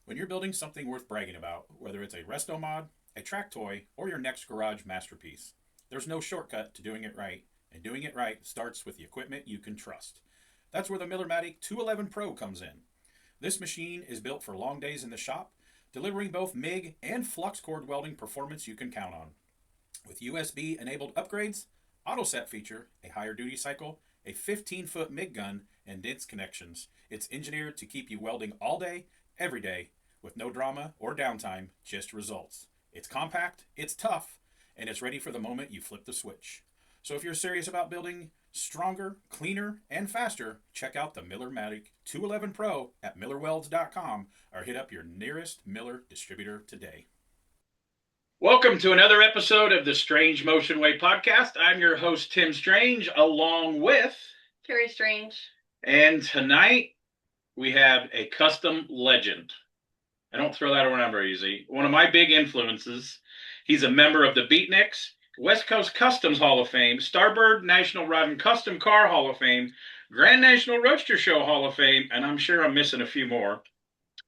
When you're building something worth bragging about, whether it's a resto mod, a track toy, or your next garage masterpiece, there's no shortcut to doing it right, and doing it right starts with the equipment you can trust. That's where the Millermatic 211 Pro comes in. This machine is built for long days in the shop, delivering both MIG and flux cord welding performance you can count on. With USB enabled upgrades, auto set feature, a higher duty cycle, a 15-foot MIG gun, and dense connections, it's engineered to keep you welding all day, every day, with no drama or downtime, just results. It's compact, it's tough, and it's ready for the moment you flip the switch. So if you're serious about building stronger, cleaner, and faster, check out the Millermatic 211 Pro at millerwelds.com or hit up your nearest Miller distributor today. Welcome to another episode of the Strange Motion Way podcast. I'm your host, Tim Strange, along with Carrie Strange. And tonight we have a custom legend. I don't throw that around very easy. One of my big influences. He's a member of the Beatniks, West Coast Customs Hall of Fame, Starbird National Rod and Custom Car Hall of Fame, Grand National Roadster Show Hall of Fame, and I'm sure I'm missing a few more.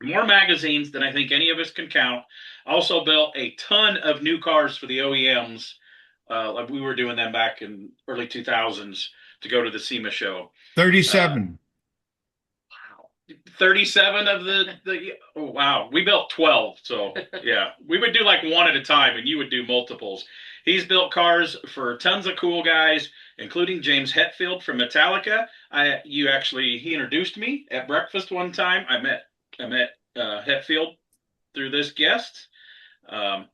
More magazines than I think any of us can count. Also built a ton of new cars for the OEMs, like we were doing them back in early 2000s to go to the SEMA show. 37. Wow. 37 of the oh, wow. We built 12. So yeah, we would do like one at a time and you would do multiples. He's built cars for tons of cool guys, including James Hetfield from Metallica. He introduced me at breakfast one time. I met Hetfield through this guest.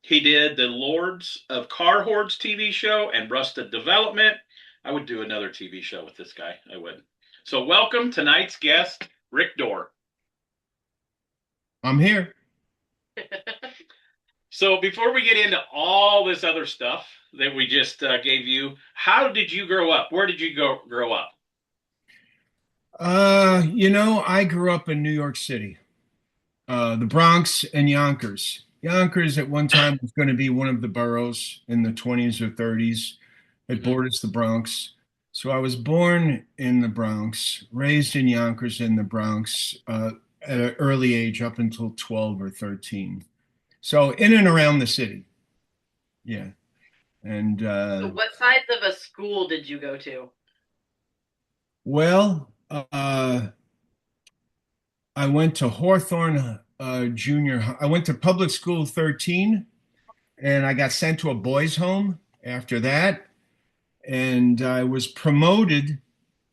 He did the Lords of Car Hordes TV show and Rusted Development. I would do another TV show with this guy. I would. So welcome tonight's guest, Rick Dore. I'm here. So before we get into all this other stuff that we just gave you, how did you grow up? Where did you grow up? I grew up in New York City, the Bronx and Yonkers. Yonkers at one time was going to be one of the boroughs in the 20s or 30s. It borders the Bronx. So I was born in the Bronx, raised in Yonkers in the Bronx at an early age, up until 12 or 13. So in and around the city. Yeah. And So what sides of a school did you go to? well, I went to Hawthorne Junior. I went to public school 13, and I got sent to a boys' home after that. And I was promoted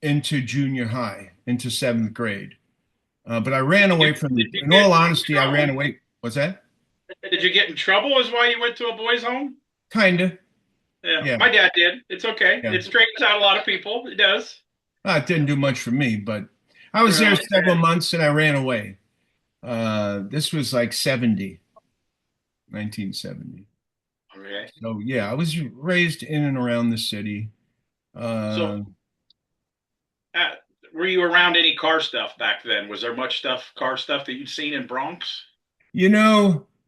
into junior high, into seventh grade. But I ran away from, in all honesty, I ran away. What's that? Did you get in trouble is why you went to a boys' home? Kind of. Yeah, Yeah. my dad did. It's okay. Yeah. It straightens out a lot of people. It does. It didn't do much for me, but I was there several months and I ran away. This was like 1970. Okay. So yeah, I was raised in and around the city. So, were you around any car stuff back then? Was there much car stuff that you'd seen in Bronx?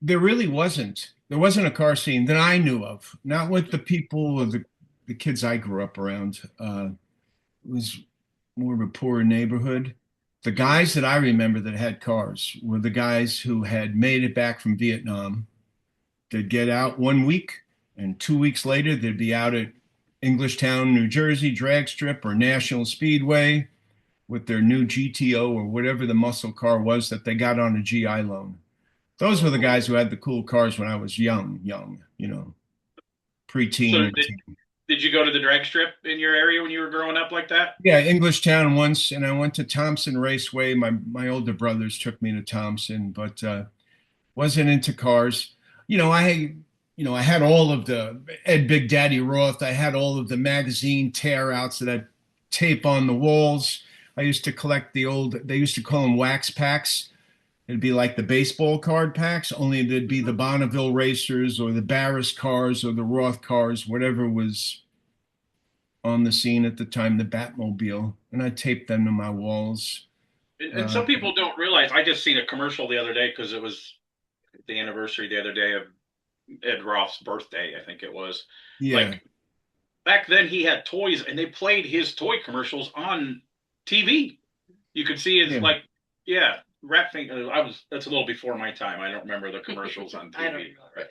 There really wasn't. There wasn't a car scene that I knew of. Not with the people or the kids I grew up around. It was more of a poor neighborhood. The guys that I remember that had cars were the guys who had made it back from Vietnam. They'd get out one week, and 2 weeks later, they'd be out at Englishtown, New Jersey, drag strip or National Speedway with their new GTO or whatever the muscle car was that they got on a GI loan. Those were the guys who had the cool cars when I was young, preteen. So did you go to the drag strip in your area when you were growing up like that? Yeah, Englishtown once, and I went to Thompson Raceway. My older brothers took me to Thompson, but wasn't into cars. I had all of the Ed Big Daddy Roth. I had all of the magazine tear outs that had tape on the walls. I used to collect they used to call them wax packs. It'd be like the baseball card packs, only there'd be the Bonneville Racers or the Barris cars or the Roth cars, whatever was on the scene at the time, the Batmobile. And I taped them to my walls. And some people don't realize, I just seen a commercial the other day because it was the anniversary the other day of Ed Roth's birthday, I think it was. Yeah. Like back then he had toys and they played his toy commercials on TV. You could see his rap thing. That's a little before my time. I don't remember the commercials on I don't TV. know. Right.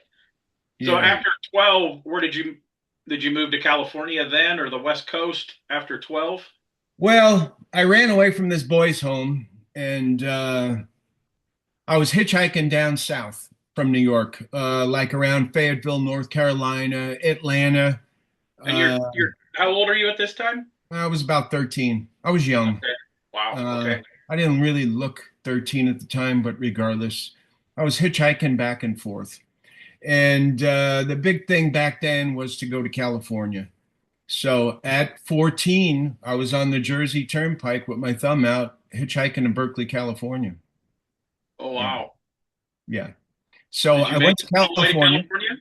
So Yeah. after 12, where did you move to California then, or the West Coast after 12? Well, I ran away from this boys' home, and I was hitchhiking down south from New York, like around Fayetteville, North Carolina, Atlanta. And Uh, you're how old are you at this time? I was about 13. I was young. Okay. Wow. Uh, Okay. I didn't really look 13 at the time, but regardless, I was hitchhiking back and forth. And the big thing back then was to go to California. So at 14, I was on the Jersey Turnpike with my thumb out, hitchhiking to Berkeley, California. Oh Yeah. wow. Yeah. So Did you I make went to it all the way to California. California?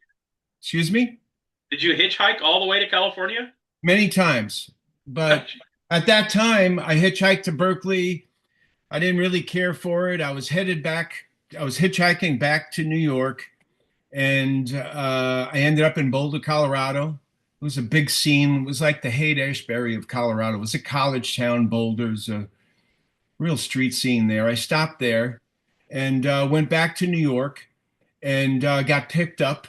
Excuse me? Did you hitchhike all the way to California? Many times. But at that time, I hitchhiked to Berkeley. I didn't really care for it. I was headed back, I was hitchhiking back to New York, and I ended up in Boulder, Colorado. It was a big scene. It was like the Haight-Ashbury of Colorado. It was a college town, Boulder's a real street scene there. I stopped there and went back to New York and got picked up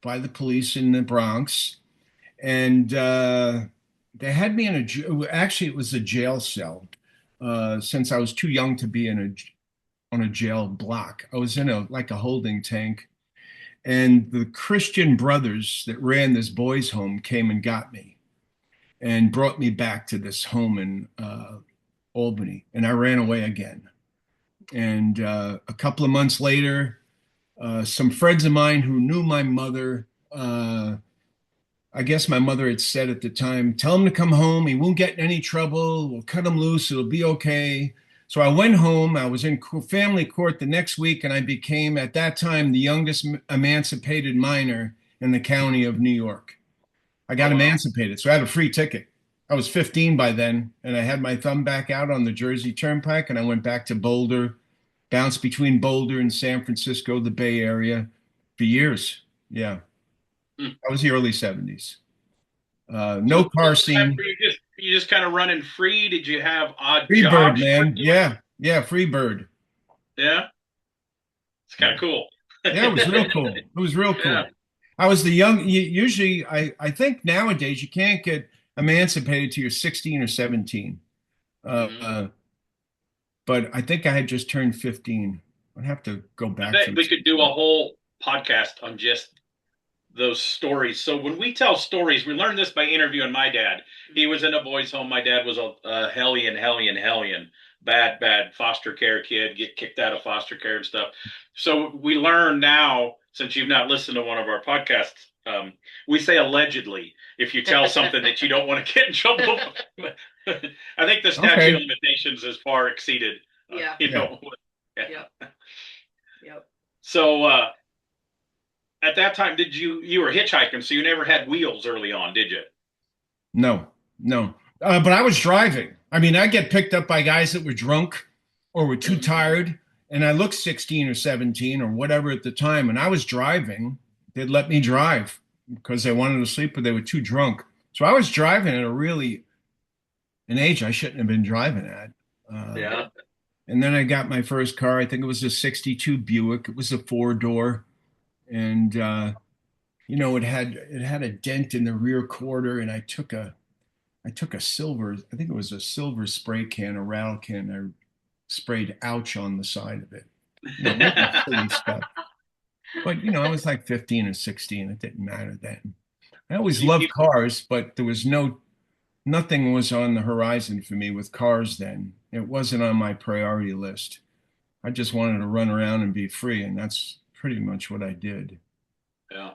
by the police in the Bronx. And they had me in actually, it was a jail cell since I was too young to be in on a jail block. I was in a like a holding tank, and the Christian brothers that ran this boys' home came and got me and brought me back to this home in Albany, and I ran away again. And a couple of months later, some friends of mine who knew my mother. I guess my mother had said at the time, tell him to come home. He won't get in any trouble. We'll cut him loose. It'll be okay. So I went home. I was in family court the next week, and I became, at that time, the youngest emancipated minor in the county of New York. I Oh got wow. emancipated, so I had a free ticket. I was 15 by then, and I had my thumb back out on the Jersey Turnpike, and I went back to Boulder, bounced between Boulder and San Francisco, the Bay Area, for years. Yeah. Hmm. That was the early 70s. So No car time scene. were you just kind of running free? Did you have odd Free bird, jobs you were man. doing? Yeah. Yeah. Free bird. Yeah, it's kind Yeah. of cool. Yeah. It was real cool. It was real Yeah. cool. I was the young, usually, I think nowadays you can't get emancipated till you're 16 or 17. Uh, Mhm. uh, but I think I had just turned 15. I'd have to go I back bet through. we could do a whole podcast on just those stories. So when we tell stories, we learned this by interviewing my dad. He was in a boys' home. My dad was a hellion, bad foster care kid, get kicked out of foster care and stuff. So we learn now, since you've not listened to one of our podcasts, we say allegedly if you tell something that you don't want to get in trouble. I think the statute of Okay. limitations is far exceeded. Yeah. You Yeah. know. Yep. Yep. So at that time, did you were hitchhiking, so you never had wheels early on, did you? No, no. But I was driving. I mean, I get picked up by guys that were drunk or were too tired, and I looked 16 or 17 or whatever at the time, and I was driving. They'd let me drive because they wanted to sleep, but they were too drunk. So I was driving at a really an age I shouldn't have been driving at. Yeah. And then I got my first car. I think it was a 62 Buick. It was a four-door, and it had a dent in the rear quarter, and I took a silver, I think it was a silver spray can, a rattle can. I sprayed ouch on the side of it. Really silly stuff. But I was like 15 or 16. It didn't matter then. I always you, loved you, cars, but there was nothing was on the horizon for me with cars then. It wasn't on my priority list. I just wanted to run around and be free, and that's pretty much what I did. yeah.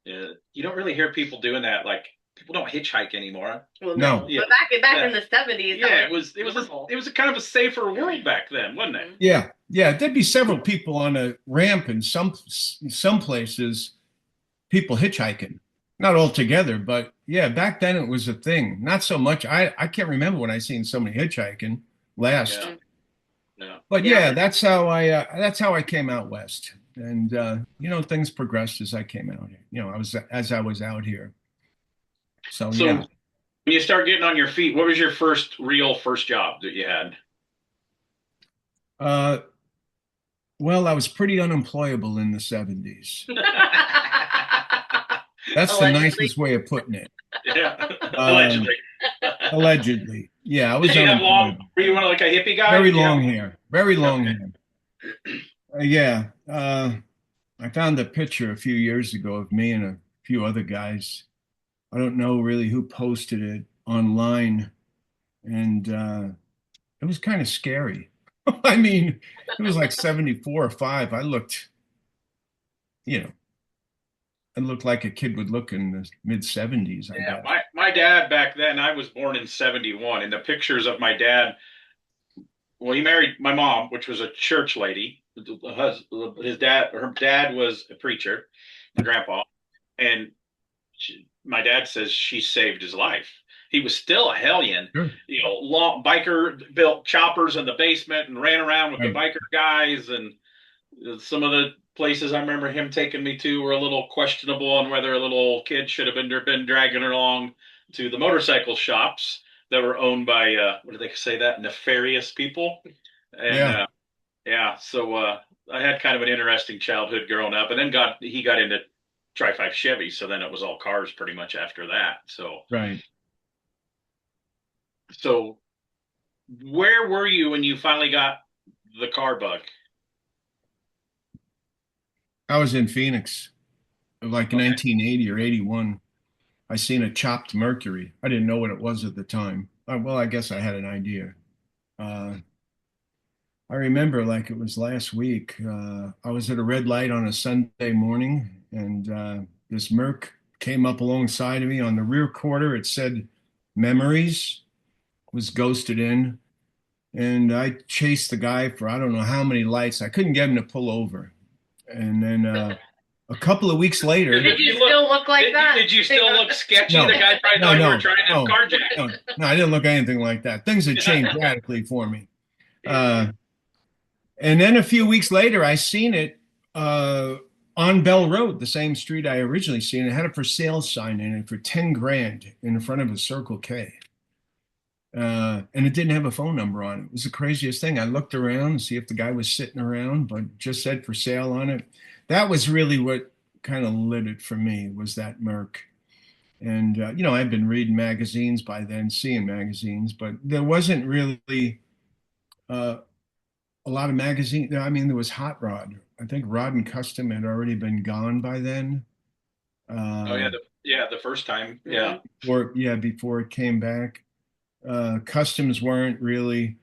Yeah. You don't really hear people doing that. Like people don't hitchhike anymore. Well, No. no. Yeah. But back Yeah. in the 70s, Yeah, that was normal. it was a kind of a safer world back then, wasn't it? Yeah, yeah. There'd be several people on a ramp in some places, people hitchhiking. Not all together, but yeah, back then it was a thing. Not so much. I can't remember when I seen somebody hitchhiking last. Yeah. Yeah. But Yeah. yeah, that's how I came out west. And things progressed as I came out here. As I was out here. So So yeah. when you start getting on your feet, what was your first job that you had? Uh, well, I was pretty unemployable in the 70s. That's the Allegedly. nicest way of putting it. Yeah, Um, allegedly. Allegedly. Yeah, I Did was you have long? unemployable. Were you one of like a hippie guy? Very Did you long hair. Very have? long Okay. hair. Yeah. I found a picture a few years ago of me and a few other guys. I don't know really who posted it online, and it was kind of scary. I mean, it was like 74 or 5. I looked, you know, I looked like a kid would look in the mid 70s, I Yeah, guess. my dad back then. I was born in '71, and the pictures of my dad. Well, he married my mom, which was a church lady. His dad, her dad was a preacher, my grandpa, and my dad says she saved his life. He was still a hellion, Sure. long biker, built choppers in the basement and ran around with the Right. biker guys. And some of the places I remember him taking me to were a little questionable on whether a little kid should have been dragging her along to the motorcycle shops that were owned by what do they say that nefarious people. And Yeah. yeah, so I had kind of an interesting childhood growing up, and then he got into Tri Five Chevy, so then it was all cars pretty much after that. Right. So where were you when you finally got the car bug? I was in Phoenix, like in Okay, 1980 or 81. I seen a chopped Mercury. I didn't know what it was at the time. Well, I guess I had an idea. Uh, I remember like it was last week. I was at a red light on a Sunday morning, and this Merc came up alongside of me. On the rear quarter, it said "Memories," was ghosted in, and I chased the guy for I don't know how many lights. I couldn't get him to pull over, and then a couple of weeks later, Did you still look like that? Did you still look sketchy? no, The guy probably no, thought you were no, trying to no, carjack. no, no, I didn't look anything like that. Things had changed radically for me. Uh, And then a few weeks later, I seen it uh, on Bell Road, the same street I originally seen. It had a for sale sign in it for 10 grand in front of a Circle K. And it didn't have a phone number on it. It was the craziest thing. I looked around to see if the guy was sitting around, but just said for sale on it. That was really what kind of lit it for me was that Merc. And, I've been reading magazines by then, seeing magazines, but there wasn't really uh, a lot of magazine. I mean, there was Hot Rod. I think Rod and Custom had already been gone by then. Oh Uh, yeah, the first time. Yeah. before it came back. Customs weren't really,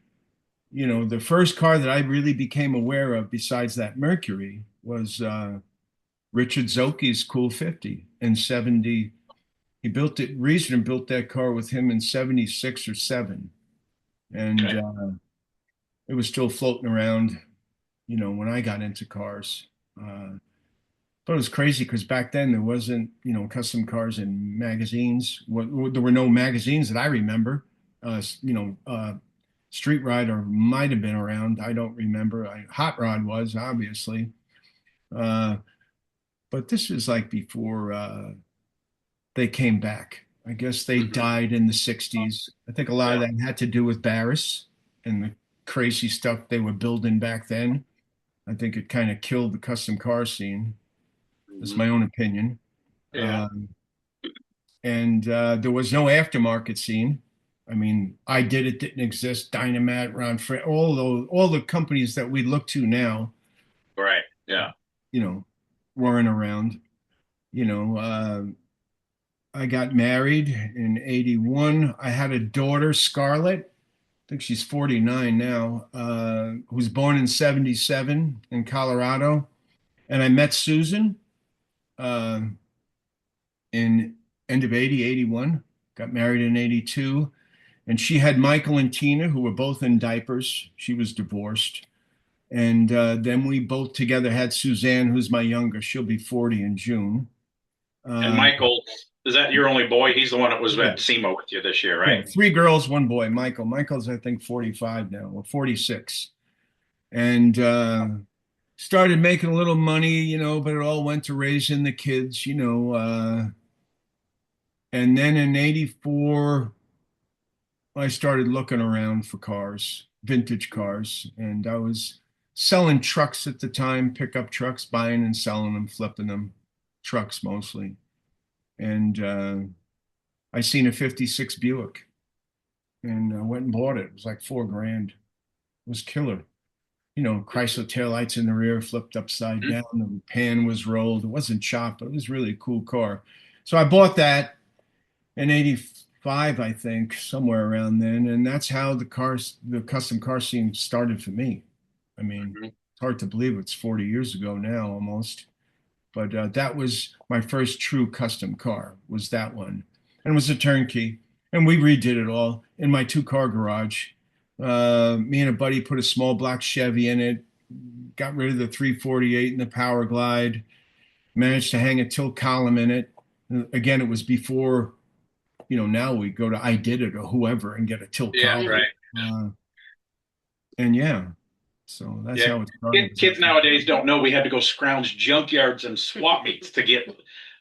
the first car that I really became aware of besides that Mercury was Richard Zoke's Cool 50 in 70. He built it, Reason built that car with him in 76 or 7. And Okay. it was still floating around, when I got into cars. But it was crazy because back then there wasn't, custom cars in magazines. There were no magazines that I remember. Street Rider might have been around. I don't remember. Hot Rod was obviously, uh, but this was like before they came back. I guess they Hmm. died in the '60s. I think a lot of Yeah. that had to do with Barris and the crazy stuff they were building back then. I think it kind of killed the custom car scene. That's Hmm. my own opinion. Yeah. Um, and there was no aftermarket scene. I mean, I did it didn't exist. Dynamat, Ron, all the companies that we look to now, Right. Yeah. you know, weren't around. You know, I got married in '81. I had a daughter, Scarlett. I think she's 49 now, who's born in '77 in Colorado. And I met Susan uh, in end of '81. Got married in '82. And she had Michael and Tina, who were both in diapers. She was divorced. And then we both together had Suzanne, who's my younger. She'll be 40 in June. And Uh, Michael, is that your only boy? He's the one that was yeah, at SEMA with you this year, yeah, right? 3 girls, one boy. Michael's, I think, 45 now, or 46. And started making a little money, but it all went to raising the kids, and then in '84, I started looking around for cars, vintage cars, and I was selling trucks at the time, pickup trucks, buying and selling them, flipping them, trucks mostly. And I seen a 56 Buick and I went and bought it. It was like $4,000. It was killer. Chrysler taillights in the rear, flipped upside down. The pan was rolled. It wasn't chopped, but it was really a cool car. So I bought that in 85, I think, somewhere around then. And that's how the custom car scene started for me. I mean, Mhm. it's hard to believe it's 40 years ago now almost. But that was my first true custom car, was that one. And it was a turnkey. And we redid it all in my two-car garage. Me and a buddy put a small black Chevy in it, got rid of the 348 and the Power Glide, managed to hang a tilt column in it. Again, it was before, now we go to I Did It or whoever and get a tilt Yeah, column. right. And yeah, so that's Yeah. how it started. Kids nowadays don't know we had to go scrounge junkyards and swap meets to get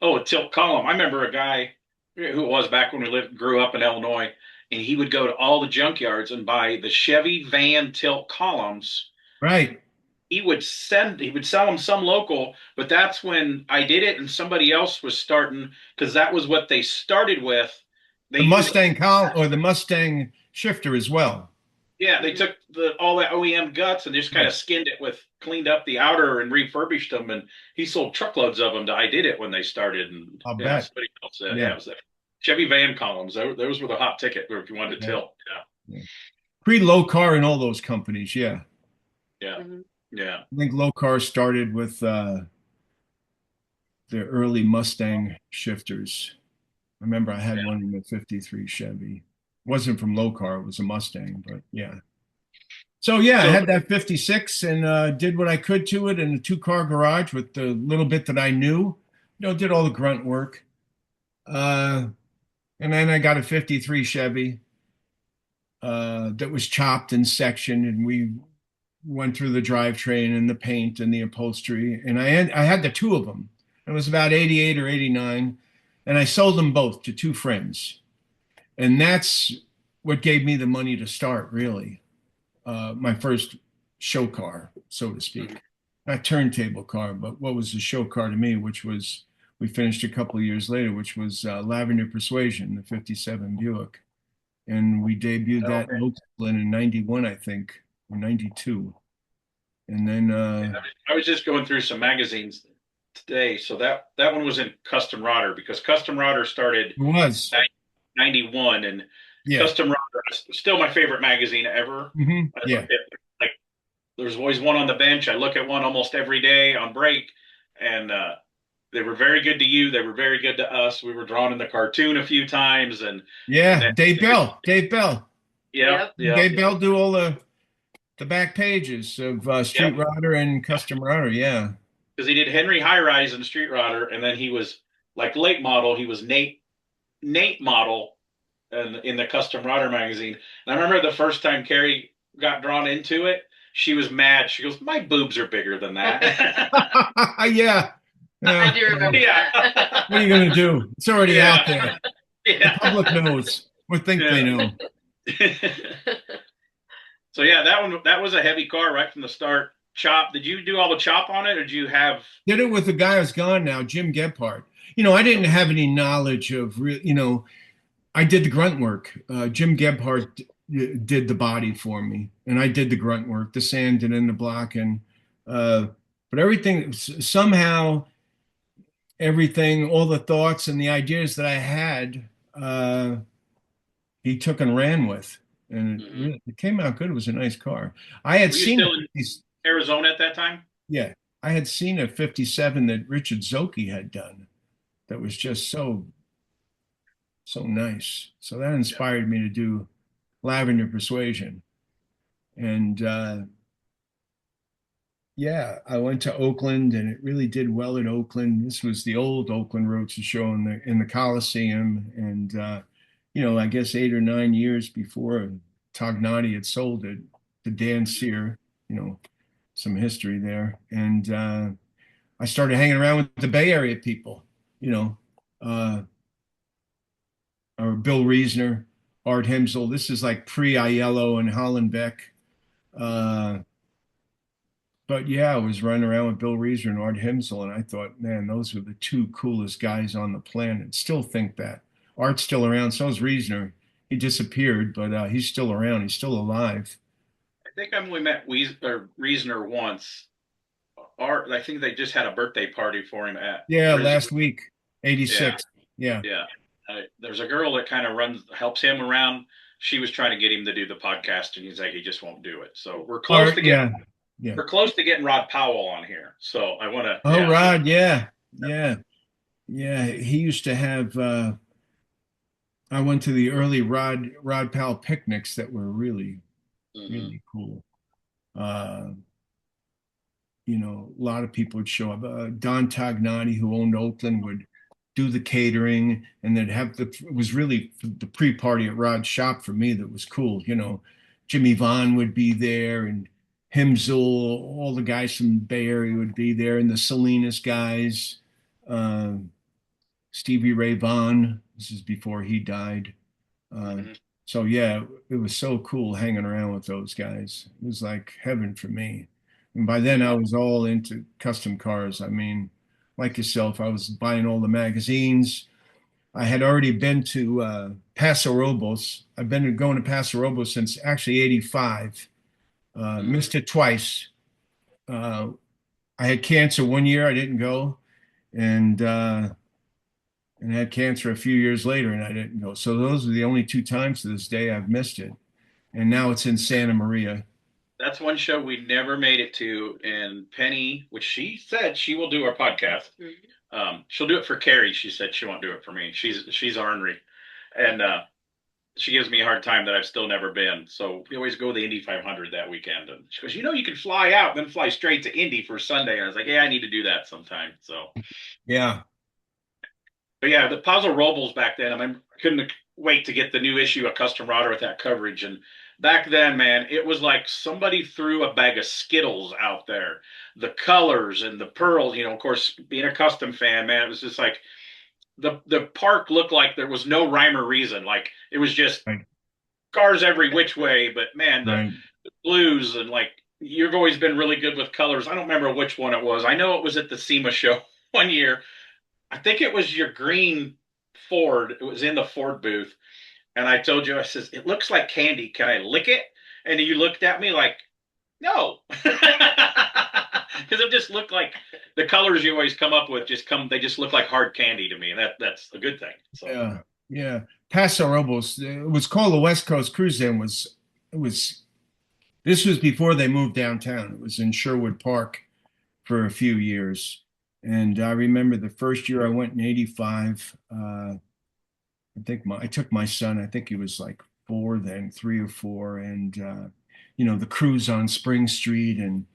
a tilt column. I remember a guy who it was back when we grew up in Illinois, and he would go to all the junkyards and buy the Chevy van tilt columns. Right. He would sell them some local, but that's when I Did It and somebody else was starting, because that was what they started with. They The used Mustang column or the Mustang shifter as well. Yeah, they took all the OEM guts and just kind of skinned it cleaned up the outer and refurbished them. And he sold truckloads of them to I Did It when they started. And I'll yeah, bet. somebody else said, Yeah. it was that Chevy van columns. Those were the hot ticket if you wanted to tilt. Yeah. Pre-low car in all those companies. Yeah. Yeah. Mhm. Yeah. I think low car started with the early Mustang shifters. I remember I had one in the 53 Chevy. It wasn't from low car, it was a Mustang, but yeah. So yeah, I had that 56 and did what I could to it in a two-car garage with the little bit that I knew. Did all the grunt work. And then I got a 53 Chevy that was chopped and sectioned, and we went through the drivetrain and the paint and the upholstery. And I had the two of them. It was about 88 or 89, and I sold them both to two friends. And that's what gave me the money to start, really. My first show car, so to speak. Not turntable car, but what was a show car to me, which was, we finished a couple of years later, which was Lavender Persuasion, the 57 Buick. And we debuted that in Oakland in 91, I think, or 92. And then I was just going through some magazines today. So that one was in Custom Rodder, because Custom Rodder started it was 91, and yeah. Custom Rodder is still my favorite magazine ever. Mhm. Yeah. Like, there's always one on the bench. I look at one almost every day on break, and they were very good to you. They were very good to us. We were drawn in the cartoon a few times, and Yeah, Dave Bell. yeah, Dave Bell do all the back pages of Street Rodder and Custom Rodder. Yeah, because he did Henry High Rise and Street Rodder, and then he was like late model. He was Nate model, and in the Custom Rodder magazine. And I remember the first time Carrie got drawn into it, she was mad. She goes, "My boobs are bigger than that." yeah. I do remember Yeah. that. What are you going to do? It's already Yeah. out there. Yeah. The public knows or think they know. So yeah, that was a heavy car right from the start. Chop. Did you do all the chop on it, or did you have? Did it with the guy who's gone now, Jim Gebhardt. I didn't have any knowledge of I did the grunt work. Jim Gebhardt did the body for me, and I did the grunt work, the sanding and the blocking. But everything somehow, all the thoughts and the ideas that I had, he took and ran with, and it came out good. It was a nice car. I had seen still in Arizona at that time. Yeah, I had seen a 57 that Richard Zoki had done that was just so nice. So that inspired me to do Lavender Persuasion. And yeah, I went to Oakland, and it really did well in Oakland. This was the old Oakland Roadshow show in the Coliseum, and I guess 8 or 9 years before Tognati had sold it to Dan Sear. Some history there, and I started hanging around with the Bay Area people. Or Bill Reisner, Art Hemsel. This is like pre-Aiello and Hollenbeck. Uh, but yeah, I was running around with Bill Reeser and Art Hemsel, and I thought, man, those were the two coolest guys on the planet. Still think that. Art's still around, so is Reasoner. He disappeared, but he's still around. He's still alive. I think I only met Reasoner once. Art, I think they just had a birthday party for him at Yeah, Grizzly. last week, Yeah, 86. Yeah. yeah. There's a girl that kind of helps him around. She was trying to get him to do the podcast, and he's like, he just won't do it. So Art, yeah. Yeah. we're close to getting Rod Powell on here. So I want to. Oh, Yeah. Rod, yeah. Yeah. Yeah. He used to have I went to the early Rod Powell picnics that were really, really cool. Uh, a lot of people would show up. Don Tognotti, who owned Oakland, would do the catering, and they'd have it was really the pre-party at Rod's shop for me that was cool. Jimmy Vaughn would be there, and Hemsel, all the guys from Bay Area would be there, and the Salinas guys, uh, Stevie Ray Vaughan. This is before he died. So yeah, it was so cool hanging around with those guys. It was like heaven for me. And by then I was all into custom cars. I mean, like yourself, I was buying all the magazines. I had already been to Paso Robles. I've been going to Paso Robles since actually 85. Missed it twice. I had cancer one year. I didn't go. And had cancer a few years later, and I didn't go. So those are the only two times to this day I've missed it. And now it's in Santa Maria. That's one show we never made it to. And Penny, which she said she will do our podcast. She'll do it for Carrie. She said she won't do it for me. She's ornery, and she gives me a hard time that I've still never been. So we always go to the Indy 500 that weekend. And she goes, you can fly out, then fly straight to Indy for Sunday. And I was like, yeah, I need to do that sometime. So yeah. But yeah, the Paso Robles back then, I couldn't wait to get the new issue of Custom Rodder with that coverage. And back then, man, it was like somebody threw a bag of Skittles out there. The colors and the pearls, of course, being a custom fan, man, it was just like the park looked like there was no rhyme or reason. Like it was just cars every which way. But man, the blues and like you've always been really good with colors. I don't remember which one it was. I know it was at the SEMA show one year. I think it was your green Ford. It was in the Ford booth. And I told you, I says, it looks like candy. Can I lick it? And you looked at me like, no. Because it just looked like the colors you always come up with they just look like hard candy to me. And that's a good thing. So. Yeah. Yeah. Paso Robles, it was called the West Coast Cruise then this was before they moved downtown. It was in Sherwood Park for a few years. And I remember the first year I went in 85, I took my son, I think he was like 4 then, 3 or 4. And, the cruise on Spring Street and,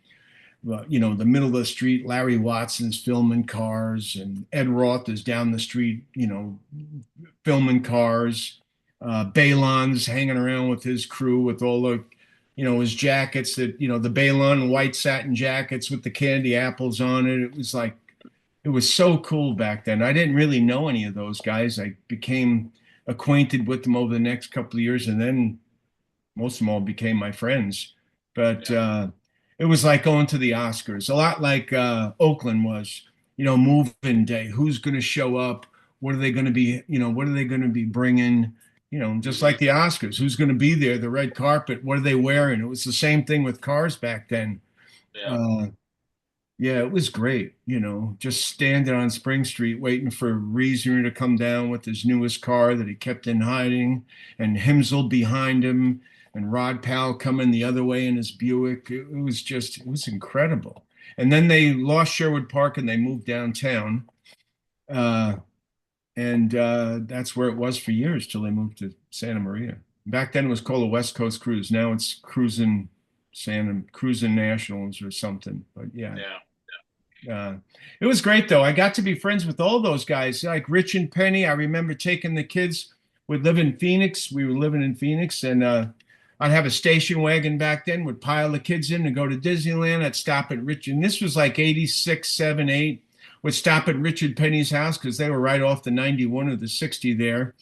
the middle of the street, Larry Watson's filming cars and Ed Roth is down the street, filming cars. Balon's hanging around with his crew with all the, his jackets that, the Balon white satin jackets with the candy apples on it. It was so cool back then. I didn't really know any of those guys. I became acquainted with them over the next couple of years, and then most of them all became my friends. But it was like going to the Oscars, a lot like Oakland was, moving day. Who's going to show up? What are they going to be, what are they going to be bringing? Just like the Oscars, who's going to be there? The red carpet, what are they wearing? It was the same thing with cars back then. Yeah. Yeah, it was great, just standing on Spring Street waiting for Reasoner to come down with his newest car that he kept in hiding, and Hemsel behind him, and Rod Powell coming the other way in his Buick. It was incredible. And then they lost Sherwood Park and they moved downtown. And that's where it was for years till they moved to Santa Maria. Back then it was called the West Coast Cruise. Now it's Cruising Nationals or something. But yeah. It was great though. I got to be friends with all those guys, like Rich and Penny. I remember taking the kids. We'd live in Phoenix. We were living in Phoenix, and I'd have a station wagon back then. Would pile the kids in and go to Disneyland. I'd stop at Rich, and this was like 86, 7, 8. Would stop at Rich and Penny's house because they were right off the 91 or the 60 there.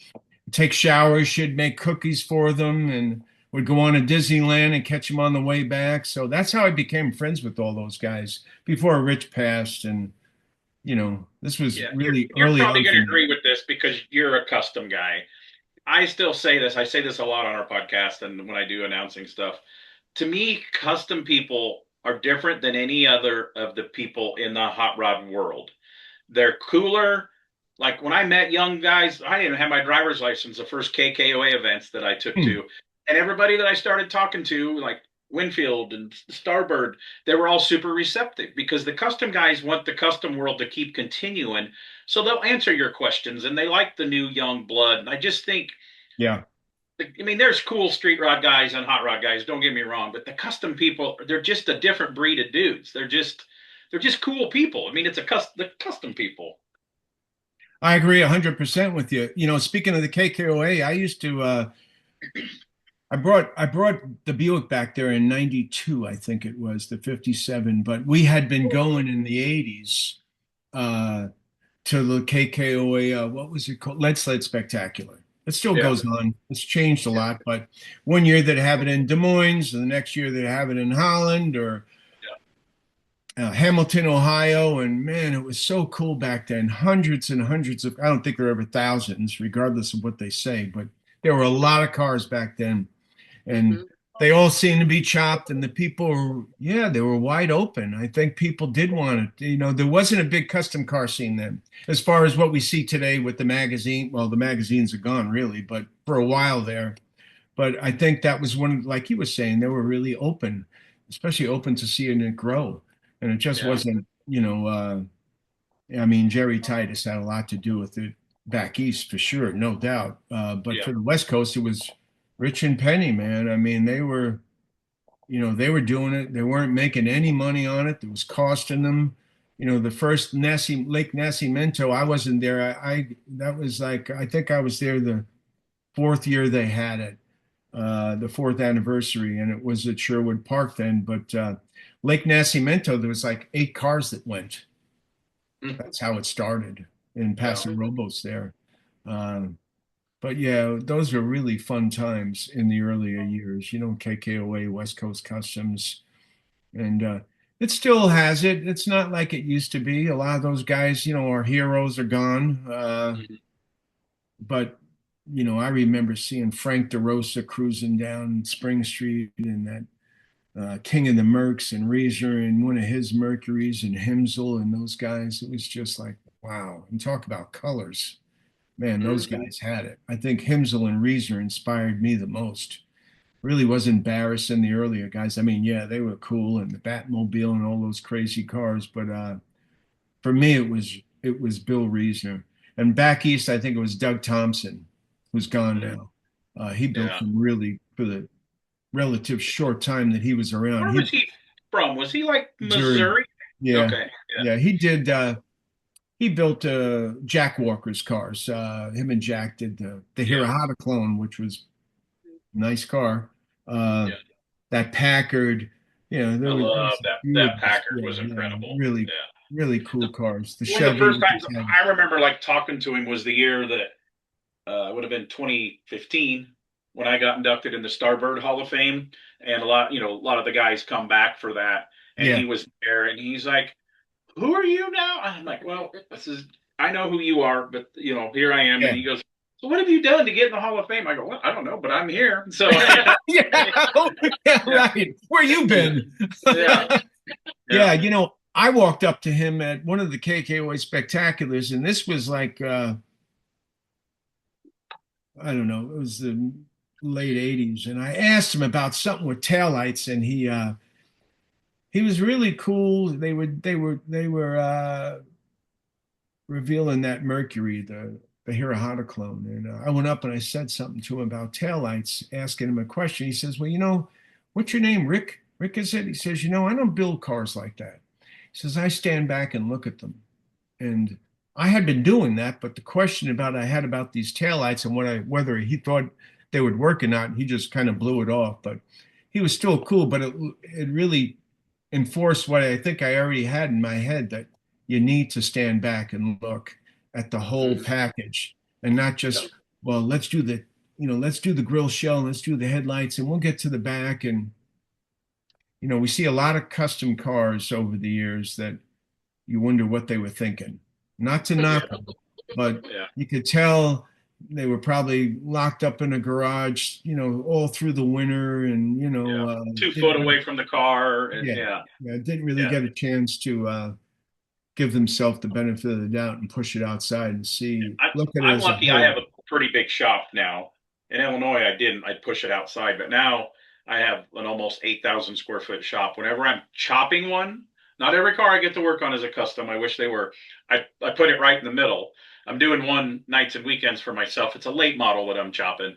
take showers. She'd make cookies for them and would go on to Disneyland and catch them on the way back. So that's how I became friends with all those guys before Rich passed. And, this was Yeah, really you're early probably on for going to me. agree with this because you're a custom guy. I still say this. I say this a lot on our podcast and when I do announcing stuff. To me, custom people are different than any other of the people in the hot rod world. They're cooler. Like when I met young guys, I didn't have my driver's license, the first KKOA events that I took Hmm. to. And everybody that I started talking to, like Winfield and Starbird, they were all super receptive because the custom guys want the custom world to keep continuing. So they'll answer your questions and they like the new young blood. And I just think, Yeah. I mean, there's cool street rod guys and hot rod guys, don't get me wrong, but the custom people, they're just a different breed of dudes. They're just cool people. I mean, it's the custom people. I agree 100% with you. Speaking of the KKOA, I used to I brought the Buick back there in 92, I think it was, the 57, but we had been going in the 80s uh to the KKOA, what was it called? Lead Sled Spectacular. It still Yeah. goes on. It's changed a lot, but one year they'd have it in Des Moines, and the next year they'd have it in Holland or Hamilton, Ohio. And man, it was so cool back then. Hundreds and hundreds of, I don't think there were ever thousands, regardless of what they say, but there were a lot of cars back then. And Mhm. they all seemed to be chopped, and the people were, yeah, they were wide open. I think people did want it. There wasn't a big custom car scene then, as far as what we see today with the magazine. Well, the magazines are gone really, but for a while there. But I think that was one, like he was saying, they were really open, especially open to seeing it grow. And it just Yeah. wasn't, I mean, Jerry Titus had a lot to do with it back east for sure, no doubt. But Yeah. for the West Coast, it was Rich and Penny, man. I mean, they were doing it. They weren't making any money on it. It was costing them. The first Lake Nacimiento, I wasn't there. That was like, I think I was there the fourth year they had it, the fourth anniversary, and it was at Sherwood Park then. But Lake Nacimiento, there was like 8 cars that went. Mhm. That's how it started in Yeah. Paso Robles there. Um, but yeah, those were really fun times in the earlier years, KKOA, West Coast Customs. And it still has it. It's not like it used to be. A lot of those guys, our heroes are gone. Mhm. But, I remember seeing Frank DeRosa cruising down Spring Street and that King of the Mercs and Reeser and one of his Mercuries and Himsel and those guys. It was just like, wow. And talk about colors. Man, those Mhm. guys had it. I think Himsel and Reeser inspired me the most. Really was embarrassing the earlier guys. I mean, yeah, they were cool and the Batmobile and all those crazy cars, but for me it was Bill Reesner. And back east, I think it was Doug Thompson, who's gone Mhm. now. He built Yeah. some really for the relative short time that he was around. Where He was he from? Was he like Missouri, Missouri? yeah, Okay. Yeah. yeah. He did. He built Jack Walker's cars. Him and Jack did the Yeah. Hirohata clone, which was a nice car. Uh, Yeah. that Packard, I there was love a that. few of That those, Packard yeah, was yeah, incredible. really, Yeah. really cool cars. The One of the Chevy first with times the head. I remember like talking to him was the year that would have been 2015 when I got inducted in the Starbird Hall of Fame, and a lot of the guys come back for that, and Yeah, he was there, and he's like, "Who are you now?" I'm like, "Well, I know who you are, but here I am." And yeah, he goes, "So what have you done to get in the Hall of Fame?" I go, "Well, I don't know, but I'm here." So yeah, yeah, yeah, right. Where you been? yeah, Yeah, yeah. I walked up to him at one of the KKOA spectaculars, and this was like I don't know, it was the late '80s, and I asked him about something with taillights, and he was really cool. They were revealing that Mercury, the Hirohata clone, and I went up and I said something to him about taillights, asking him a question. He says, "Well, what's your name, Rick? Rick is it?" He says, "I don't build cars like that." He says, "I stand back and look at them." And I had been doing that, but the question I had about these taillights and whether he thought they would work or not, he just kind of blew it off. But he was still cool, but it really enforced what I think I already had in my head, that you need to stand back and look at the whole Mhm. package and not Yeah. just well, let's do the grill shell, let's do the headlights, and we'll get to the back. And we see a lot of custom cars over the years that you wonder what they were thinking. Not to knock them, but Yeah. you could tell they were probably locked up in a garage, all through the winter, and Yeah. 2 didn't foot really, away from the car. And yeah, yeah. yeah, didn't really Yeah. get a chance to give themselves the benefit of the doubt and push it outside and see, look at it I'm as a lucky I have whole. a pretty big shop now. In Illinois, I didn't. I'd push it outside. But now I have an almost 8,000 square foot shop. Whenever I'm chopping one, not every car I get to work on is a custom. I wish they were. I put it right in the middle. I'm doing one nights and weekends for myself. It's a late model that I'm chopping.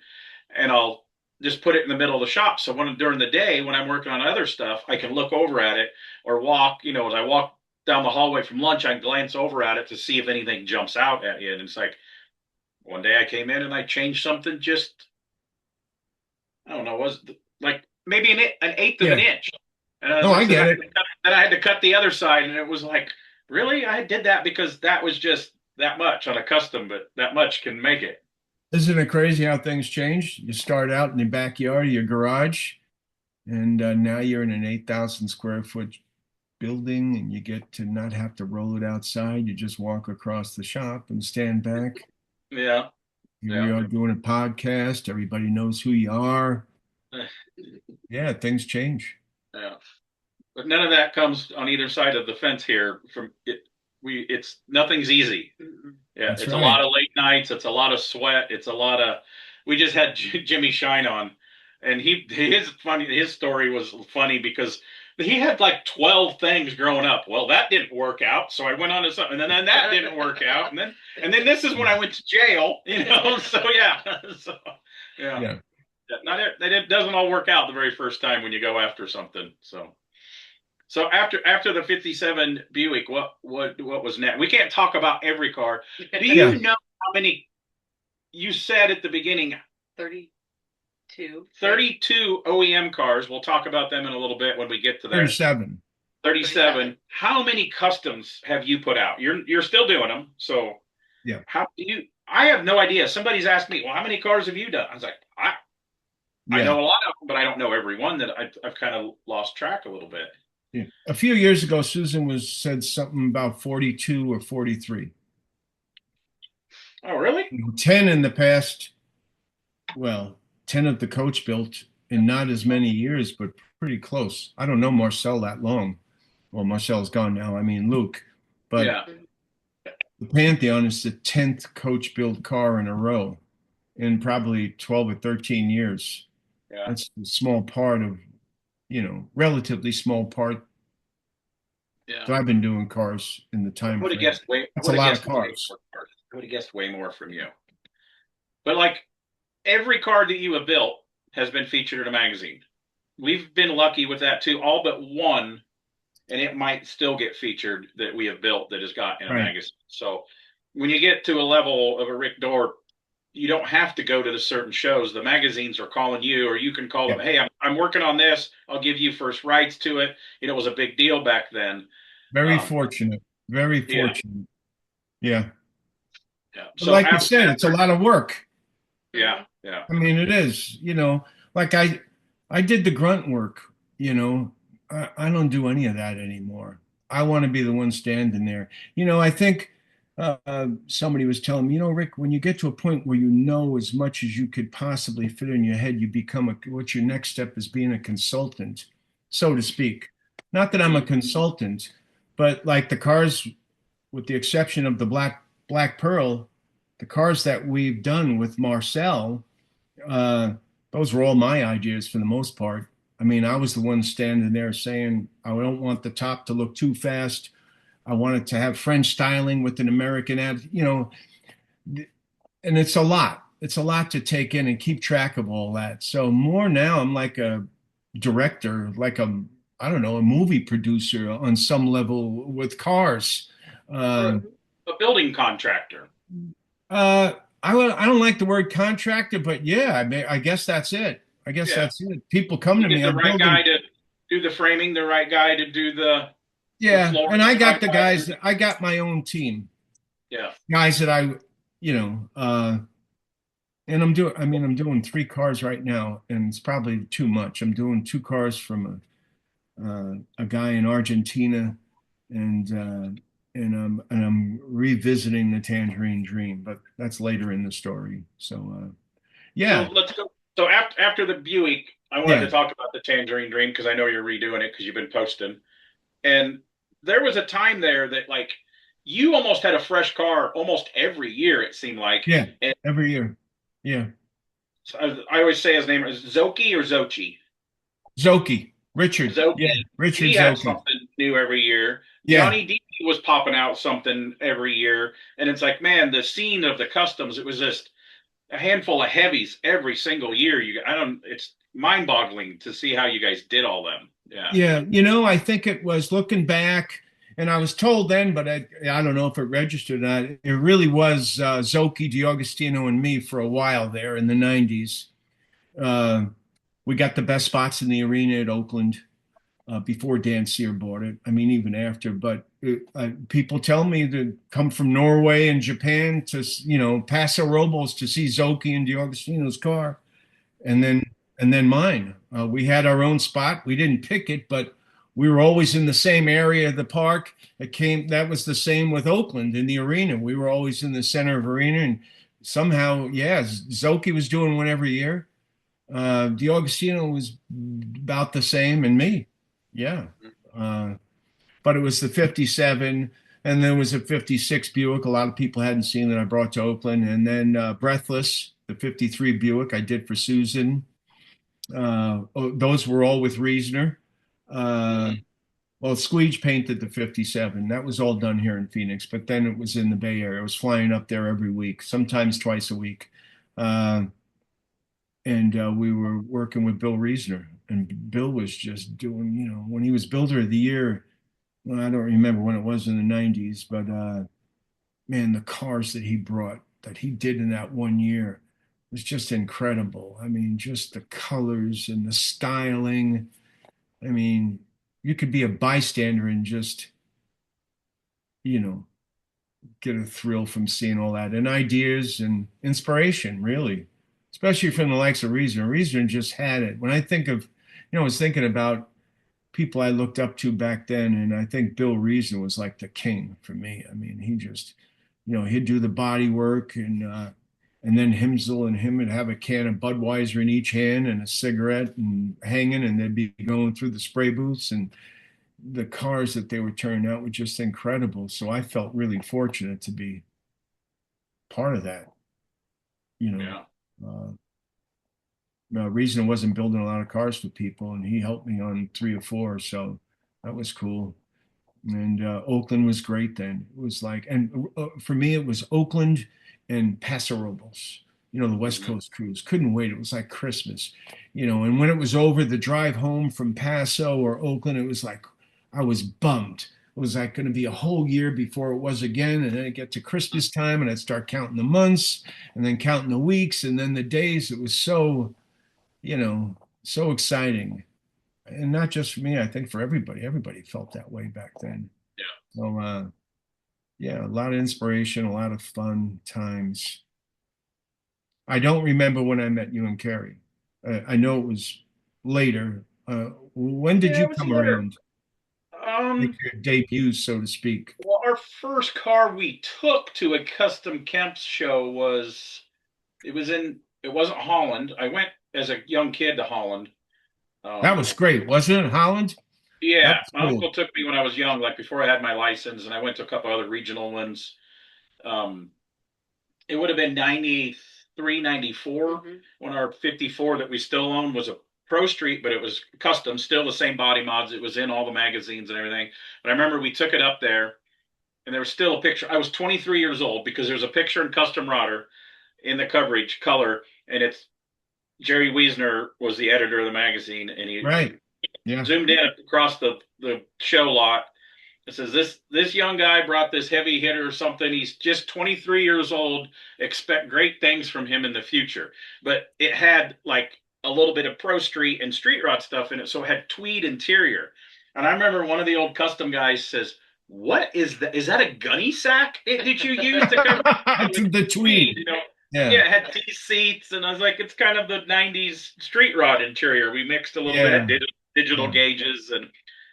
And I'll just put it in the middle of the shop. So during the day, when I'm working on other stuff, I can look over at it or walk, as I walk down the hallway from lunch, I glance over at it to see if anything jumps out at you. And it's like, one day I came in and I changed something just, I don't know, was like maybe an eighth of an Yeah. inch. And No, I get it. then I had to cut the other side. And it was like, really? I did that because that was just that much on a custom, but that much can make it. Isn't it crazy how things change? You start out in the backyard of your garage, and now you're in an 8,000 square foot building, and you get to not have to roll it outside. You just walk across the shop and stand back. Yeah. Here Yeah. we are doing a podcast. Everybody knows who you are. Yeah, things change. Yeah. But none of that comes on either side of the fence here. From it, it's nothing's easy. Yeah, That's it's right. a lot of late nights. It's a lot of sweat. It's a lot of. We just had Jimmy Shine on, and his story was funny because he had like 12 things growing up. Well, that didn't work out, so I went on to something, and then that didn't work out, and then this is when I went to jail. So yeah, so yeah. Yeah. Not it doesn't all work out the very first time when you go after something. So after the '57 Buick, what was next? We can't talk about every car. Do you Yeah. know how many? You said at the beginning 32. 32 OEM cars. We'll talk about them in a little bit when we get to that. 37. 37. How many customs have you put out? You're still doing them. So Yeah. how do you? I have no idea. Somebody's asked me, well, how many cars have you done? I was like, I Yeah. know a lot of them, but I don't know every one. That I've kind of lost track a little bit. Yeah. A few years ago, Susan said something about 42 or 43. Oh, really? 10 in the past, well, 10 of the coach built in not as many years, but pretty close. I don't know Marcel that long. Well, Marcel's gone now. I mean, Luke. But Yeah. the Pantheon is the 10th coach built car in a row in probably 12 or 13 years. Yeah. That's a small part of, relatively small part Yeah. that I've been doing cars in the time I would have frame. guessed way. That's a lot of cars. I would have guessed way more from you. But like every car that you have built has been featured in a magazine. We've been lucky with that too. All but one, and it might still get featured that we have built that has got in a Right. magazine. So when you get to a level of a Rick Dore, you don't have to go to the certain shows. The magazines are calling you, or you can call them. Hey, I'm working on this. I'll give you first rights to it. It was a big deal back then. Very fortunate. Very fortunate. Yeah. Yeah. But like you said, it's a lot of work. Yeah. Yeah. I mean, it is, like I did the grunt work, I don't do any of that anymore. I want to be the one standing there. I think somebody was telling me, Rick, when you get to a point where you know as much as you could possibly fit in your head, you become what's your next step is being a consultant, so to speak. Not that I'm a consultant, but like the cars, with the exception of the Black Pearl, the cars that we've done with Marcel, those were all my ideas for the most part. I mean, I was the one standing there saying, I don't want the top to look too fast. I want it to have French styling with an American and it's a lot. It's a lot to take in and keep track of all that. So more now, I'm like a director, like I don't know, a movie producer on some level with cars. A building contractor. I don't like the word contractor, but yeah, I guess that's it. I guess that's it. People come to me. The right guy to do the framing, the right guy to do the floor. And I got the guys. I got my own team. Yeah, guys that I, And I'm doing 3 cars right now, and it's probably too much. I'm doing 2 cars from a guy in Argentina, and I'm revisiting the Tangerine Dream, but that's later in the story. So So yeah, let's go. So after the Buick, I wanted yeah, to talk about the Tangerine Dream because I know you're redoing it because you've been posting. And there was a time there that like you almost had a fresh car almost every year. It seemed like. yeah, And every year. Yeah. I always say his name is Zoki or Zochi. Zoki, Richard. Yeah, Zoki, Richard he had Zoki. something new every year. Yeah. Johnny D was popping out something every year, and it's like, man, the scene of the customs. It was just a handful of heavies every single year. I don't. It's mind-boggling to see how you guys did all them. Yeah. Yeah, I think it was looking back, and I was told then, but I don't know if it registered or not. It really was Zoki, DiAugustino, and me for a while there in the 90s. Uh, we got the best spots in the arena at Oakland before Dan Sear bought it. I mean, even after. But people tell me to come from Norway and Japan to, Paso Robles to see Zoki and DiAugustino's car, and then mine. We had our own spot. We didn't pick it, but we were always in the same area of the park. That was the same with Oakland in the arena. We were always in the center of arena, and somehow, yeah, Zoki was doing one every year. DiAugustino was about the same, and me, yeah. Uh, but it was the 57, and there was a 56 Buick. A lot of people hadn't seen that I brought to Oakland, and then Breathless, the 53 Buick I did for Susan. Those were all with Reasoner. Uh, well, Squeege painted the 57. That was all done here in Phoenix, but then it was in the Bay Area. I was flying up there every week, sometimes twice a week. And we were working with Bill Reasoner. And Bill was just doing, when he was Builder of the Year, well, I don't remember when it was in the 90s, but man, the cars that he brought, that he did in that one year was just incredible. I mean, just the colors and the styling. I mean, you could be a bystander and just, you know, get a thrill from seeing all that and ideas and inspiration, really, especially from the likes of Reason. Reason just had it. When I think of, I was thinking about people I looked up to back then, and I think Bill Reason was like the king for me. I mean, he just, he'd do the body work, and then Himsel and him would have a can of Budweiser in each hand and a cigarette and hanging, and they'd be going through the spray booths, and the cars that they were turning out were just incredible. So I felt really fortunate to be part of that. You know, Yeah. Reason wasn't building a lot of cars for people, and he helped me on 3 or 4, so that was cool. And Oakland was great then. It was like, and for me, it was Oakland and Paso Robles. The West Coast cruise. Couldn't wait. It was like Christmas, And when it was over, the drive home from Paso or Oakland, it was like I was bummed. It was like going to be a whole year before it was again, and then it get to Christmas time, and I'd start counting the months, and then counting the weeks, and then the days. It was so, so exciting, and not just for me. I think for everybody. Everybody felt that way back then. Yeah. So, yeah, a lot of inspiration, a lot of fun times. I don't remember when I met you and Carrie. I know it was later. When did Yeah, you it was come later. around? Make your debut, so to speak. Well, our first car we took to a custom camps show it wasn't Holland. I went as a young kid to Holland. That was great, wasn't it, Holland? That Yeah, was my cool. uncle took me when I was young, like before I had my license, and I went to a couple other regional ones. Um, it would have been 93, 94 when our 54 that we still own was a Pro Street, but it was custom, still the same body mods. It was in all the magazines and everything. But I remember we took it up there, and there was still a picture. I was 23 years old because there's a picture in Custom Rodder in the coverage color, and it's Jerry Wiesner was the editor of the magazine, and he Right. Yeah. zoomed in across the show lot. It says this young guy brought this heavy hitter or something. He's just 23 years old. Expect great things from him in the future. But it had like a little bit of Pro Street and Street Rod stuff in it, so it had tweed interior. And I remember one of the old custom guys says, "What is that? Is that a gunny sack? Did you use to cover The tweed. Yeah. Yeah, it had T seats, and I was like, it's kind of the '90s street rod interior. We mixed a little bit, Yeah. had digital Yeah. gauges, and I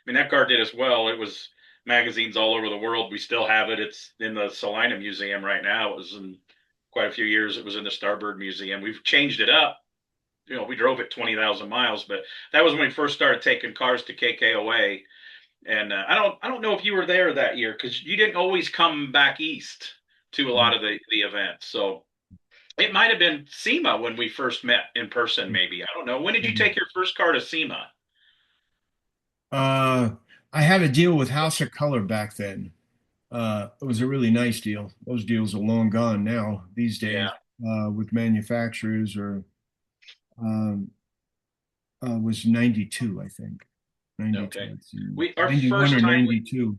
mean that car did as well. It was magazines all over the world. We still have it. It's in the Salina Museum right now. It was in quite a few years. It was in the Starbird Museum. We've changed it up. We drove it 20,000 miles, but that was when we first started taking cars to KKOA. And I don't know if you were there that year because you didn't always come back east to a lot of the events. So it might have been SEMA when we first met in person, maybe. I don't know. When did you take your first car to SEMA? Uh, I had a deal with House of Color back then. It was a really nice deal. Those deals are long gone now these days, Yeah. with manufacturers or um, was 92, I think. 92. Okay. Let's see. Our 91 first or time 92.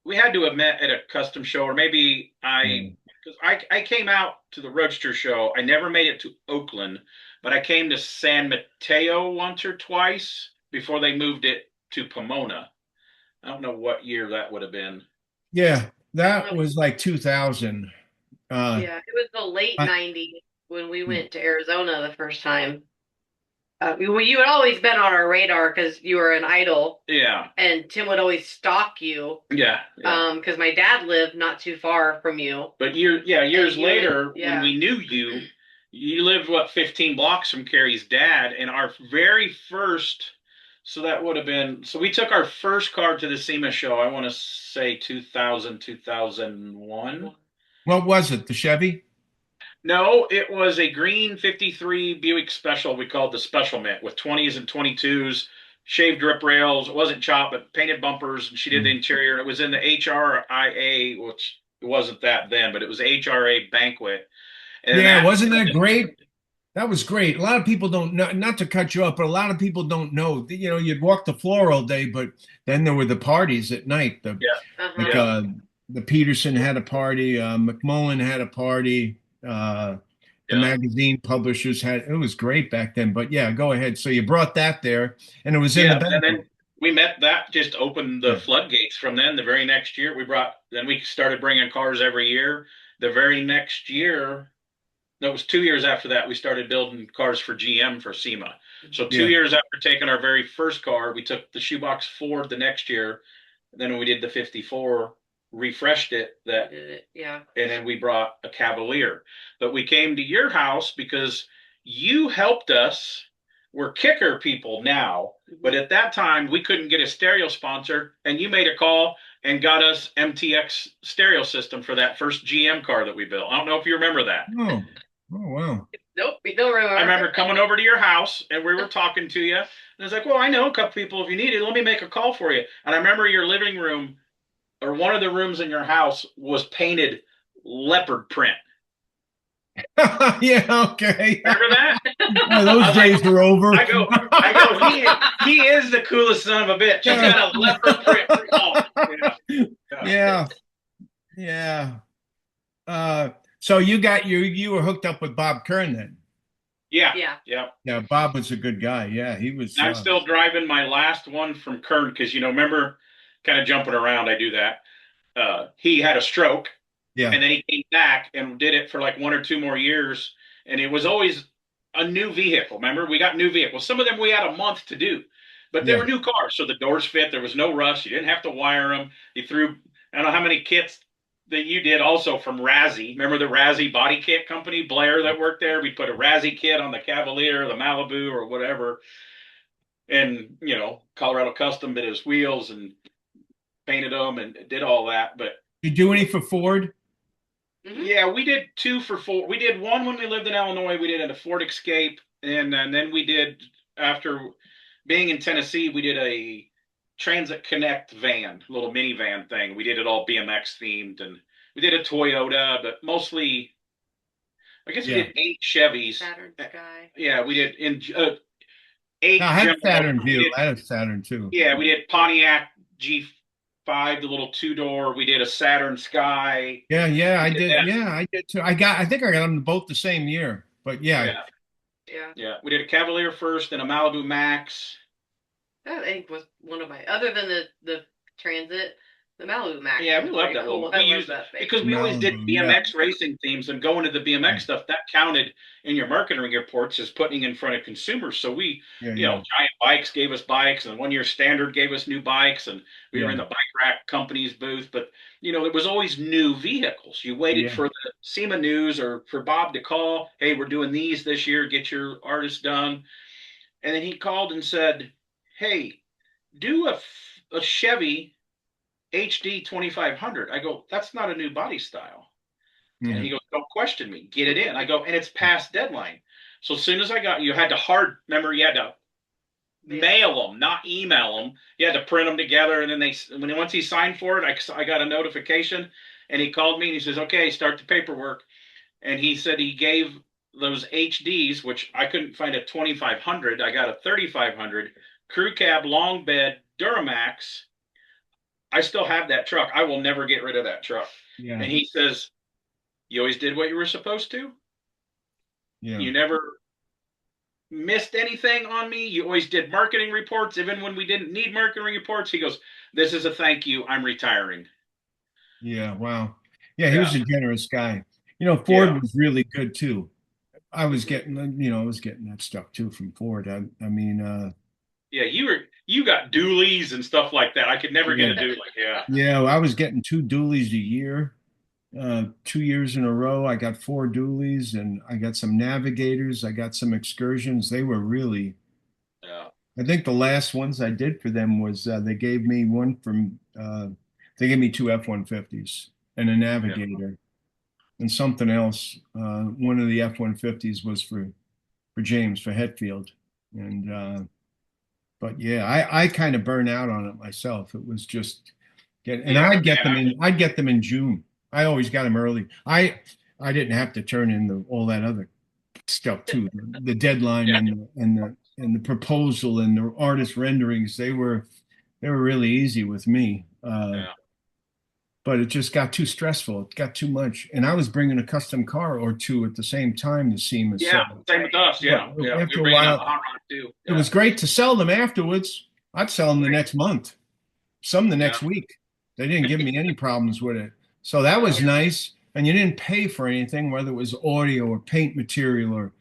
we had to have met at a custom show, or maybe Yeah. because I came out to the Roadster show. I never made it to Oakland, but I came to San Mateo once or twice before they moved it to Pomona. I don't know what year that would have been. Yeah, that was like 2000. Yeah, it was the late I, 90s when we went to Arizona the first time. You had always been on our radar because you were an idol, Yeah, and Tim would always stalk you. yeah, yeah. Because my dad lived not too far from you. But years you would- later, when yeah. we knew you, you lived what 15 blocks from Carrie's dad, and our very first. So that would have been. So we took our first car to the SEMA show. I want to say 2000, 2001. what was it? The Chevy? No, it was a green '53 Buick Special. We called the Special Mint with 20s and 22s, shaved drip rails. It wasn't chopped, but painted bumpers. And she did the interior. And it was in the HRIA, which it wasn't that then, but it was HRA banquet. And Yeah, that, wasn't that great? That was great. A lot of people don't know, not to cut you up, but a lot of people don't know. You know, you'd walk the floor all day, but then there were the parties at night. yeah, Like yeah, the Peterson had a party, McMullen had a party, the yeah. magazine publishers had. It was great back then. But yeah, go ahead. So you brought that there, and it was in the Yeah, and banquet. then we met. That just opened the Yeah, floodgates. From then, the very next year, then we started bringing cars every year. The very next year, no, it was 2 years after that, we started building cars for GM for SEMA. So two yeah, years after taking our very first car, we took the shoebox Ford the next year. Then we did the '54, refreshed it, Yeah. and then we brought a Cavalier. But we came to your house because you helped us. We're kicker people now, but at that time we couldn't get a stereo sponsor, and you made a call and got us MTX stereo system for that first GM car that we built. I don't know if you remember that. oh, oh, wow. Nope, we don't remember. I remember coming over to your house and we were talking to you, and I was like, "Well, I know a couple people. If you need it, let me make a call for you." And I remember your living room or one of the rooms in your house was painted leopard print. Yeah, okay. Remember that? Boy, those days are over. He is the coolest son of a bitch. He's got a leopard print. Oh, Yeah, yeah. So you were hooked up with Bob Kern then. yeah, Yeah. yeah. Yeah, Bob was a good guy. Yeah, he was. I'm still driving my last one from Kern because remember, kind of jumping around. I do that. He had a stroke, Yeah, and then he came back and did it for like 1 or 2 more years, and it was always a new vehicle. Remember, we got new vehicles. Some of them we had a month to do, but they yeah. were new cars, so the doors fit. There was no rust. You didn't have to wire them. You threw. I don't know how many kits that you did also from Razzie. Remember the Razzie body kit company, Blair, that worked there? We put a Razzie kit on the Cavalier, the Malibu, or whatever. And, Colorado Custom did his wheels and painted them and did all that. But You do any for Ford? yeah, we did two for Ford. We did one when we lived in Illinois. We did a Ford Escape. And then we did, after being in Tennessee, we did a Transit Connect van, little minivan thing. We did it all BMX themed, and we did a Toyota, but mostly, I guess we Yeah. did 8 Chevys. Saturn Sky. Yeah, we did 8. No, I had Saturn We View. did- I had Saturn too. yeah, we did Pontiac G5, the little 2-door. We did a Saturn Sky. Yeah, yeah, I We did did. that. Yeah, I did too. I think I got them both the same year. But yeah, Yeah, Yeah. yeah. We did a Cavalier first, and a Malibu Max. That I think was one of my, other than the Transit, The Malibu Max. Yeah, we is love pretty that cool. little. I We love used it that thing. because we always did Malibu, BMX racing themes, and going to the yeah, BMX stuff that counted in your marketing reports as putting in front of consumers. So we, yeah, you know, yeah, Giant Bikes gave us bikes, and 1 year Standard gave us new bikes, and we were yeah, in the bike rack company's booth. But you know, it was always new vehicles. You waited yeah, for the SEMA News or for Bob to call. Hey, we're doing these this year. Get your artist done. And then he called and said, "Hey, do a Chevy HD 2500." I go, "That's not a new body style." And yeah, he goes, "Don't question me. Get it in." I go, "And it's past deadline." So as soon as I got, you had to remember, you had to mail them, not email them. You had to print them together. And then once he signed for it, I got a notification, and he called me and he says, "Okay, start the paperwork." And he said he gave those HDs, which I couldn't find a 2500. I got a 3500 crew cab, long bed, Duramax. I still have that truck. I will never get rid of that truck. yeah, And he says, "You always did what you were supposed to. yeah, You never missed anything on me. You always did marketing reports, even when we didn't need marketing reports." He goes, "This is a thank you. I'm retiring." yeah. Wow. Yeah, he was Yeah. a generous guy. You know, Ford Yeah. was really good too. I was getting that stuff too from Ford. I mean, Yeah. You got dualies and stuff like that. I could never get yeah, a dually. Yeah. yeah. I was getting 2 dualies a year. 2 years in a row, I got 4 dualies, and I got some navigators. I got some excursions. They were really. Yeah. I think the last ones I did for them was they gave me one from. They gave me 2 F-150s and a Yeah. navigator and something else. One of the F-150s was for James for Hetfield, and but yeah, I kind of burned out on it myself. It was just and Yeah. Man, I'd get them in June. I always got them early. I didn't have to turn in all that other stuff too. The deadline yeah. and the proposal and the artist renderings, they were really easy with me. Yeah. But it just got too stressful. It got too much. And I was bringing a custom car or two at the same time to SEMA. Yeah. So Same with us. what, Yeah. Yeah. We after were a bringing up a while, hot rod too. it Yeah. was great to sell them afterwards. I'd sell them the Right. next month, some the Yeah. next week. They didn't give me any problems with it. So that Yeah. was nice. And you didn't pay for anything, whether it was audio or paint material or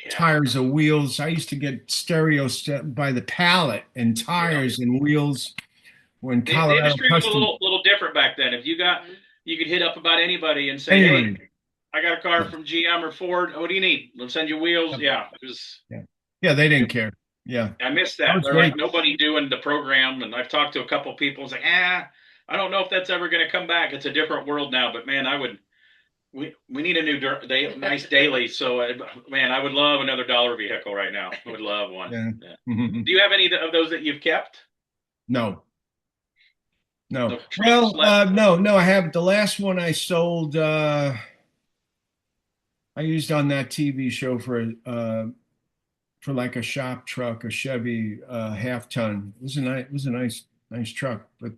Yeah. tires or wheels. I used to get stereo by the pallet and Yeah. tires and wheels when The Colorado industry was a Custom, little different back then. If you could hit up about anybody and say, "Hey, anybody. I got a car Yeah. from GM or Ford. What do you need? We'll send you wheels." Yeah, it was. Yeah. Yeah, they didn't care. Yeah. I missed That that. was They're great. like nobody doing the program, and I've talked to a couple people. It's like, I don't know if that's ever going to come back. It's a different world now. But man, I would. We need a new nice daily. So man, I would love another dollar vehicle right now. I would love one. Yeah. Yeah. Do you have any of those that you've kept? No. No. No trucks Well, left. no, I have the last one I sold I used on that TV show for like a shop truck, a Chevy half ton. It was a nice truck, but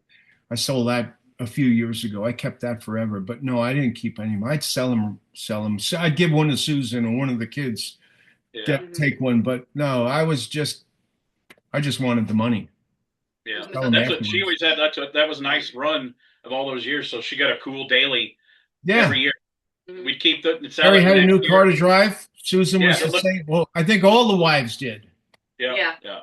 I sold that a few years ago. I kept that forever, but no, I didn't keep any. I'd sell them. So I'd give one to Susan or one of the kids, Yeah, take one. But no, I just wanted the money. yeah. Sell them That's what she afterwards. always had. That was a nice run of all those years. So she got a cool daily Yeah. every year. Mhm. We'd keep the sell Harry it had a next new car year. to drive. Susan Yeah, was the same. Well, I think all the wives did. yeah, Yeah. yeah.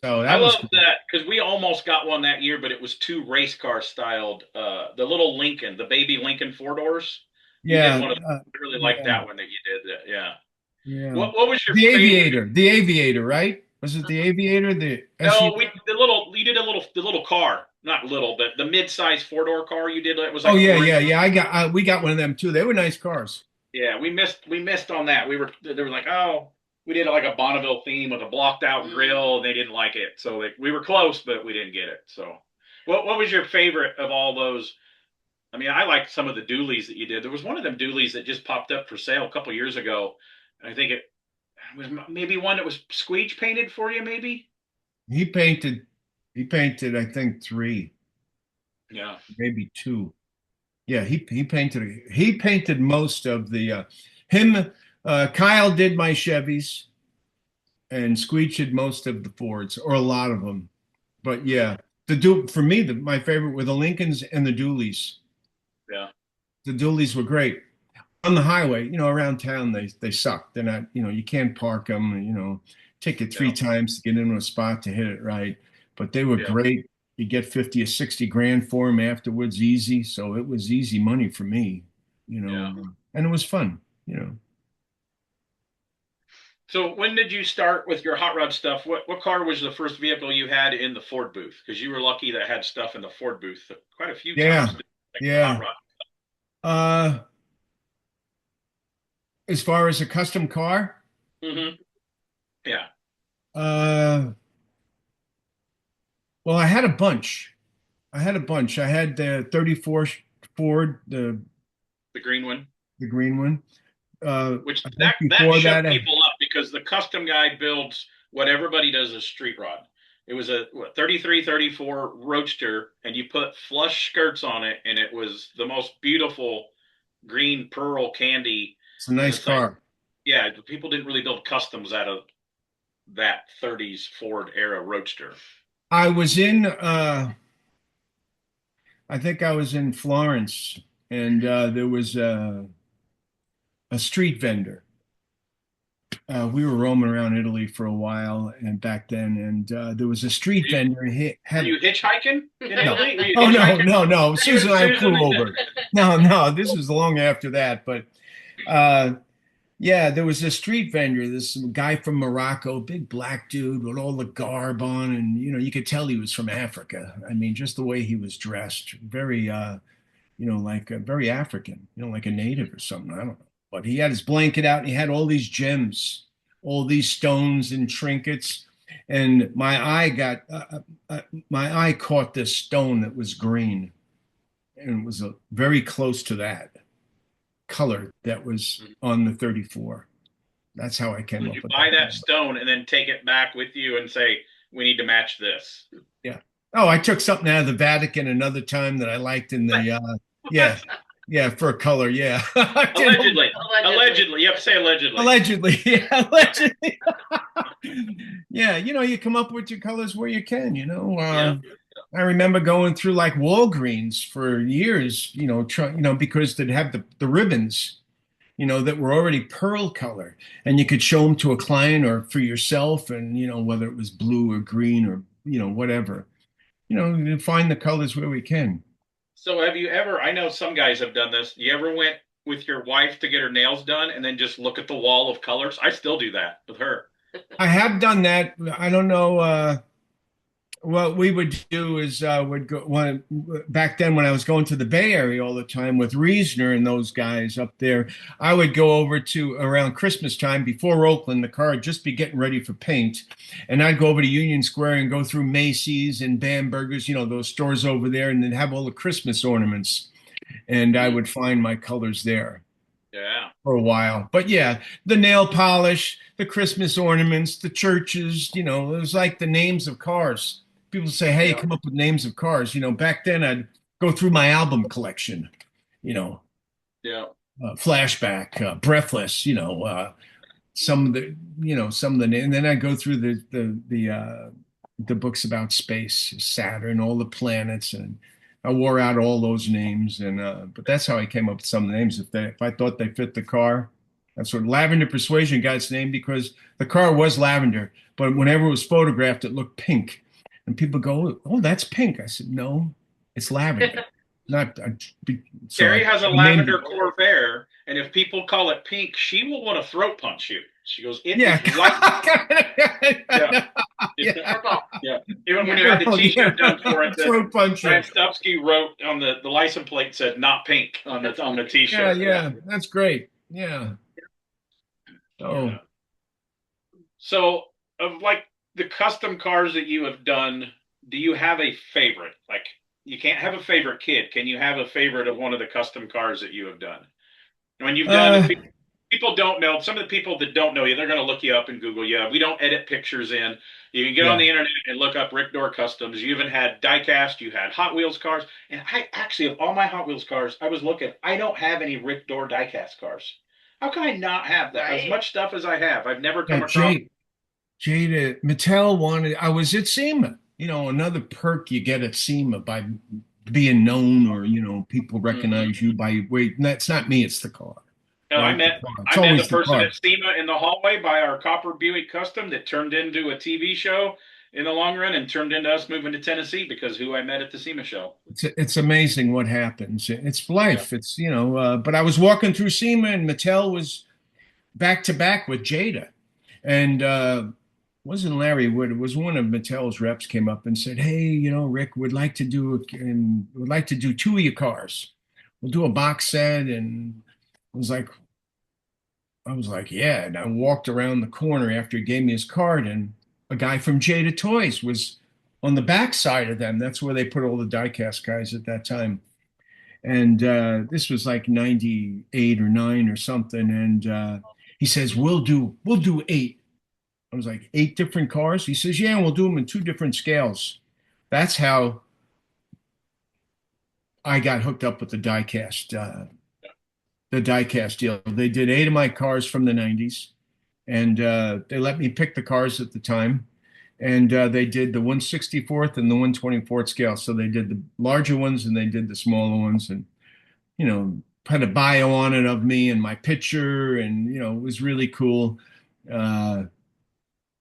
So I that was love cool. that because we almost got one that year, but it was two race car styled. The little Lincoln, the baby Lincoln 4 doors. You did Yeah. one of. I really liked Yeah. that one that you did. That. Yeah. Yeah. What was your The favorite? Aviator. The Aviator, right? Was it the Aviator? The No, SUV? you did the little car, not little, but the mid-size 4 door car you did. It was Oh like yeah, orange. yeah, yeah. We got one of them too. They were nice cars. Yeah, we missed on that. They were like, "Oh, we did like a Bonneville theme with a blocked out grill." And they didn't like it, so we were close, but we didn't get it. So, what was your favorite of all those? I mean, I liked some of the dualies that you did. There was one of them dualies that just popped up for sale a couple years ago. I think it was maybe one that was squeege painted for you, maybe. He painted he painted I think 3, Yeah, maybe 2. Yeah, he painted most of the him Kyle did my Chevys and Squeech did most of the Fords or a lot of them. But yeah, For me, my favorite were the Lincolns and the Dooleys. Yeah. The Dooleys were great on the highway. Around town they suck. They're not. You can't park them. Take it three Yeah. times to get into a spot to hit it right. But they were Yeah. great. You get 50 or 60 grand for them afterwards, easy. So it was easy money for me. Yeah. And it was fun. So when did you start with your hot rod stuff? What car was the first vehicle you had in the Ford booth? Because you were lucky that had stuff in the Ford booth quite a few Yeah, times. Like hot yeah. rod. Uh, as far as a custom car, Mm-hmm. Yeah. uh, well, I had a bunch. I had the 34 Ford, The green one. the green one. Which I think that before shut that, people up because the custom guy builds what everybody does is street rod. It was a 33, 34 Roadster, and you put flush skirts on it, and it was the most beautiful green pearl candy. it's a And nice it's like, car. yeah, people didn't really build customs out of that 30s Ford era Roadster. I was in, I think I was in Florence, and there was a street vendor. We were roaming around Italy for a while, and back then, and there was a street vendor. And he Were had you hitchhiking in no, Italy? Were you oh no, hitchhiking? no. Susan and I Susan flew and- over. No. This was long after that, but uh, yeah, there was a street vendor, this guy from Morocco, big black dude with all the garb on, and you could tell he was from Africa. I mean, just the way he was dressed, very like very African, like a native or something. I don't know. But he had his blanket out and he had all these gems, all these stones and trinkets. And my eye caught this stone that was green, and it was very close to that color that was on the 34. That's how I came Would up you with buy that number. stone and then take it back with you and say, we need to match this? Yeah. Oh, I took something out of the Vatican another time that I liked in the yeah. Yeah, for a color, yeah. Allegedly. Allegedly. You have to say allegedly. Allegedly, yeah, allegedly. Yeah, you come up with your colors where you can, Yeah. I remember going through like Walgreens for years, because they'd have the ribbons, that were already pearl color, and you could show them to a client or for yourself, and whether it was blue or green or whatever, find the colors where we can. So have you ever, I know some guys have done this. You ever went with your wife to get her nails done and then just look at the wall of colors? I still do that with her. I have done that. I don't know. What we would do is would go back then when I was going to the Bay Area all the time with Reasoner and those guys up there. I would go over to around Christmas time before Oakland. The car would just be getting ready for paint, and I'd go over to Union Square and go through Macy's and Bamberger's, those stores over there, and then have all the Christmas ornaments, and I would find my colors there. Yeah. For a while. But yeah, the nail polish, the Christmas ornaments, the churches, it was like the names of cars. People say, hey, come up with names of cars. Back then I'd go through my album collection, Yeah. Flashback, Breathless, some of the, and then I go through the books about space, Saturn, all the planets, and I wore out all those names, and but that's how I came up with some of the names. If I thought they fit the car, that's what Lavender Persuasion got its name, because the car was lavender, but whenever it was photographed, it looked pink, and people go, "Oh, that's pink." I said, "No, it's lavender." Not so Carrie has a I named lavender it. Corvair, and if people call it pink, she will want to throat punch you. She goes, "It Yeah. is light." Yeah. Yeah. Purple. Yeah. Even when you had the T-shirt done for it, Throat puncher. Brad Stupsky wrote on the license plate said "not pink" on the Yeah, T-shirt. yeah, that's great. Yeah. Oh, Yeah. So, of like the custom cars that you have done, do you have a favorite? Like, you can't have a favorite kid. Can you have a favorite of one of the custom cars that you have done? When you've done, if people don't know, some of the people that don't know you, they're going to look you up and Google you. We don't edit pictures in. You can get on the internet and look up Rick Dore Customs. You even had diecast, you had Hot Wheels cars. And I actually, of all my Hot Wheels cars, I was looking, I don't have any Rick Dore diecast cars. How can I not have that? Right. As much stuff as I have, I've never come yeah, across. Jada Mattel wanted. I was at SEMA. another perk you get at SEMA by being known, or people Mhm. recognize you by wait. That's not me. It's the car, No, I right? The met car. It's I met the always the person car. at SEMA in the hallway by our Copper Buick Custom that turned into a TV show in the long run and turned into us moving to Tennessee because who I met at the SEMA show. It's amazing what happens. It's Yeah. life. But I was walking through SEMA and Mattel was back to back with Jada, and wasn't Larry Wood. It was one of Mattel's reps came up and said, "Hey, Rick, would like to do two of your cars. We'll do a box set." And I was like, yeah. And I walked around the corner after he gave me his card, and a guy from Jada Toys was on the back side of them. That's where they put all the diecast guys at that time. And this was like 98 or 9 or something. And he says, we'll do 8. I was like, 8 different cars? He says, yeah, and we'll do them in 2 different scales. That's how I got hooked up with the diecast deal. They did 8 of my cars from the 90s, and they let me pick the cars at the time. And they did the 164th and the 124th scale. So they did the larger ones and they did the smaller ones, and had a bio on it of me and my picture, and it was really cool. Uh,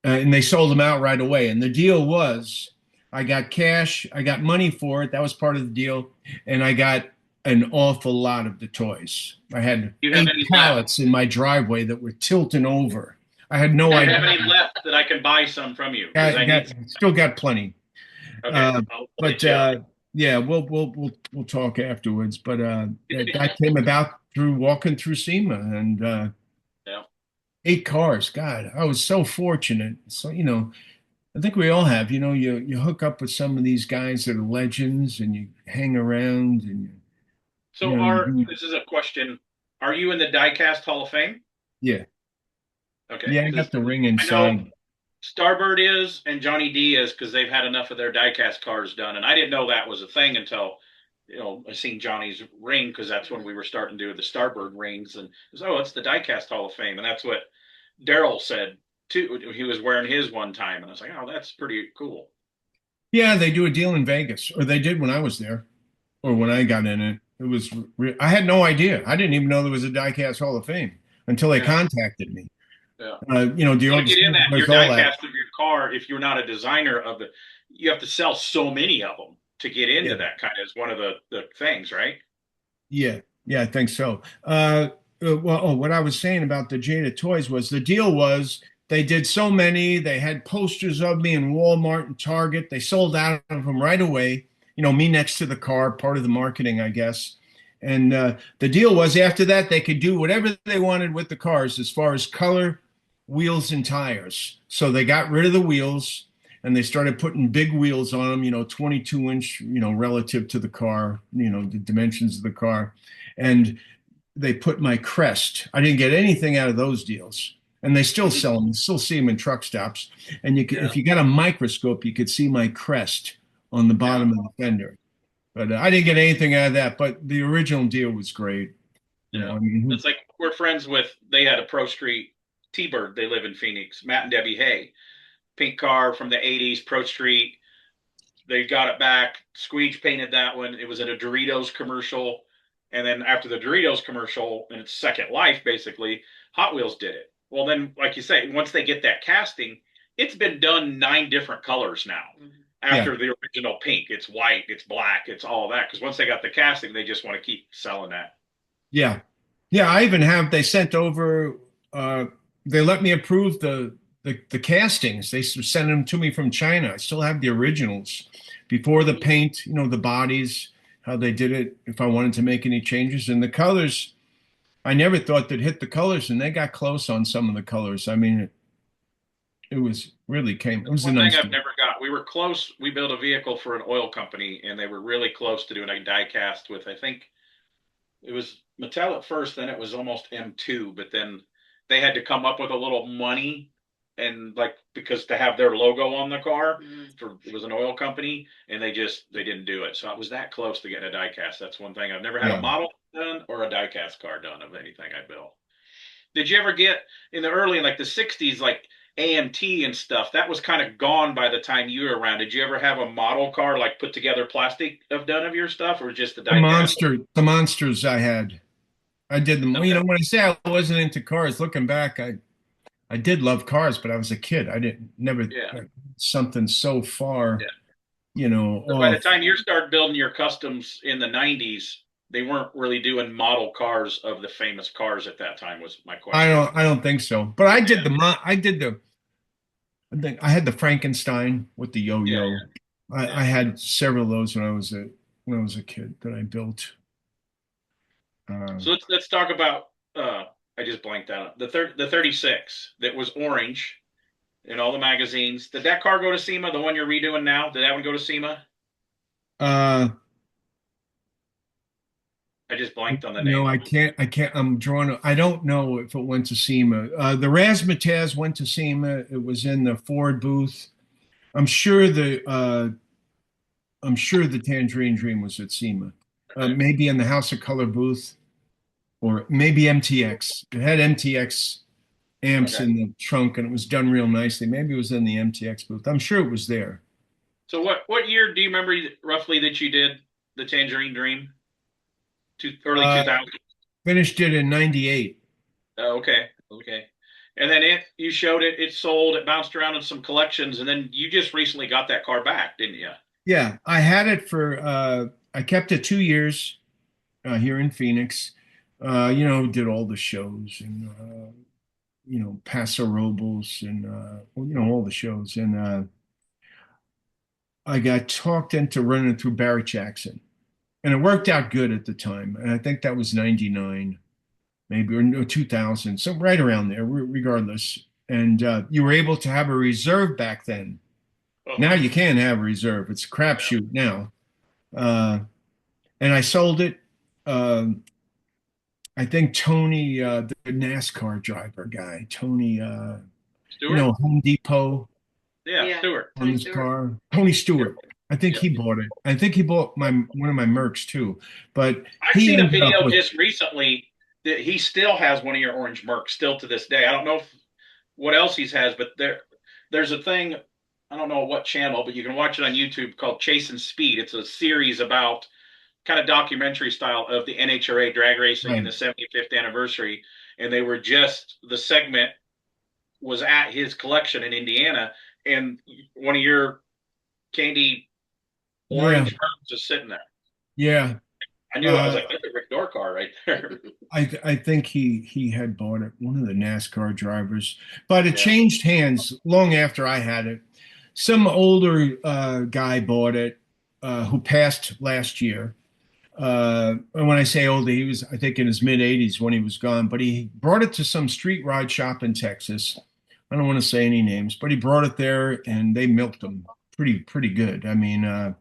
and they sold them out right away. And the deal was, I got cash, I got money for it. That was part of the deal, and I got an awful lot of the toys. I had Do you have 8 any left? pallets in my driveway that were tilting over. I had no Do you idea. have any left that I can buy some from you? Because I I need. still got plenty. Okay, Uh, I'll but hit you up. yeah, we'll talk afterwards. But that came about through walking through SEMA, and Yeah. 8 cars. God, I was so fortunate. So I think we all have. You hook up with some of these guys that are legends, and you hang around, and So this is a question. Are you in the Diecast Hall of Fame? yeah, Okay, yeah. I because got the ring I know inside. Starbird is and Johnny D is because they've had enough of their diecast cars done, and I didn't know that was a thing until I seen Johnny's ring because that's when we were starting to do the Starbird rings, and it was, oh, it's the Diecast Hall of Fame, and that's what Daryl said too. He was wearing his one time, and I was like, oh, that's pretty cool. Yeah, they do a deal in Vegas, or they did when I was there, or when I got in it. It was I had no idea. I didn't even know there was a Diecast Hall of Fame until they Yeah, coorganized me. yeah. The Well, to get in that, your was all that. diecast of your car, if you're not a designer of the, you have to sell so many of them to get into Yeah, that kind of is one of the things, right? yeah, yeah. I think so. Well, what I was saying about the Jada Toys was the deal was they did so many. They had posters of me in Walmart and Target. They sold out of them right away. Me next to the car, part of the marketing, I guess. And the deal was after that they could do whatever they wanted with the cars as far as color, wheels, and tires. So they got rid of the wheels and they started putting big wheels on them, 22-inch, relative to the car, the dimensions of the car. And they put my crest. I didn't get anything out of those deals. And they still Mhm. sell them, you still see them in truck stops. And Yeah, if you got a microscope, you could see my crest on the yeah, bottom of the fender. But I didn't get anything out of that. But the original deal was great. yeah. I mean, It's like we're friends with. They had a Pro Street T-Bird. They live in Phoenix. Matt and Debbie Hay, pink car from the '80s, Pro Street. They got it back. Squeege painted that one. It was in a Doritos commercial. And then after the Doritos commercial, in its second life, basically, Hot Wheels did it. Well, then, like you say, once they get that casting, it's been done 9 different colors now. yeah, After the original pink, it's white, it's black, it's all that. Because once they got the casting, they just want to keep selling that. yeah, yeah. I even have. They sent over. Uh, they let me approve the castings. They sent them to me from China. I still have the originals before the paint. The bodies, how they did it. If I wanted to make any changes, and the colors, I never thought they'd hit the colors, and they got close on some of the colors. I mean, it was really came. It That's was a one thing nice I've deal. never got. We were close. We built a vehicle for an oil company, and they were really close to doing a die cast with, I think, it was Mattel at first, then it was almost M2, but then they had to come up with a little money and like because to have their logo on the car for it was an oil company and they didn't do it. So I was that close to getting a die cast. That's one thing. I've never had a Yeah. model done or a die cast car done of anything I built. Did you ever get in the early like the 60s like AMT and stuff, that was kind of gone by the time you were around. Did you ever have a model car, like put together plastic of done of your stuff, or just the died down? The monsters I had. I did them. You Okay. know, when I say I wasn't into cars, looking back, I did love cars, but I was a kid. I didn't never Yeah. something so far, Yeah. you know, So by the off. time you start building your customs in the 90s, they weren't really doing model cars of the famous cars at that time, was my question. I don't think so. But Yeah. I did the I think I had the Frankenstein with the Yeah. yo-yo. Yeah. I had several of those when I was a kid that I built. Uh, So let's talk about I just blanked out. The 36 that was orange in all the magazines. Did that car go to SEMA? The one you're redoing now? Did that one go to SEMA? uh, I just blanked on the no, name. I can't. I'm drawing. I don't know if it went to SEMA. The Razzmatazz went to SEMA. It was in the Ford booth. I'm sure the Tangerine Dream was at SEMA. Okay. Maybe in the House of Color booth, or maybe MTX. It had MTX amps Okay. in the trunk, and it was done real nicely. Maybe it was in the MTX booth. I'm sure it was there. So what year do you remember roughly that you did the Tangerine Dream? Early Uh, 2000. Finished it in '98. Oh, okay. Okay. And then you showed it, it sold, it bounced around in some collections, and then you just recently got that car back, didn't you? Yeah, I had it for. I kept it 2 years here in Phoenix. You know, did all the shows and you know, Paso Robles and you know, all the shows. And I got talked into running through Barrett Jackson, and it worked out good at the time. And I think that was '99, maybe, or no, 2000, so right around there, regardless. And you were able to have a reserve back then. Now Uh-huh. you can't have a reserve. It's a Yeah. crapshoot now. Uh, and I sold it. Um I think Tony, the NASCAR driver guy, Tony, you Stewart? know, Home Depot Yeah, Yeah, Stewart. on Tony this Stewart. car. Tony Yep. Stewart. I think Yep. he bought it. I think he bought my one of my Mercs too. But I've he seen a ended up video with, just recently that he still has one of your orange Mercs still to this day. I don't know what else he has, but there's a thing, I don't know what channel, but you can watch it on YouTube called Chasing Speed. It's a series about kind of documentary style of the NHRA drag racing in right. the 75th anniversary. And they were just, the segment was at his collection in Indiana, and one of your candy Yeah, orange Mercs is sitting there. yeah. I knew, I was Uh, like, that's a Rick Dore car right there. I think he had bought it, one of the NASCAR drivers, but it Yeah. changed hands long after I had it. Some older guy bought it who passed last year. And when I say older, he was, I think, in his mid 80s when he was gone, but he brought it to some street ride shop in Texas. I don't want to say any names, but he brought it there and they milked him pretty good. I mean,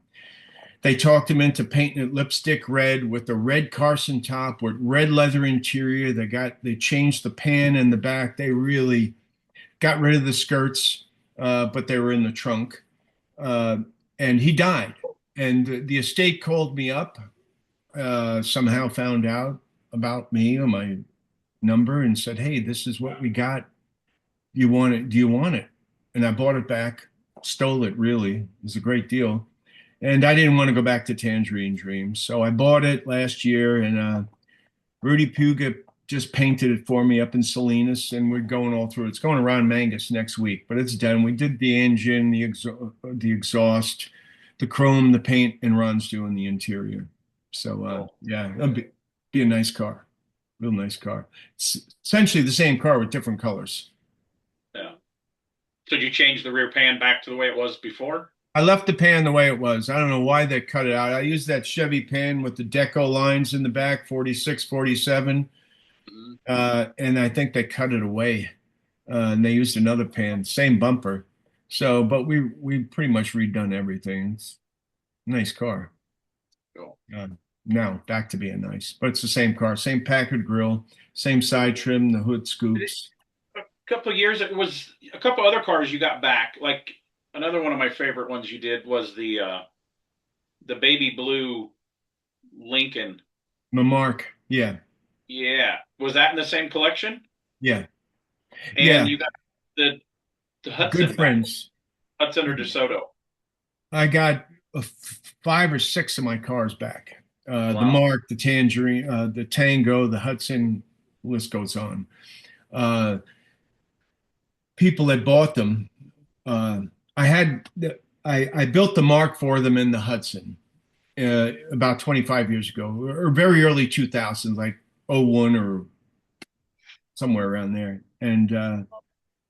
they talked him into painting it lipstick red with the red Carson top with red leather interior. They changed the pan in the back. They really got rid of the skirts, but they were in the trunk. Uh, and he died. And the estate called me up, somehow found out about me or my number and said, "Hey, this is what we got. You want it? Do you want it?" And I bought it back, stole it really. It was a great deal. And I didn't want to go back to Tangerine Dream. So I bought it last year and Rudy Puga just painted it for me up in Salinas and we're going all through. It's going around Mangus next week, but it's done. We did the engine, the exhaust, the chrome, the paint, and Ron's doing the interior. So Cool. yeah, be a nice car. Real nice car. It's essentially the same car with different colors. Yeah. So did you change the rear pan back to the way it was before? I left the pan the way it was. I don't know why they cut it out. I used that Chevy pan with the deco lines in the back, 46, 47. Mhm. And I think they cut it away. And they used another pan, same bumper. So, but we pretty much redone everything. It's a nice car. Cool. Now back to being nice, but it's the same car, same Packard grill, same side trim, the hood scoops. A couple of years, it was a couple other cars you got back. Like another one of my favorite ones you did was the baby blue Lincoln. My mark, yeah, Yeah. Was that in the same collection? yeah, And yeah. you got the The good Hudson back. friends. Hudson or DeSoto. I got 5 or 6 of my cars back. The Wow. Mark, the Tangerine, the Tango, the Hudson, list goes on. Uh, People that bought them, uh, I had, I built the Mark for them in the Hudson about 25 years ago, or very early 2000s, like '01 or somewhere around there. And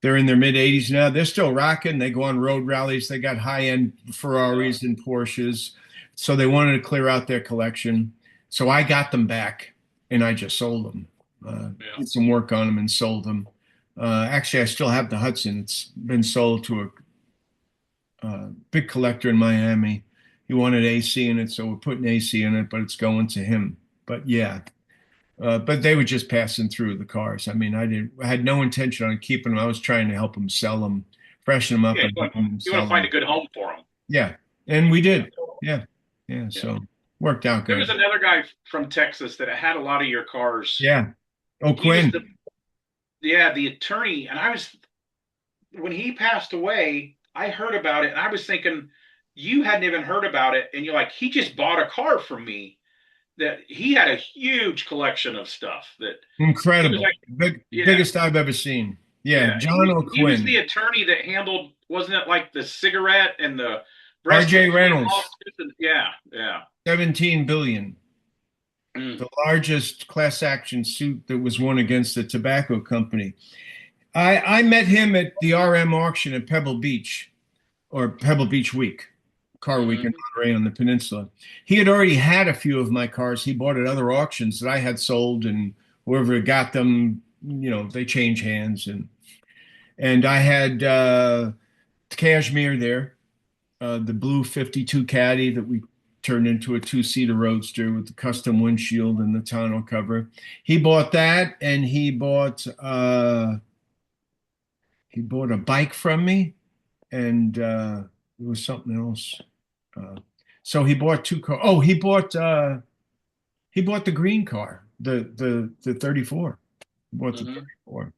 they're in their mid 80s now. They're still rocking. They go on road rallies. They got high end Ferraris and Porsches. So they wanted to clear out their collection. So I got them back and I just sold them. Did some work on them and sold them. Actually, I still have the Hudson. It's been sold to a big collector in Miami. He wanted AC in it, so we're putting AC in it, but it's going to him. But yeah, but they were just passing through the cars. I mean, I had no intention on keeping them. I was trying to help them sell them, freshen them up, Yeah, and help them you want sell to find them. a good home for them. Yeah, and we did. Yeah, yeah. Yeah. So worked out There was good. another guy from Texas that had a lot of your cars. Yeah. Oh, He was Quinn. the attorney, and when he passed away, I heard about it, and I was thinking you hadn't even heard about it, and you're like, he just bought a car from me. That he had a huge collection of stuff that he was Incredible. like, Biggest I've ever seen. Yeah, John he was the O'Quinn. attorney that handled, wasn't it like the cigarette and the breast R.J. implant Reynolds, lawsuits? Yeah. 17 billion. Mm. The largest class action suit that was won against the tobacco company. I met him at the RM auction at Pebble Beach, or Pebble Beach Week, car week in Monterey on the peninsula. He had already had a few of my cars he bought at other auctions that I had sold, and whoever got them, they change hands. And I had Cashmere there, the blue 52 Caddy that we turned into a 2-seater roadster with the custom windshield and the tonneau cover. He bought that, and he bought a bike from me, and there was something else. So he bought 2 cars. Oh, he bought the green car, the 34. He bought the 34.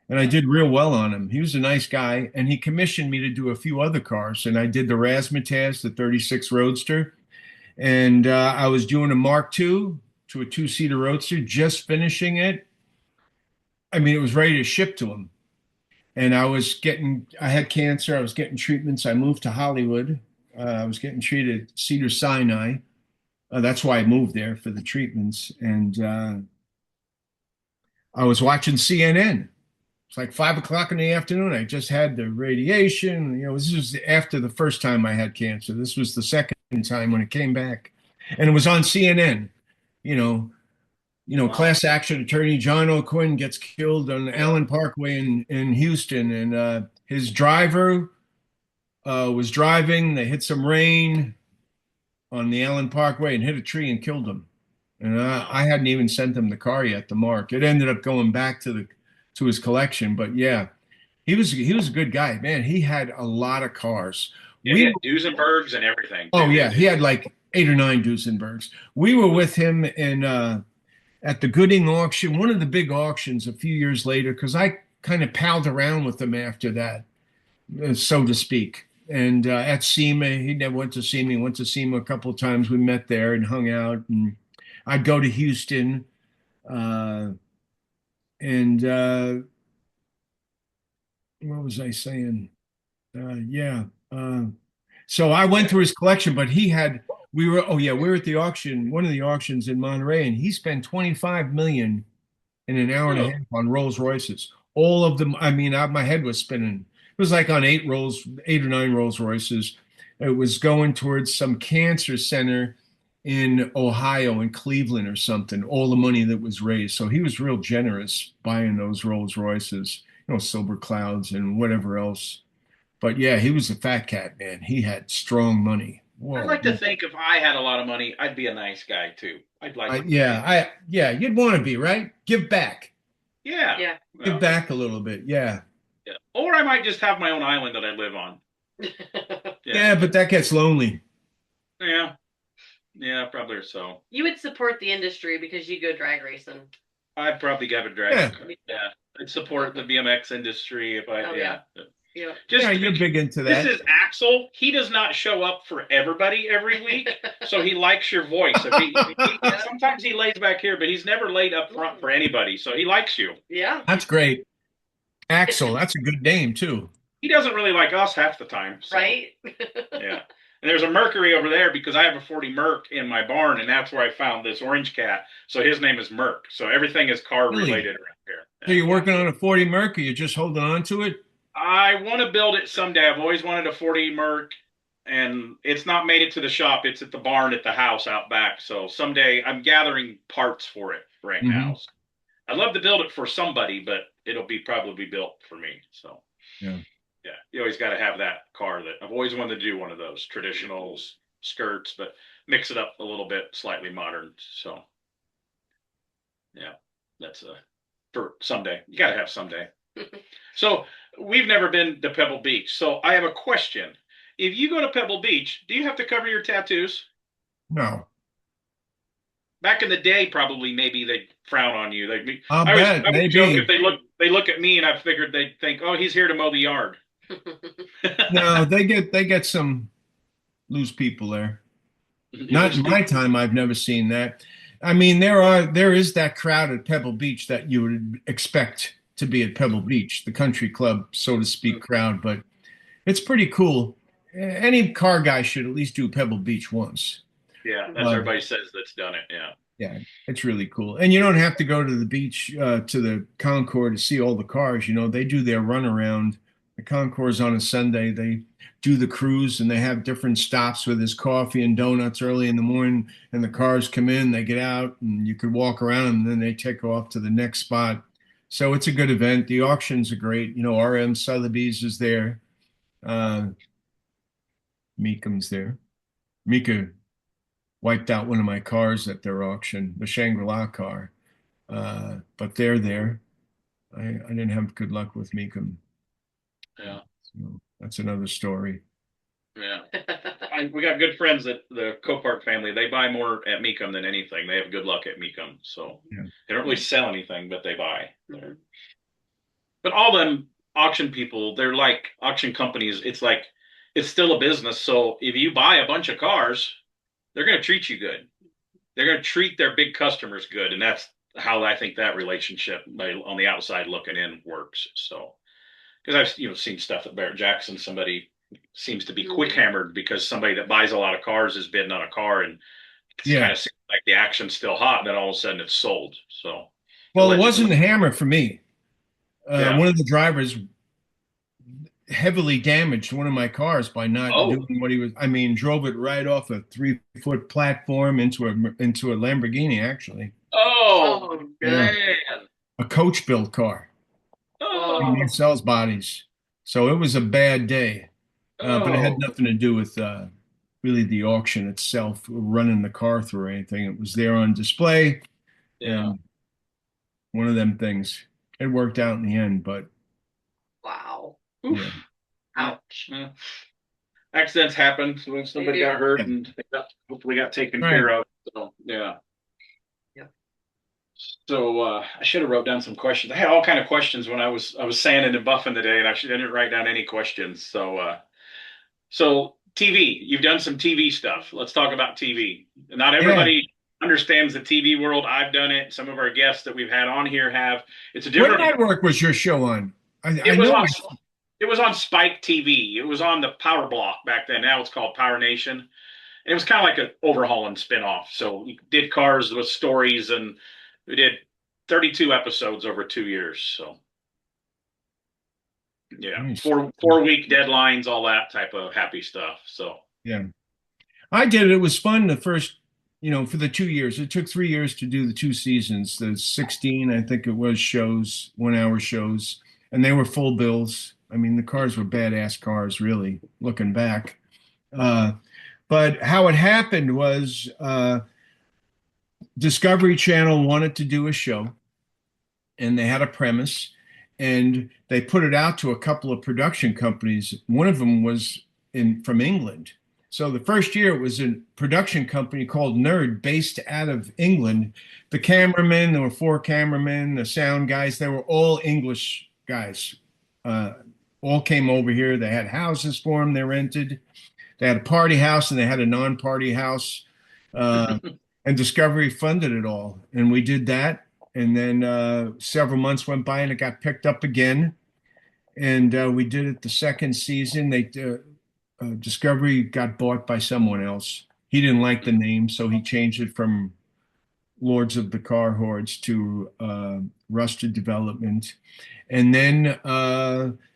And I did real well on him. He was a nice guy, and he commissioned me to do a few other cars. And I did the Razzmatazz, the 36 Roadster, and I was doing a Mark II to a 2-seater Roadster, just finishing it. I mean, it was ready to ship to him. And I had cancer. I was getting treatments. I moved to Hollywood. I was getting treated at Cedars-Sinai. That's why I moved there, for the treatments. And I was watching CNN. It's like 5 o'clock in the afternoon. I just had the radiation. This was after the first time I had cancer. This was the second time when it came back. And it was on CNN. Wow. Class action attorney John O'Quinn gets killed on Allen Parkway in Houston. And his driver was driving. They hit some rain on the Allen Parkway and hit a tree and killed him. And I hadn't even sent him the car yet, the Mark. It ended up going back to his collection. But yeah, he was a good guy, man. He had a lot of cars. Yeah, he had Duesenbergs and everything. Oh yeah, he had like 8 or 9 Duesenbergs. We were with him at the Gooding auction, one of the big auctions a few years later, because I kind of palled around with him after that, so to speak. And at SEMA, he never went to SEMA. He went to SEMA a couple of times. We met there and hung out. And I'd go to Houston. And what was I saying? Yeah. So I went through his collection, but we were at the auction, one of the auctions in Monterey, and he spent 25 million in an hour and a half on Rolls Royces. All of them. I mean, my head was spinning. It was like on 8 or 9 Rolls Royces. It was going towards some cancer center in Ohio, in Cleveland or something, all the money that was raised. So he was real generous buying those Rolls Royces, Silver Clouds and whatever else. But yeah, he was a fat cat, man. He had strong money. Whoa. I'd like to think if I had a lot of money, I'd be a nice guy too. I'd like you'd want to be, right? Give back. Yeah. Give back a little bit. Yeah. Or I might just have my own island that I live on. Yeah, but that gets lonely. Yeah, probably so. You would support the industry because you go drag racing. I'd probably have a drag. Yeah. I'd support the BMX industry if I. Yeah. Just Yeah, you're big into this that. is Axel. He does not show up for everybody every week, so he likes your voice. Sometimes he lays back here, but he's never laid up front for anybody, so he likes you. Yeah. That's great. Axel, that's a good name too. He doesn't really like us half the time. So, Right? yeah. And there's a Mercury over there because I have a 40 Merc in my barn, and that's where I found this orange cat. So his name is Merc. So everything is car Really? related around here. So you're working on a 40 Merc, or you're just holding on to it? I want to build it someday. I've always wanted a 40 Merc, and it's not made it to the shop. It's at the barn at the house out back. So someday I'm gathering parts for it right now. So I'd love to build it for somebody, but it'll be probably built for me. So Yeah. yeah, you always got to have that car that I've always wanted to do one of those traditional skirts, but mix it up a little bit, slightly modern. So yeah, that's for someday. You got to have someday. So we've never been to Pebble Beach. So I have a question. If you go to Pebble Beach, do you have to cover your tattoos? No. Back in the day, probably maybe they'd frown on you. I'll I bet, would maybe. joke if they look at me and I figured they'd think, oh, he's here to mow the yard. No, they get some loose people there. Not in my time, I've never seen that. I mean, there is that crowd at Pebble Beach that you would expect to be at Pebble Beach, the country club, so to speak, crowd, but it's pretty cool. Any car guy should at least do Pebble Beach once. Yeah, that's everybody says that's done it. Yeah. Yeah, it's really cool. And you don't have to go to the beach, to the concourse to see all the cars. You know, they do their run around. The concourse on a Sunday, they do the cruise and they have different stops with his coffee and donuts early in the morning. And the cars come in, they get out, and you could walk around and then they take off to the next spot. So it's a good event. The auctions are great. You know, RM Sotheby's is there. Meekum's there. Mika wiped out one of my cars at their auction, the Shangri-La car. But they're there. I didn't have good luck with Meekum. Yeah. So that's another story. Yeah. We got good friends at the Copart family. They buy more at Meekum than anything. They have good luck at Meekum. So Yeah. they don't really sell anything, but they buy. But all them auction people, they're like auction companies. It's like, it's still a business. So if you buy a bunch of cars, they're going to treat you good. They're going to treat their big customers good. And that's how I think that relationship on the outside looking in works. So, because I've seen stuff at Barrett Jackson, somebody seems to be quick hammered because somebody that buys a lot of cars is bidding on a car, and it's kind of seems like the action's still hot, and then all of a sudden it's sold. So, well, it wasn't a hammer for me. Yeah. One of the drivers heavily damaged one of my cars by not doing what he was. I mean, drove it right off a 3-foot platform into a Lamborghini, actually. Oh, man. A coach built car. He sells bodies. So it was a bad day. But it had nothing to do with really the auction itself, running the car through or anything. It was there on display. Yeah. And one of them things. It worked out in the end, but wow. Yeah. Ouch. Yeah. Accidents happen when somebody got hurt and they hopefully got taken care of. So, yeah. So I should have wrote down some questions. I had all kind of questions when I was sanding and buffing today, and I didn't write down any questions. So so TV, you've done some TV stuff. Let's talk about TV. Not everybody understands the TV world. I've done it. Some of our guests that we've had on here have. It's a different. What network was your show on? It was on Spike TV. It was on the Power Block back then. Now it's called Power Nation. And it was kind of like an overhauling spinoff. So we did cars with stories, and we did 32 episodes over 2 years. So yeah, Nice. 4-week deadlines, all that type of happy stuff. So yeah, I did it. It was fun the first, for the 2 years. It took 3 years to do the 2 seasons, the 16, I think it was, shows, 1-hour shows, and they were full bills. I mean, the cars were badass cars, really, looking back. But how it happened was Discovery Channel wanted to do a show, and they had a premise, and they put it out to a couple of production companies. One of them was from England. So the first year it was a production company called Nerd based out of England. The cameramen, there were 4 cameramen, the sound guys, they were all English guys. all came over here. They had houses for them. They rented. They had a party house and they had a non-party house. Uh, and Discovery funded it all. And we did that. And then several months went by and it got picked up again. And we did it the second season. Discovery got bought by someone else. He didn't like the name, so he changed it from Lords of the Car Hordes to Rusted Development. And then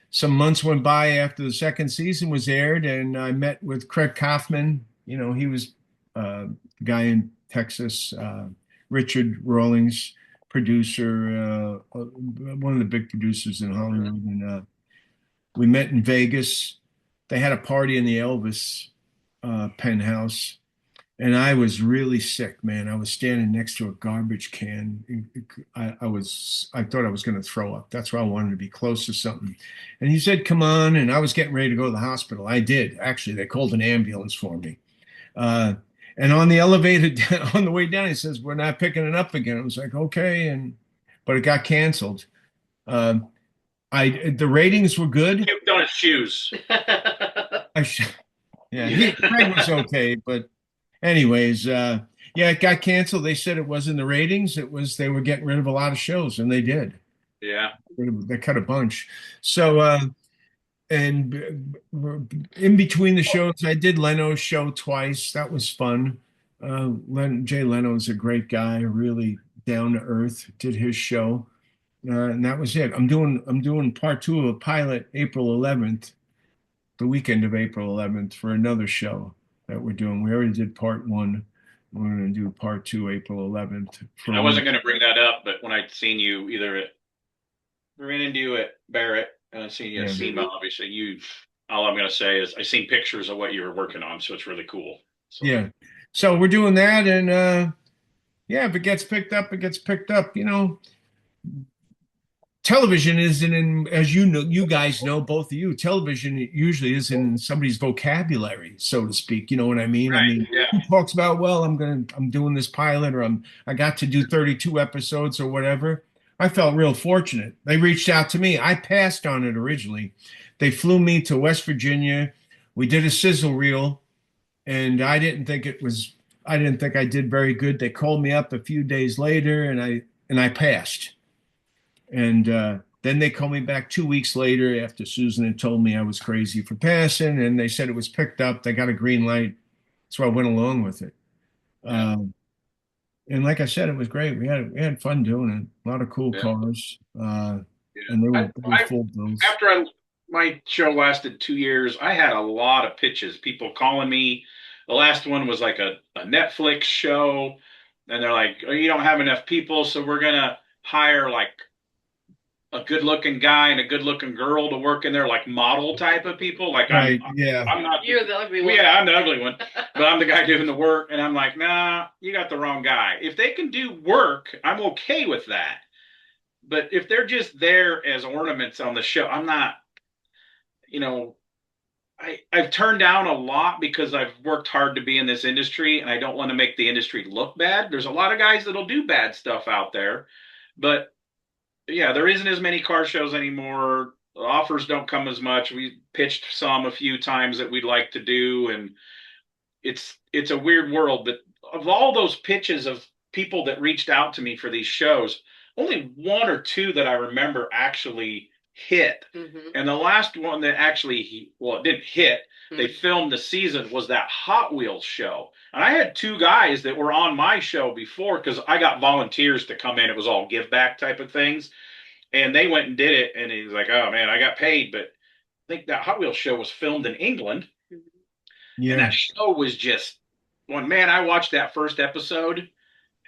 some months went by after the second season was aired, and I met with Craig Kaufman. You know, he was the guy in Texas, Richard Rawlings, producer, one of the big producers in Hollywood. And we met in Vegas. They had a party in the Elvis penthouse. And I was really sick, man. I was standing next to a garbage can. I thought I was going to throw up. That's why I wanted to be close to something. And he said, "Come on." And I was getting ready to go to the hospital. I did. Actually, they called an ambulance for me. Uh, and on the elevator, on the way down, he says, "We're not picking it up again." I was like, "Okay." But it got canceled. Uh, the ratings were good. Puked on his shoes. Yeah, Craig was okay, but anyways, yeah, it got canceled. They said it wasn't the ratings. It was they were getting rid of a lot of shows, and they did. Yeah. They cut a bunch. So, and in between the shows, I did Leno's show twice. That was fun. Jay Leno's a great guy, really down to earth. Did his show, and that was it. I'm doing part two of a pilot April 11th, the weekend of April 11th for another show that we're doing. We already did part one. We're going to do part two April 11th. I wasn't going to bring that up, but when I'd seen you ran into you at Barrett, and I seen you at SEMA, obviously all I'm going to say is I seen pictures of what you were working on, so it's really cool. So. Yeah. So we're doing that, and yeah, if it gets picked up, it gets picked up. You know, television isn't in, as you know, you guys know, both of you, television usually is in somebody's vocabulary, so to speak. You know what I mean? Right, I mean, yeah. who talks about, well, I'm doing this pilot, or I got to do 32 episodes or whatever. I felt real fortunate. They reached out to me. I passed on it originally. They flew me to West Virginia. We did a sizzle reel, and I didn't think I did very good. They called me up a few days later, and I passed. And then they called me back 2 weeks later after Susan had told me I was crazy for passing, and they said it was picked up. They got a green light, so I went along with it. Yeah. And like I said, it was great. We had fun doing it. A lot of cool cars, and they were full bills. My show lasted 2 years, I had a lot of pitches. People calling me. The last one was like a Netflix show, and they're like, "Oh, you don't have enough people, so we're gonna hire like a good-looking guy and a good-looking girl to work in there, like model type of people." Like, right, I'm not. You're the ugly one. Yeah, I'm the ugly one, but I'm the guy doing the work, and I'm like, nah, you got the wrong guy. If they can do work, I'm okay with that. But if they're just there as ornaments on the show, I'm not. You know, I've turned down a lot because I've worked hard to be in this industry, and I don't want to make the industry look bad. There's a lot of guys that'll do bad stuff out there, but yeah, there isn't as many car shows anymore. The offers don't come as much. We pitched some a few times that we'd like to do, and it's a weird world. But of all those pitches of people that reached out to me for these shows, only one or two that I remember actually hit. Mm-hmm. And the last one that actually, it didn't hit. Mm-hmm. They filmed the season was that Hot Wheels show. And I had two guys that were on my show before because I got volunteers to come in. It was all give back type of things. And they went and did it. And he was like, "Oh man, I got paid." But I think that Hot Wheels show was filmed in England. Yeah. And that show was just man, I watched that first episode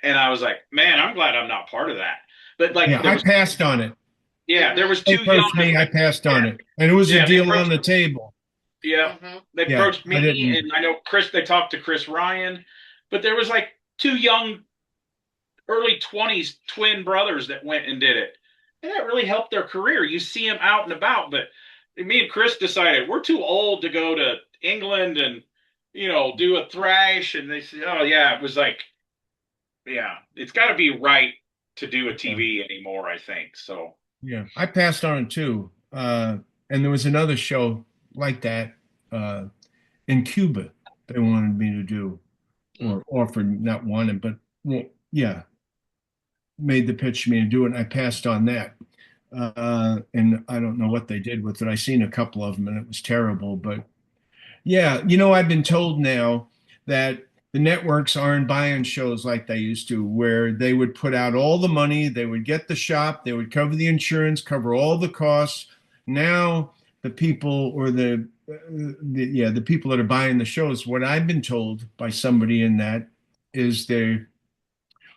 and I was like, man, I'm glad I'm not part of that. But like, I passed on it. Yeah, there was two young. I passed on it, and it was a deal on the table. Yeah, they approached me, and I know Chris. They talked to Chris Ryan, but there was like two young, early 20s twin brothers that went and did it, and that really helped their career. You see them out and about, but me and Chris decided we're too old to go to England and do a thrash, and they said, "Oh yeah," it was like, yeah, it's got to be right to do a TV anymore. I think so. Yeah, I passed on it too. And there was another show like that uh, in Cuba they wanted me to do, or offered, not wanted, but well, yeah, made the pitch to me to do it. And I passed on that. And I don't know what they did with it. I seen a couple of them and it was terrible. But yeah, I've been told now that the networks aren't buying shows like they used to, where they would put out all the money, they would get the shop, they would cover the insurance, cover all the costs. Now the people or the people that are buying the shows, what I've been told by somebody in that is they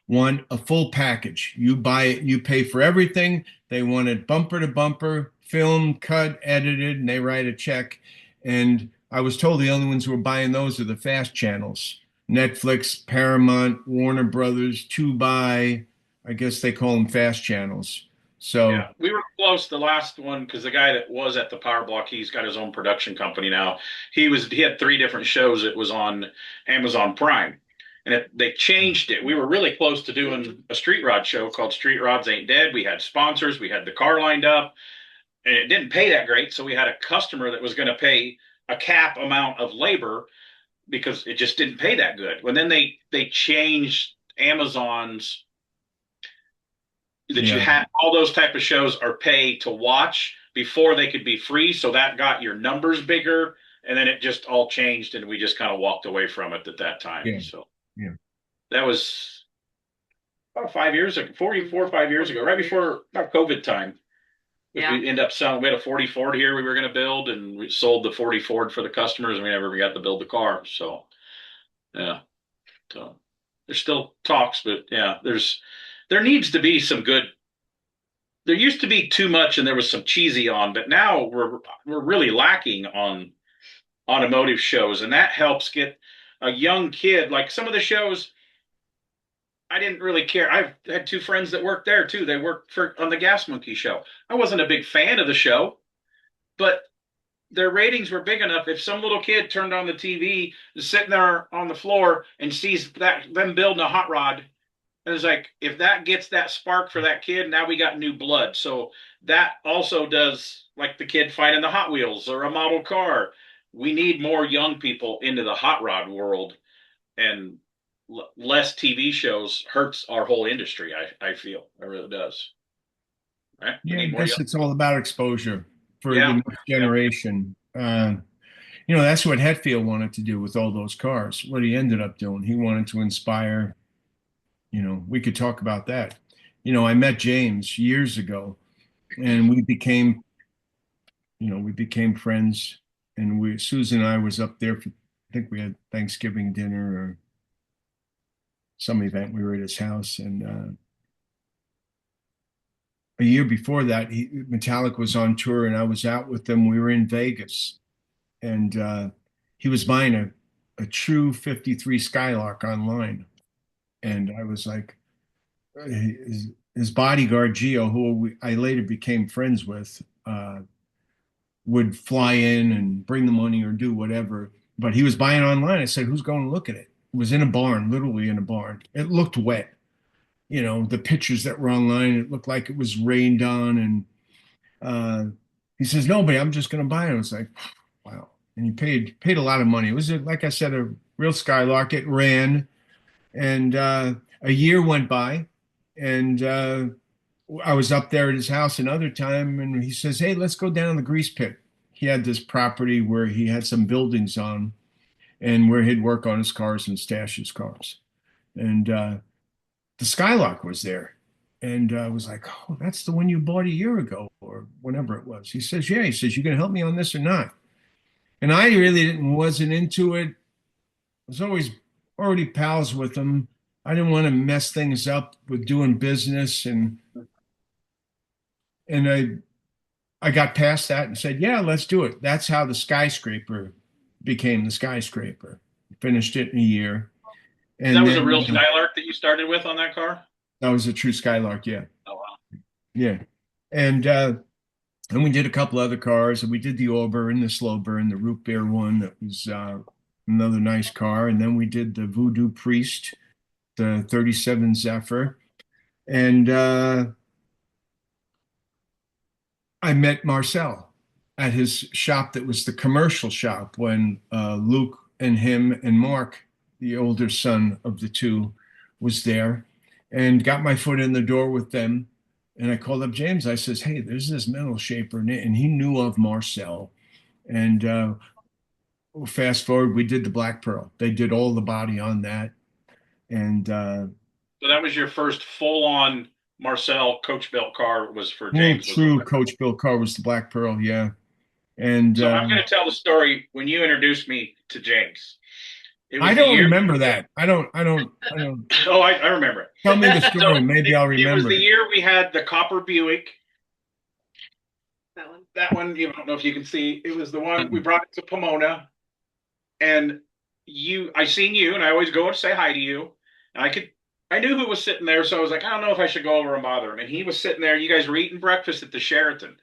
want a full package. You buy it, you pay for everything. They want it bumper to bumper, film, cut, edited, and they write a check. And I was told the only ones who are buying those are the fast channels. Netflix, Paramount, Warner Brothers, Tubi. I guess they call them fast channels. So, Yeah, we were close the last one because the guy that was at the Power Block, he's got his own production company now. He had three different shows. It was on Amazon Prime, and they changed it. We were really close to doing a street rod show called Street Rods Ain't Dead. We had sponsors, we had the car lined up, and it didn't pay that great. So we had a customer that was going to pay a cap amount of labor because it just didn't pay that good. When then they changed Amazon's that you yeah, had all those type of shows are pay to watch before they could be free. So that got your numbers bigger. And then it just all changed and we just kind of walked away from it at that time. yeah, So yeah, that was about 5 years ago, 44 or 5 years ago, right before about COVID time. Yeah. We ended up selling, we had a 40 Ford here we were going to build and we sold the 40 Ford for the customers and we never got to build the car. So, yeah. So there's still talks, but yeah, there needs to be some good. There used to be too much and there was some cheesy on, but now we're really lacking on automotive shows, and that helps get a young kid like some of the shows. I didn't really care. I've had two friends that worked there too. They worked on the Gas Monkey show. I wasn't a big fan of the show, but their ratings were big enough. If some little kid turned on the TV, is sitting there on the floor and sees that them building a hot rod, and it's like, if that gets that spark for that kid, now we got new blood. So that also does, like the kid finding the Hot Wheels or a model car. We need more young people into the hot rod world, and less TV shows hurts our whole industry. I feel it really does. Right? We yeah. I need more young. guess it's all about exposure for the Yeah, next generation. That's what Hetfield wanted to do with all those cars. What he ended up doing, he wanted to inspire. We could talk about that. I met James years ago, and we became friends. And Susan and I was up there for, I think we had Thanksgiving dinner or some event. We were at his house, and a year before that, Metallic was on tour, and I was out with them. We were in Vegas, and he was buying a true '53 Skylark online, and I was like, his bodyguard Gio, who I later became friends with, would fly in and bring the money or do whatever. But he was buying online. I said, "Who's going to look at it?" It was in a barn, literally in a barn. It looked wet. The pictures that were online, it looked like it was rained on. And he says, "Nobody. I'm just going to buy it." I was like, "Wow!" And he paid a lot of money. It was, like I said, a real Skylark. It ran, and a year went by, and I was up there at his house another time, and he says, "Hey, let's go down the grease pit." He had this property where he had some buildings on, and where he'd work on his cars and stash his cars. And the Skylark was there, and I was like, "Oh, that's the one you bought a year ago, or whenever it was." He says, "Yeah." He says, "You gonna help me on this or not?" And I really wasn't into it. I was always already pals with him. I didn't want to mess things up with doing business, and I got past that and said, "Yeah, let's do it." That's how the Skyscraper became the Skyscraper. Finished it in a year, that and was a then real Skylark that you started with on that car. that was a true Skylark. Yeah, Oh wow. yeah, and we did a couple other cars, and we did the Auburn, the Slow Burn, the Root Beer one. That was another nice car, and then we did the Voodoo Priest, the '37 Zephyr, and I met Marcel at his shop that was the commercial shop when Luke and him and Mark, the older son of the two, was there, and got my foot in the door with them. And I called up James. I says, "Hey, there's this metal shaper," and he knew of Marcel. And fast forward, we did the Black Pearl. They did all the body on that, and So that was your first full-on Marcel coach built car was for full James. Was the true Black Pearl. Coach Bill car was the Black Pearl, yeah. And So I'm going to tell the story when you introduced me to James. It was I the don't year. remember that. I don't. Oh, I remember it. Tell me the So story. Maybe I'll it was remember the it. year we had the copper Buick. That one. That one, you don't know if you can see. It was the one we brought it to Pomona, and I seen you, and I always go and say hi to you. And I knew who was sitting there, so I was like, I don't know if I should go over and bother him. And he was sitting there. You guys were eating breakfast at the Sheraton,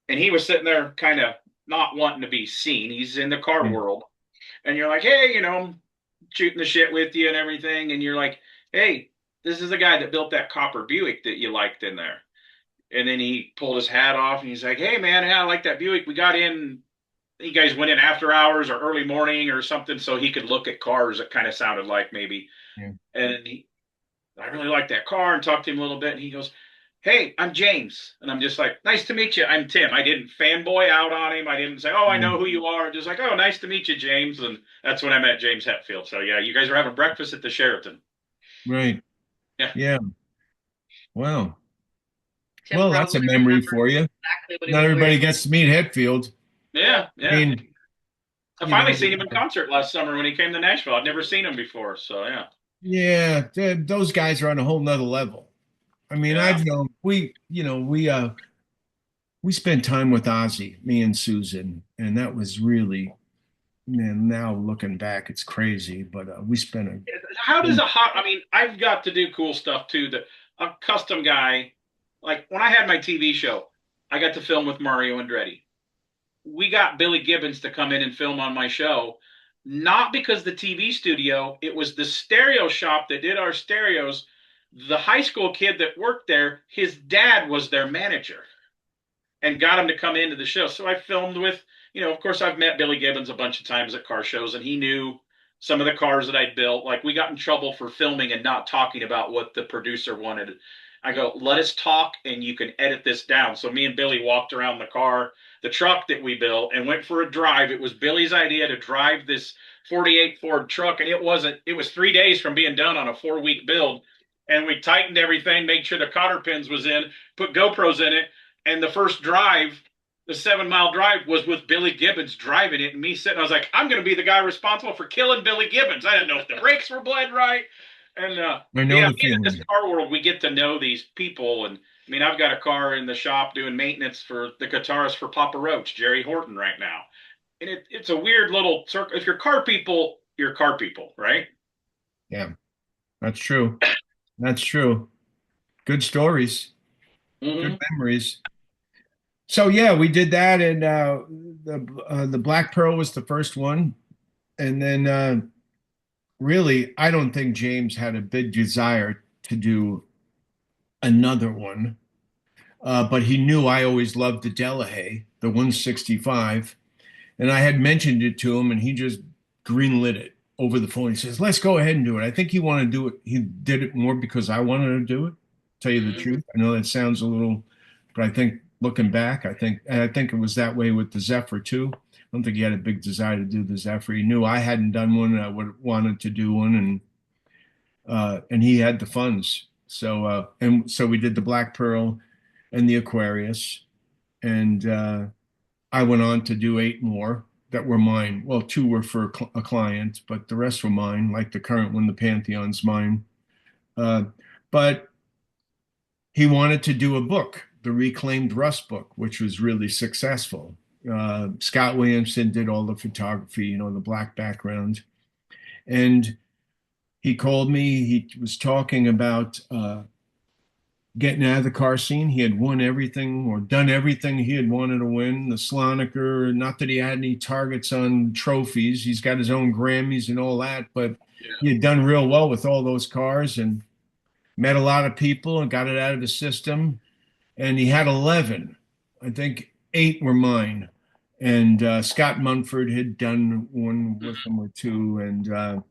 and he was sitting there, kind of not wanting to be seen. He's in the car Yeah. world, and you're like, hey, I'm shooting the shit with you and everything, and you're like, hey, this is the guy that built that copper Buick that you liked in there. And then he pulled his hat off and he's like, hey, man, yeah, I like that Buick. We got in, you guys went in after hours or early morning or something so he could look at cars. It kind of sounded like maybe. Yeah. And I really like that car and talked to him a little bit. And he goes, hey, I'm James. And I'm just like, nice to meet you. I'm Tim. I didn't fanboy out on him. I didn't say, oh, I know who you are. Just like, oh, nice to meet you, James. And that's when I met James Hetfield. So, yeah, you guys were having breakfast at the Sheraton. Right. Yeah. Yeah. Wow. Tim Well, that's a probably memory remembers for you. exactly what he Not was everybody wearing. gets to meet Hetfield. Yeah. I Yeah. mean, I you finally know, seen him in concert last summer when he came to Nashville. I'd never seen him before. So, yeah. yeah, those guys are on a whole nother level. I mean, Yeah. I've known we spent time with Ozzy, me and Susan, and that was really, man, now looking back, it's crazy, but we spent How does I mean, I've got to do cool stuff too. A custom guy, like when I had my TV show, I got to film with Mario Andretti. We got Billy Gibbons to come in and film on my show, not because the TV studio, it was the stereo shop that did our stereos. The high school kid that worked there, his dad was their manager and got him to come into the show. So I filmed with, of course, I've met Billy Gibbons a bunch of times at car shows, and he knew some of the cars that I'd built. Like we got in trouble for filming and not talking about what the producer wanted. I go, let us talk and you can edit this down. So me and Billy walked around the truck that we built and went for a drive. It was Billy's idea to drive this 48 Ford truck. And it was 3 days from being done on a 4-week build. And we tightened everything, made sure the cotter pins was in, put GoPros in it. And the first drive, the 7-mile drive, was with Billy Gibbons driving it and me sitting. I was like, I'm going to be the guy responsible for killing Billy Gibbons. I didn't know if the brakes were bled right. And I know the in this feeling. car world, we get to know these people. And I mean, I've got a car in the shop doing maintenance for the guitarist for Papa Roach, Jerry Horton, right now. And it's a weird little circle. If you're car people, you're car people, right? Yeah, that's true. That's true. Good stories, good memories. So yeah, we did that, and the Black Pearl was the first one, and then really, I don't think James had a big desire to do another one, but he knew I always loved the Delahaye, the 165, and I had mentioned it to him, and he just greenlit it over the phone. He says, "Let's go ahead and do it." I think he wanted to do it. He did it more because I wanted to do it. Tell you the truth, I know that sounds a little, but I think looking back, I think it was that way with the Zephyr too. I don't think he had a big desire to do the Zephyr. He knew I hadn't done one, and I would wanted to do one, and he had the funds. So we did the Black Pearl and the Aquarius, and I went on to do 8 more that were mine. Well, 2 were for a client, but the rest were mine. Like the current one, the Pantheon's mine. But he wanted to do a book, the Reclaimed Rust book, which was really successful. Scott Williamson did all the photography, the black background. And he called me. He was talking about getting out of the car scene. He had won everything or done everything he had wanted to win. The Sloniker, not that he had any targets on trophies. He's got his own Grammys and all that, but he had done real well with all those cars and met a lot of people and got it out of the system. And he had 11. I think 8 were mine. And Scott Munford had done one with them or two, and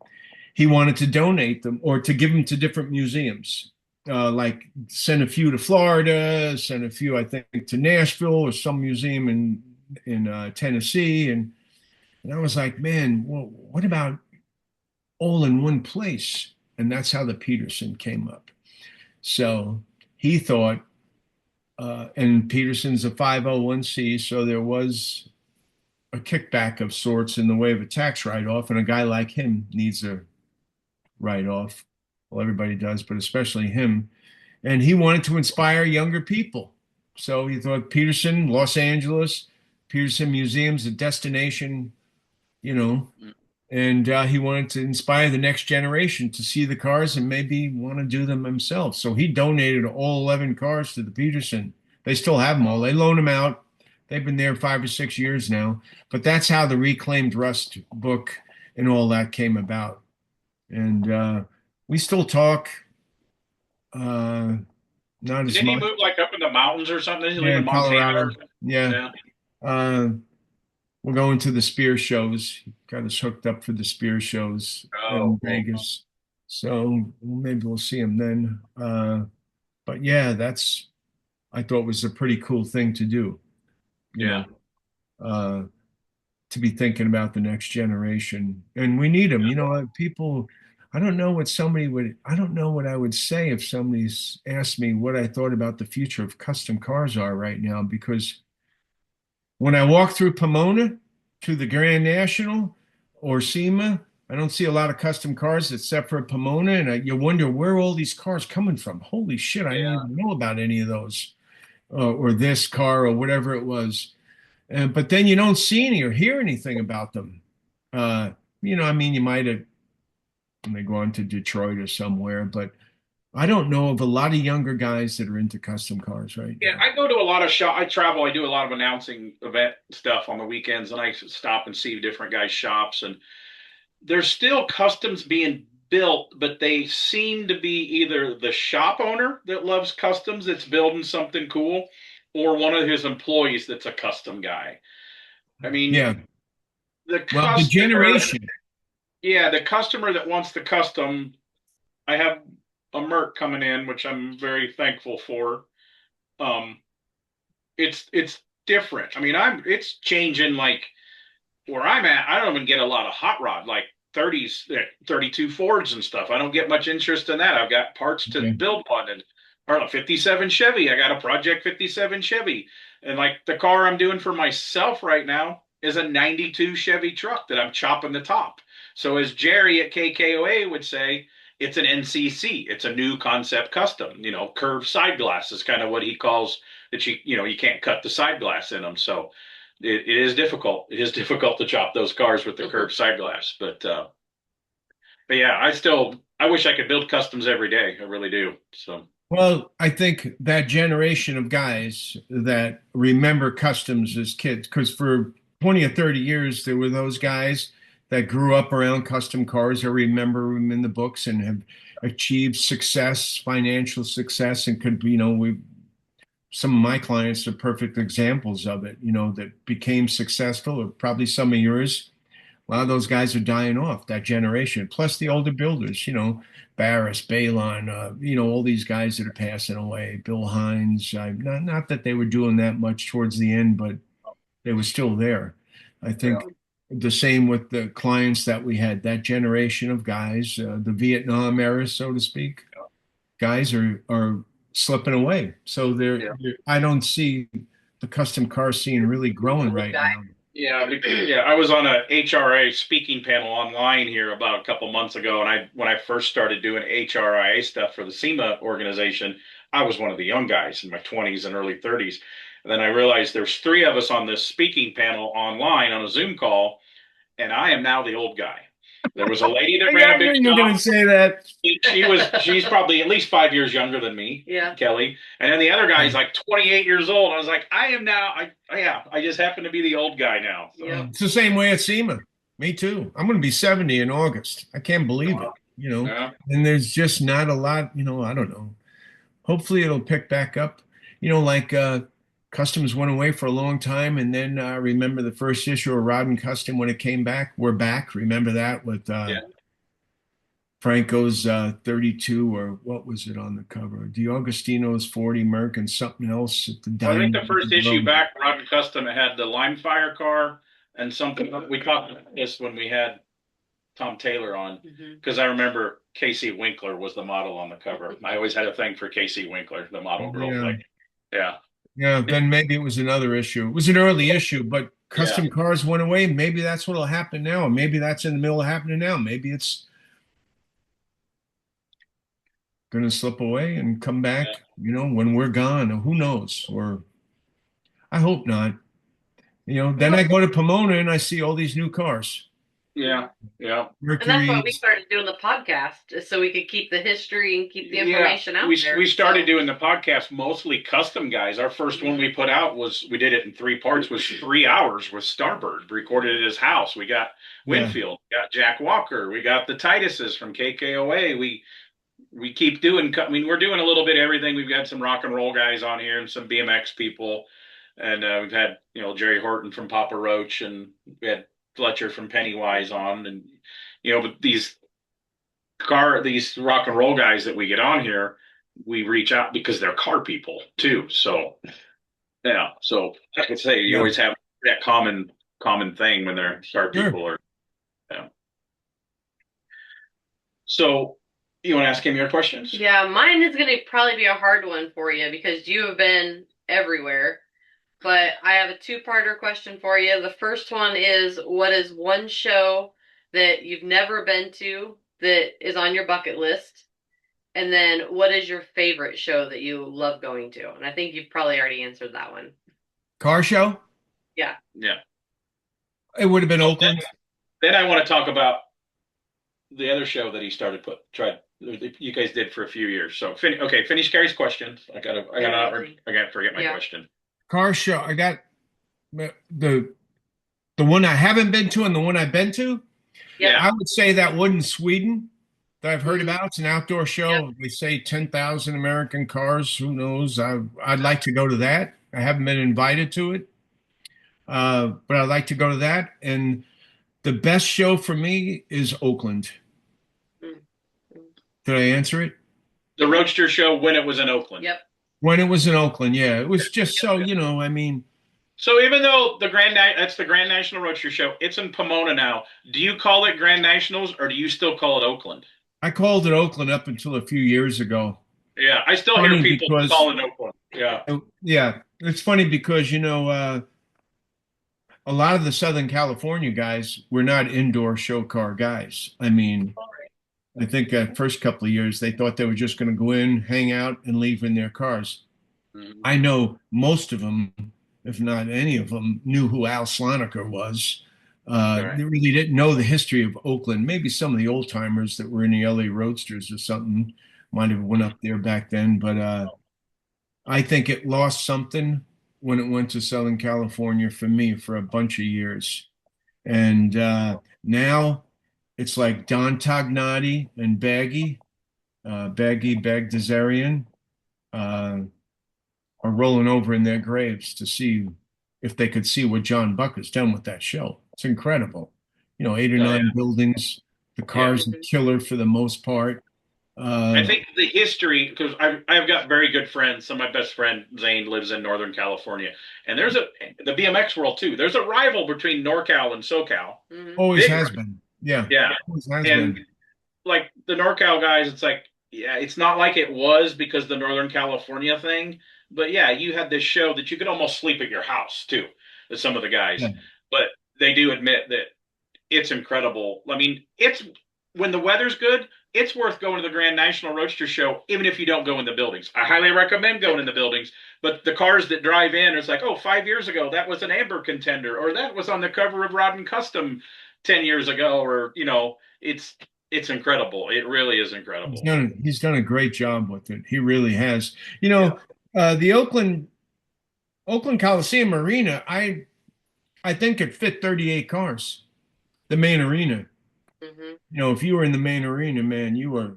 he wanted to donate them or to give them to different museums. Like send a few to Florida, send a few, I think, to Nashville or some museum in Tennessee, and I was like, man, well, what about all in one place? And that's how the Peterson came up. So he thought, and Peterson's a 501c, so there was a kickback of sorts in the way of a tax write-off, and a guy like him needs a write-off. Well, everybody does, but especially him. And he wanted to inspire younger people. So he thought Peterson, Los Angeles, Peterson Museum's a destination, you know, and he wanted to inspire the next generation to see the cars and maybe want to do them themselves. So he donated all 11 cars to the Peterson. They still have them all. They loan them out. They've been there 5 or 6 years now. But that's how the Reclaimed Rust book and all that came about. And we still talk. Not as Didn't he much. move like up in the mountains or something? Did he live Yeah, in Montana or Colorado. something? Yeah. Uh, we're going to the Spear shows. Got us hooked up for the Spear shows in Vegas. So maybe we'll see him then. But yeah, I thought was a pretty cool thing to do. You know, to be thinking about the next generation. And we need them. You know, people, I don't know what I would say if somebody's asked me what I thought about the future of custom cars are right now, because when I walk through Pomona to the Grand National or SEMA, I don't see a lot of custom cars except for Pomona, and you wonder where all these cars coming from. Holy shit, I didn't even know about any of those, or this car or whatever it was. But then you don't see any or hear anything about them. I mean, you might have when they go on to Detroit or somewhere, but I don't know of a lot of younger guys that are into custom cars right Yeah, now. I go to a lot of I travel. I do a lot of announcing event stuff on the weekends, and I stop and see different guys' shops. And there's still customs being built, but they seem to be either the shop owner that loves customs that's building something cool, or one of his employees that's a custom guy. I mean, Yeah. the Well, the customer, generation. yeah, the customer that wants the custom. I have a Merc coming in, which I'm very thankful for. Um, it's different. I mean, it's changing like where I'm at. I don't even get a lot of hot rod like 30s, 32 Fords and stuff. I don't get much interest in that. I've got parts to Okay. build one and or a 57 Chevy. I got a Project 57 Chevy. And like the car I'm doing for myself right now is a 92 Chevy truck that I'm chopping the top. So as Jerry at KKOA would say, it's an NCC. It's a new concept custom. Curved side glass is kind of what he calls that you can't cut the side glass in them. So it is difficult. It is difficult to chop those cars with the curved side glass. But yeah, I wish I could build customs every day. I really do. So Well, I think that generation of guys that remember customs as kids, because for 20 or 30 years, there were those guys that grew up around custom cars. I remember them in the books and have achieved success, financial success, and some of my clients are perfect examples of it, that became successful, or probably some of yours. A lot of those guys are dying off, that generation, plus the older builders, Barris, Balon, all these guys that are passing away, Bill Hines. Not that they were doing that much towards the end, but they were still there. I think the same with the clients that we had, that generation of guys, the Vietnam era, so to speak, guys are slipping away. So I don't see the custom car scene really growing right now. yeah, I was on a HRA speaking panel online here about a couple months ago, and when I first started doing HRIA stuff for the SEMA organization, I was one of the young guys in my 20s and early 30s. And then I realized there's three of us on this speaking panel online on a Zoom call, and I am now the old guy. There was a lady that ran a big You're going to shop. say that. She's probably at least 5 years younger than me, Yeah. Kelly. And then the other guy's like 28 years old. I was like, I am now. I just happen to be the old guy now. So. Yeah. It's the same way at SEMA. Me too. I'm going to be 70 in August. I can't believe it, Yeah. and there's just not a lot, I don't know. Hopefully it'll pick back up, like Customs went away for a long time, and then remember the first issue of Rod and Custom when it came back? We're back. Remember that with Yeah. Franco's 32, or what was it on the cover? DiAugustino's 40, Merck, and something else at the Well, I think dining the first issue room. back, Rod and Custom had the Lime Fire car and something. We talked about this when we had Tom Taylor on, Mhm. because I remember Casey Winkler was the model on the cover. I always had a thing for Casey Winkler, the model girl. Yeah. Like, yeah, Yeah, then maybe it was another issue. It was an early issue, but yeah, custom cars went away. Maybe that's what'll happen now. Maybe that's in the middle of happening now. Maybe it's going to slip away and come yeah. back, when we're gone. Who knows? Or I hope not. Then I go to Pomona and I see all these new cars. Yeah, yeah. And that's why we Mercury's. started doing the podcast, is so we could keep the history and keep the Yeah, information out there. we started So, doing the podcast mostly custom guys. Our first one we put out we did it in 3 parts, was 3 hours with Starbird, recorded at his house. We got Yeah. Winfield, we got Jack Walker, we got the Tituses from KKOA. We keep doing. I mean, we're doing a little bit of everything. We've got some rock and roll guys on here and some BMX people, and we've had Jerry Horton from Papa Roach, and we had Fletcher from Pennywise on, and but these rock and roll guys that we get on here, we reach out because they're car people too. So yeah, so I could say you Yeah. always have that common thing when they're car Sure. people, or yeah. So you want to ask him your questions? yeah, mine is going to probably be a hard one for you because you have been everywhere. But I have a two-parter question for you. The first one is, what is one show that you've never been to that is on your bucket list? And then what is your favorite show that you love going to? And I think you've probably already answered that one. Car show? Yeah. Yeah. It would have been Oakland. Then I want to talk about the other show that he you guys did for a few years. So finish Gary's question. I gotta forget my question. Car show. I got the one I haven't been to and the one I've been to. Yeah. I would say that one in Sweden that I've heard Mhm. about. It's an outdoor show. Yep. They say 10,000 American cars. Who knows? I'd like to go to that. I haven't been invited to it, but I'd like to go to that. And the best show for me is Oakland. Mhm. Did I answer it? The Roadster show when it was in Oakland. Yep. When it was in Oakland, yeah. It was just so, I mean, So even though that's the Grand National Roadster show, it's in Pomona now. Do you call it Grand Nationals or do you still call it Oakland? I called it Oakland up until a few years ago. Yeah, I still hear people calling it Oakland. Yeah. Yeah, it's funny because, a lot of the Southern California guys were not indoor show car guys. I mean, I think the first couple of years they thought they were just going to go in, hang out, and leave in their cars. Mhm. I know most of them, if not any of them, knew who Al Sloniker was. Right. They really didn't know the history of Oakland. Maybe some of the old timers that were in the LA Roadsters or something might have went up there back then, but I think it lost something when it went to Southern California for me for a bunch of years. And now it's like Don Tognati and Baggy Bagdasarian, are rolling over in their graves to see if they could see what John Buck has done with that show. It's incredible. 8 or Oh, 9 yeah. buildings. The cars are killer for the most part. I think the history, because I've got very good friends. Some of my best friend Zane lives in Northern California, and there's the BMX world too. There's a rival between NorCal and SoCal. Mhm. Always Big has rival. been. Yeah. Yeah, Always has and been. like the NorCal guys, it's like, yeah, it's not like it was because the Northern California thing, but yeah, you had this show that you could almost sleep at your house too, with some of the guys. Yeah. But they do admit that it's incredible. I mean, it's when the weather's good, it's worth going to the Grand National Roadster Show, even if you don't go in the buildings. I highly recommend going in the buildings. But the cars that drive in, it's like, oh, 5 years ago, that was an Amber Contender, or that was on the cover of Rod and Custom 10 years ago, or, it's incredible. It really is incredible. He's done a great job with it. He really has. The Oakland Coliseum Arena, I think it fit 38 cars. The main arena. Mhm. If you were in the main arena, man, you were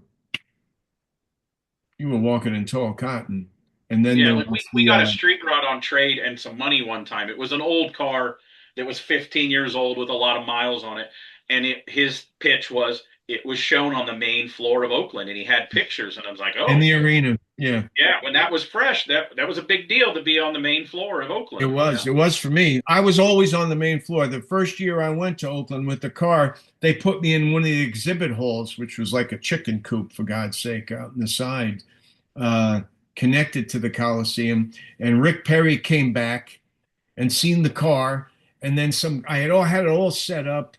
walking in tall cotton. And then Yeah, there we was we got a the street brought on trade and some money one time. It was an old car that was 15 years old with a lot of miles on it, and his pitch was it was shown on the main floor of Oakland, and he had pictures, and I was like, In oh the arena. Yeah. yeah, when that was fresh, that was a big deal to be on the main floor of It Oakland. was. It was for me. I was always on the main floor. The first year I went to Oakland with the car, they put me in one of the exhibit halls, which was like a chicken coop, for God's sake, out in the side, uh, connected to the Coliseum. And Rick Perry came back and seen the car, and then some. I had it all set up.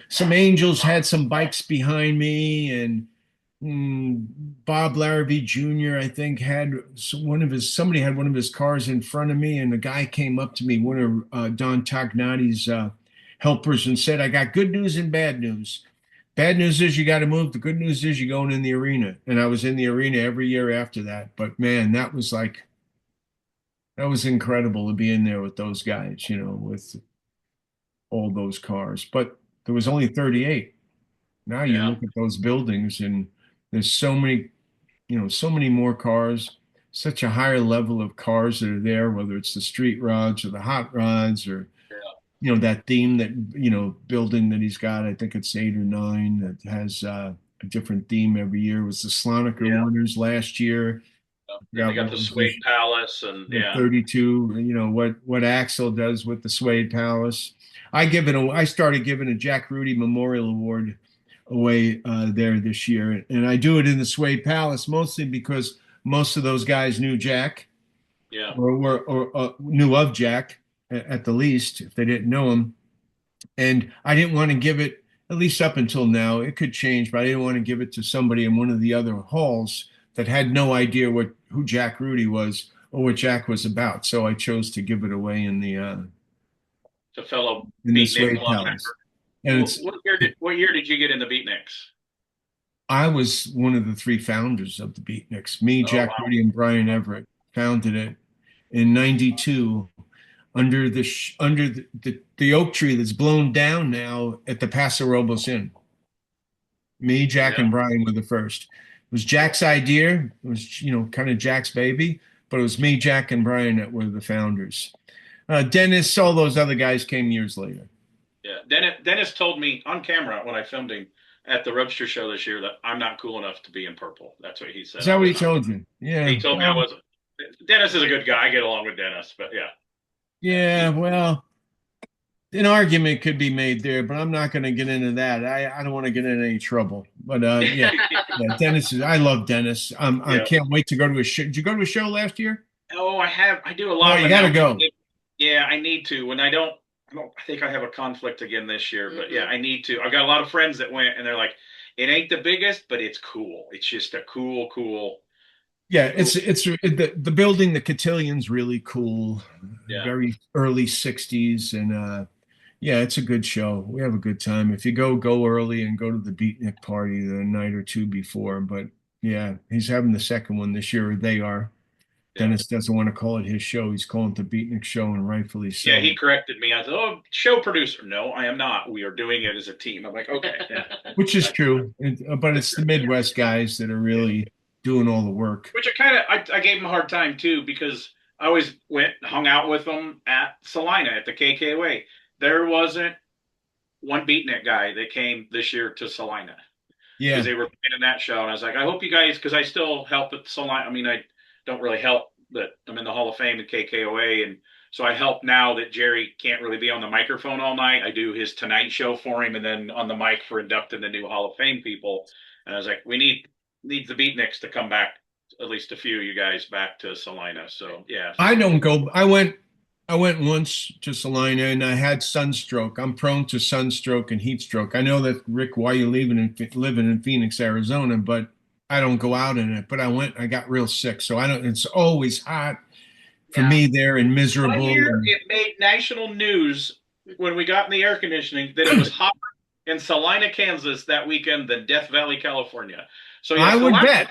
Some Angels had some bikes behind me, and Bob Larrabee Jr. I think had somebody had one of his cars in front of me, and the guy came up to me, one of Don Tognati's helpers, and said, "I got good news and bad news. Bad news is you got to move. The good news is you're going in the arena." And I was in the arena every year after that. But man, that was incredible to be in there with those guys, with all those cars. But there was only 38. Now you Yeah, look at those buildings and there's so many more cars, such a higher level of cars that are there, whether it's the street rods or the hot rods or, that theme that, building that he's got. I think it's 8 or 9 that has a different theme every year. It was the Slonaker winners last year. and they got the Suede Palace, and The 32, what Axel does with the Suede Palace. I started giving a Jack Rudy Memorial Award away there this year, and I do it in the Suede Palace mostly because most of those guys knew Jack, yeah, or knew of Jack at the least, if they didn't know him. And I didn't want to give it, at least up until now. It could change, but I didn't want to give it to somebody in one of the other halls that had no idea who Jack Rudy was or what Jack was about. So I chose to give it away in the fellow Suede Beatnik club Palace. member. And What year did you get in the Beatniks? I was one of the 3 founders of the Beatniks. Me, Oh, Jack wow. Rudy, and Brian Everett founded it in '92 under the oak tree that's blown down now at the Paso Robles Inn. Me, Jack, Yeah. and Brian were the first. It was Jack's idea. It was, kind of Jack's baby, but it was me, Jack, and Brian that were the founders. Dennis, all those other guys came years later. Yeah, Dennis told me on camera when I filmed him at the Roadster show this year that I'm not cool enough to be in purple. That's what he said. Is that what he told you? Yeah. He told me I wasn't. Dennis is a good guy. I get along with Dennis, but yeah. Yeah, well, an argument could be made there, but I'm not going to get into that. I don't want to get in any trouble. But yeah, Dennis I love Dennis. I can't wait to go to a show. Did you go to a show last year? Oh, I do a lot. Oh, you got to go. Yeah, I need to. When I think I have a conflict again this year, but yeah, I need to. I've got a lot of friends that went, and they're like, it ain't the biggest, but it's cool. It's just a cool. Yeah, it's the building, the cotilion's really cool. Yeah. Very early '60s, and yeah, it's a good show. We have a good time. If you go early and go to the Beatnik party the night or 2 before. But yeah, he's having the second one this year. Or they are. Yeah. Dennis doesn't want to call it his show. He's calling it the Beatnik show, and rightfully so. Yeah, he corrected me. I said, "Oh, show producer." No, I am not. We are doing it as a team. I'm like, okay. Yeah. Which is true, but it's the Midwest guys that are really doing all the work. Which I gave him a hard time too, because I always hung out with them at Salina at the KKOA. There wasn't one Beatnik guy that came this year to Salina. Yeah. Because they were playing in that show. And I was like, I hope you guys, because I still help at Salina. I mean, I don't really help, but I'm in the Hall of Fame at KKOA. And so I help now that Jerry can't really be on the microphone all night. I do his Tonight Show for him and then on the mic for inducting the new Hall of Fame people. And I was like, we need the Beatniks to come back, at least a few of you guys back to Salina. So yeah. I don't go. I went once to Salina and I had sunstroke. I'm prone to sunstroke and heat stroke. I know that, Rick, why you living in Phoenix, Arizona, but I don't go out in it. But I got real sick. So it's always hot for me there and miserable. One year it made national news when we got in the air conditioning that it was hotter in Salina, Kansas that weekend than Death Valley, California. So yes, I would bet.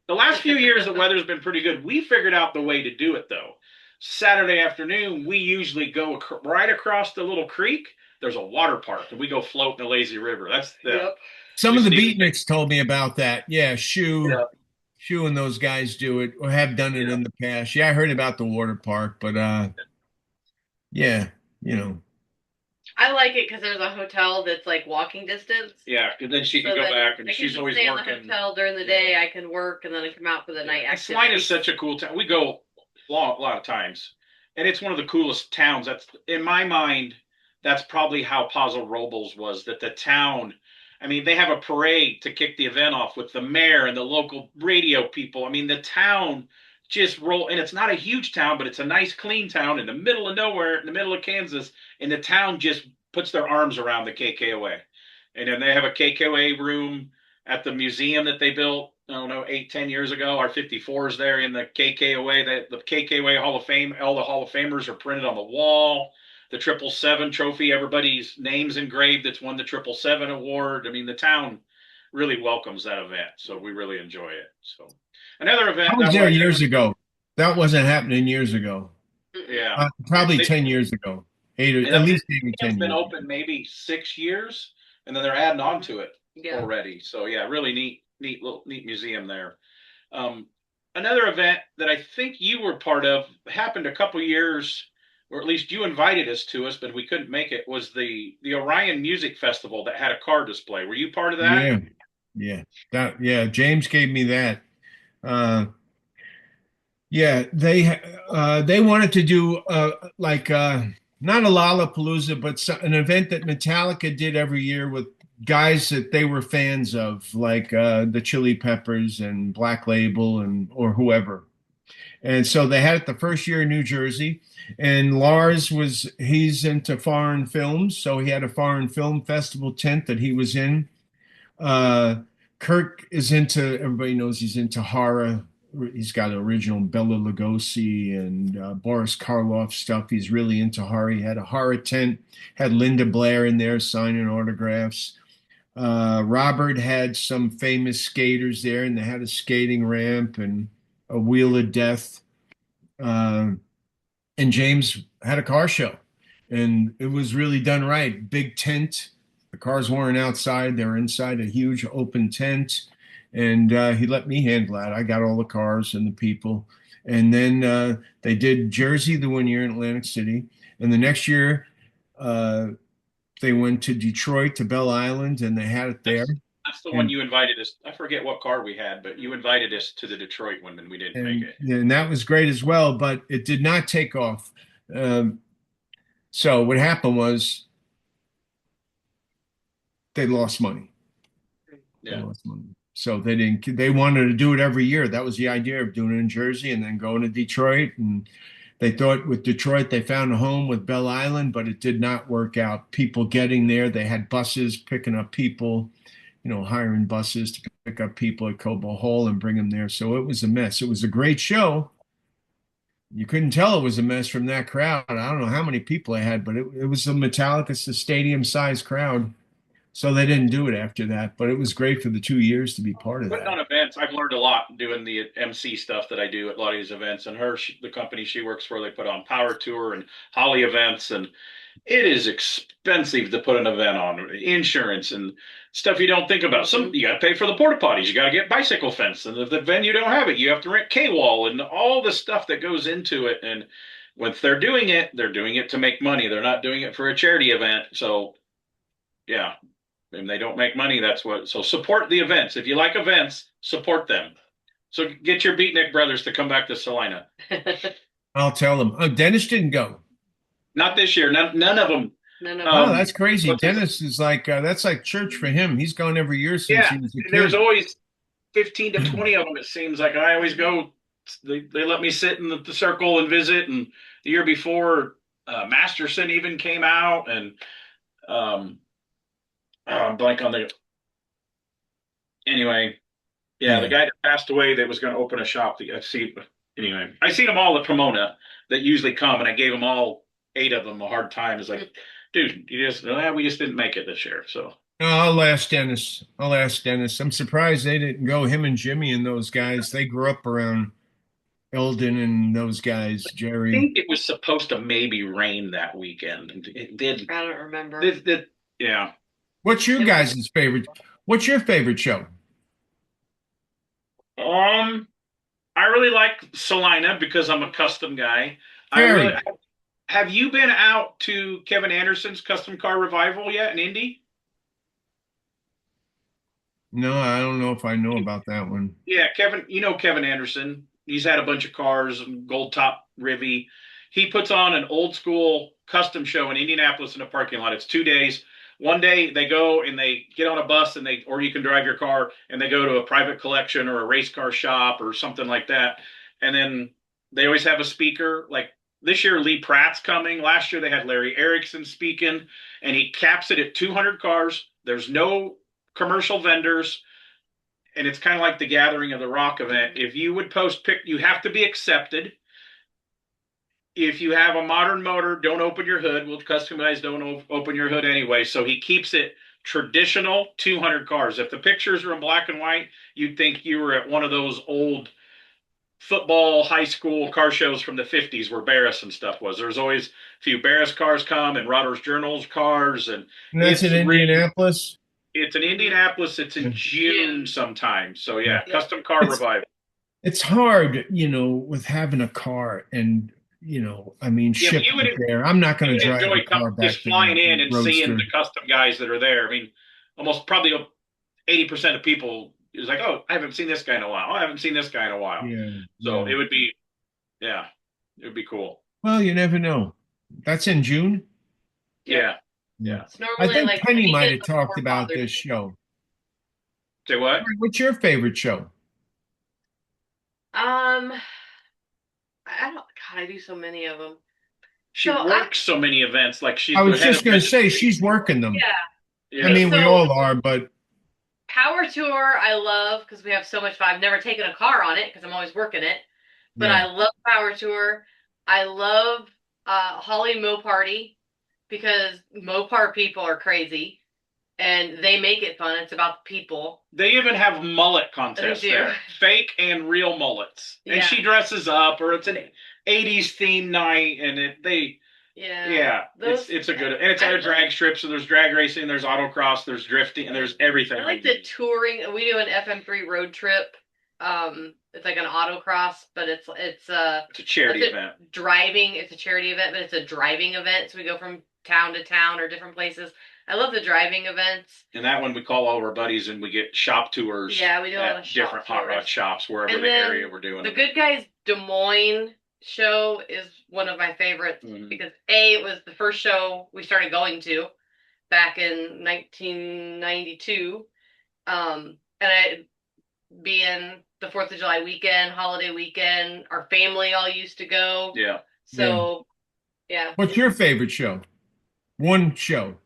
The last few years, the weather's been pretty good. We figured out the way to do it, though. Saturday afternoon, we usually go right across the little creek. There's a water park, and we go float in the lazy river. That's the. Some of the Beatniks told me about that. Yeah, Shoe. Shu and those guys do it or have done it Yeah. in the past. Yeah, I heard about the water park, but yeah, you know. I like it because there's a hotel that's like walking distance. Yeah, and then she can So go then back, and I can she's just always stay in the working. hotel during the day. I can work and then I come out for the night And Salina is activities. such a cool town. We go a lot of times, and it's one of the coolest towns. That's in my mind. That's probably how Paso Robles was. That the town. I mean, they have a parade to kick the event off with the mayor and the local radio people. I mean, the town just roll, and it's not a huge town, but it's a nice, clean town in the middle of nowhere, in the middle of Kansas, and the town just puts their arms around the KKOA, and then they have a KKOA room at the museum that they built, I don't know, 8, 10 years ago. Our 54s there in the KKOA, the KKOA Hall of Fame, all the Hall of Famers are printed on the wall. The 777 trophy, everybody's names engraved that's won the 777 award. I mean, the town really welcomes that event, so we really enjoy it. So another I event was that there was, years ago. That wasn't happening years ago. yeah, Probably they, 10 years ago. and At that least 8 or museum's 10 been years open maybe 6 years, and then they're adding on to it Yeah. already. So yeah, really neat museum there. Um, Another event that I think you were part of happened a couple years, or at least you invited us to us, but we couldn't make it. Was the Orion Music Festival that had a car display? Were you part of that? Yeah, yeah. James gave me that. Uh yeah, they wanted to do like not a Lollapalooza, but an event that Metallica did every year with guys that they were fans of, like the Chili Peppers and Black Label and or whoever. And so they had it the first year in New Jersey. And he's into foreign films. So he had a foreign film festival tent that he was in. Uh, Kirk is everybody knows he's into horror. He's got original Bela Lugosi and Boris Karloff stuff. He's really into horror. He had a horror tent, had Linda Blair in there signing autographs. Robert had some famous skaters there, and they had a skating ramp and a wheel of death. Uh, and James had a car show, and it was really done right. Big tent. The cars weren't outside; they were inside a huge open tent, and he let me handle that. I got all the cars and the people, and then they did Jersey the one year in Atlantic City, and the next year uh, they went to Detroit to Belle Island, and they had it there. That's the one And you invited us. I forget what car we had, but you invited us to the Detroit one, and we didn't make and it. and that was great as well, but it did not take off. Um, so what happened was they lost money. They Yeah. lost money. So they didn't. They wanted to do it every year. That was the idea of doing it in Jersey and then going to Detroit. And they thought with Detroit they found a home with Belle Island, but it did not work out. People getting there, they had buses picking up people, hiring buses to pick up people at Cobo Hall and bring them there. So it was a mess. It was a great show. You couldn't tell it was a mess from that crowd. I don't know how many people they had, but it was a Metallica stadium-sized crowd. So they didn't do it after that, but it was great for the 2 years to be part of Putting that. on events, I've learned a lot doing the MC stuff that I do at a lot of these events. And the company she works for, they put on Power Tour and Holly events, and it is expensive to put an event on. Insurance and stuff you don't think about. Some you got to pay for the porta potties. You got to get bicycle fence, and if the venue don't have it, you have to rent K-wall and all the stuff that goes into it. And when they're doing it to make money. They're not doing it for a charity event. So yeah, and they don't make money. That's what. So support the events. If you like events, support them. So get your Beatnik brothers to come back to Salina. I'll tell them. Oh, Dennis didn't go. Not this year. None of them. No, no. Oh, that's crazy. But Dennis is like that's like church for him. He's gone every year since yeah, he was a there's kid. always 15 to 20 of them. It seems like I always go. They let me sit in the circle and visit. And the year before, Masterson even came out, and I'm blank on the. Anyway, yeah, the Yeah. guy that passed away that was going to open a shop. I see. Anyway, I seen them all at Pomona that usually come, and I gave them all 8 of them a hard time. It's like, dude, we just didn't make it this year. So No, I'll ask Dennis. I'll ask Dennis. I'm surprised they didn't go. Him and Jimmy and those guys. They grew up around Eldon and those guys. I Jerry. think it was supposed to maybe rain that weekend, and it did. I don't remember. Yeah. What's your guys' favorite? What's your favorite show? Um, I really like Salina because I'm a custom guy. I really Very. have you been out to Kevin Anderson's custom car revival yet in Indy? No, I don't know if I know about that one. Yeah, Kevin, you know Kevin Anderson. He's had a bunch of cars, gold top Rivy. He puts on an old school custom show in Indianapolis in a parking lot. It's 2 days. One day they go and they get on a bus and or you can drive your car and they go to a private collection or a race car shop or something like that. And then they always have a speaker. Like this year, Lee Pratt's coming. Last year they had Larry Erickson speaking, and he caps it at 200 cars. There's no commercial vendors, and it's kind of like the Gathering of the Rock event. If you would post you have to be accepted. If you have a modern motor, don't open your hood. Well, custom guys don't open your hood anyway. So he keeps it traditional 200 cars. If the pictures are in black and white, you'd think you were at one of those old football high school car shows from the 50s where Barris and stuff was. There's always a few Barris cars come and Rodder's Journals cars. And And that's in Indianapolis. it's in Indianapolis. It's in June sometime. So yeah, custom car revival. It's hard, with having a car and, I mean, Yeah, ship it there. I'm not going to drive a car back just flying in and Roadster. seeing the custom guys that are there. I mean, almost probably 80% of people is like, oh, I haven't seen this guy in a while. Oh, I haven't seen this guy in a while. Yeah. So it would be, yeah, it would be cool. Well, you never know. That's in June? Yeah. Yeah. It's normally I think like Penny the might have weekend talked before about Father's this Day. show. Say what? What's your favorite show? I don't. God, I do so many of them. She works so many events. Like she's. I was just going to say she's working them. Yeah. I mean, we So- all are, but Power Tour, I love because we have so much fun. I've never taken a car on it because I'm always working it. But yeah. I love Power Tour. I love Holly Mo Party because Mopar people are crazy and they make it fun. It's about the people. They even have mullet contests They do. there, fake and real mullets. And Yeah. she dresses up, or it's an '80s theme night, and it's a good, and it's at a drag strip. So there's drag racing, there's autocross, there's drifting, and there's everything. I like the touring. We do an FM3 road trip. It's like an autocross, but it's a charity event. Driving. It's a charity event, but it's a driving event. So we go from town to town or different places. I love the driving events. And that one we call all of our buddies and we get shop tours. Yeah, we do a lot of shop different hot rod tours. shops wherever And the then area we're doing The it. Good Guys Des Moines show is one of my favorites because it was the first show we started going to back in 1992. And being the 4th of July weekend, holiday weekend, our family all used to go. Yeah. So, yeah. What's your favorite show? One show.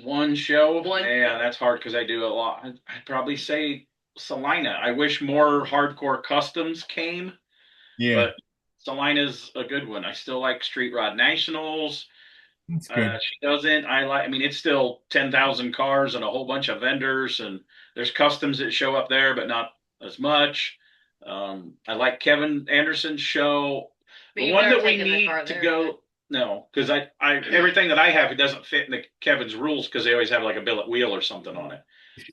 One show? One. Yeah, that's hard because I do a lot. I'd probably say Salina. I wish more hardcore customs came. Yeah. But Salina's a good one. I still like Street Rod Nationals. That's good. She doesn't. I mean, it's still 10,000 cars and a whole bunch of vendors, and there's customs that show up there, but not as much. I like Kevin Anderson's show. But The one that we need to go. No, because I everything that I have, it doesn't fit in Kevin's rules because they always have like a billet wheel or something on it.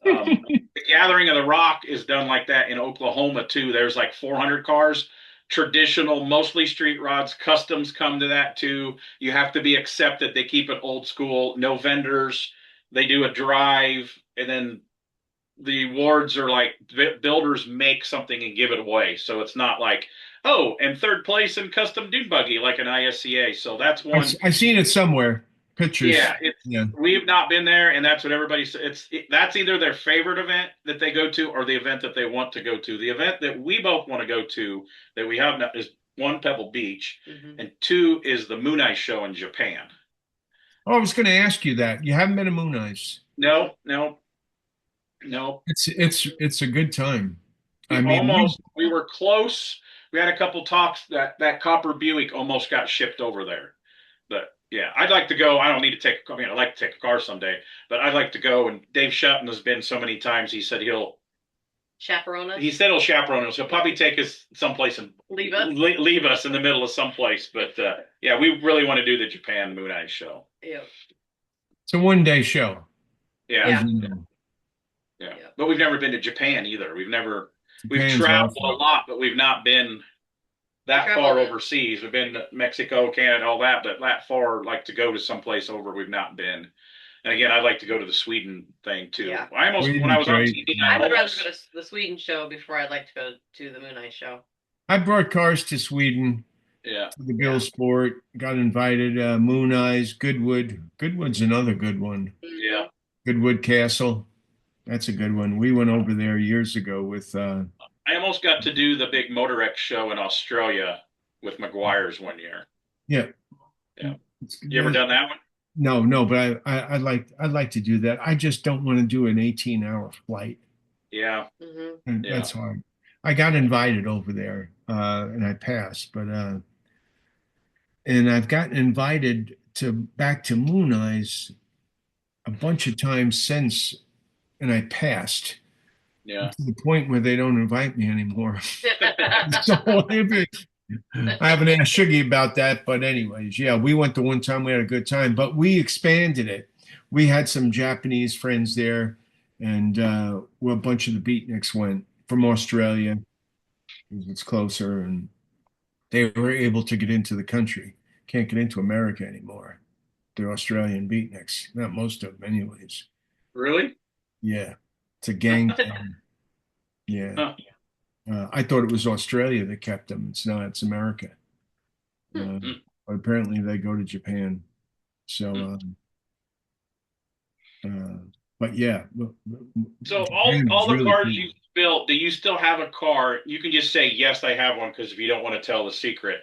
The Gathering of the Rock is done like that in Oklahoma too. There's like 400 cars, traditional, mostly street rods. Customs come to that too. You have to be accepted. They keep it old school, no vendors. They do a drive, and then the awards are like builders make something and give it away. So it's not like, oh, and third place in custom dune buggy like an ISCA. So that's one. I've seen it somewhere. Pictures. Yeah, we have not been there, and that's what everybody says. That's either their favorite event that they go to, or the event that they want to go to. The event that we both want to go to that we have not is one, Pebble Beach, and two is the Moon Ice show in Japan. Oh, I was going to ask you that. You haven't been to Moon Ice? No. It's a good time. We were close. We had a couple talks that Copper Buick almost got shipped over there. But yeah, I'd like to go. I don't need to take. I mean, I'd like to take a car someday, but I'd like to go. And Dave Shutton has been so many times. He said he'll chaperone us. He said he'll chaperone us. He'll probably take us someplace and leave us in the middle of someplace. But yeah, we really want to do the Japan Moon Ice show. Yeah. It's a one-day show. Yeah. Yeah. but we've never been to Japan either. We've Japan's traveled a awesome. lot, but we've not been that Traveled. far overseas. We've been to Mexico, Canada, all that, but that far, like to go to someplace over, we've not been. And again, I'd like to go to the Sweden thing too. Yeah. I almost, when I Sweden's was on great. TV, I would rather go to the Sweden show before I'd like to go to the Moon Eye show. I brought cars to Sweden, yeah, to the Bill Sport, got invited, Moon Eyes, Goodwood. Goodwood's another good one. yeah. Goodwood Castle. That's a good one. We went over there years ago with I almost got to do the big Motor X show in Australia with McGuire's one year. yeah. Yeah. You ever done that one? No, but I'd like to do that. I just don't want to do an 18-hour flight. Yeah. And Yeah. that's hard. I got invited over there, and I passed, but and I've gotten invited to back to Moon Eyes a bunch of times since, and I passed Yeah. to the point where they don't invite me anymore. So I haven't asked Shuggy about that, but anyways, yeah, we went the one time, we had a good time, but we expanded it. We had some Japanese friends there, and well, a bunch of the beatniks went from Australia. It's closer, and they were able to get into the country. Can't get into America anymore. The Australian beatniks, not most of them, anyways. Really? Yeah, it's a gang thing. Yeah. Huh. I thought it was Australia that kept them. It's not, it's America. But apparently they go to Japan. So, but yeah. So Japan all is the really cars cool. you built, do you still have a car? You can just say, yes, I have one, because if you don't want to tell the secret.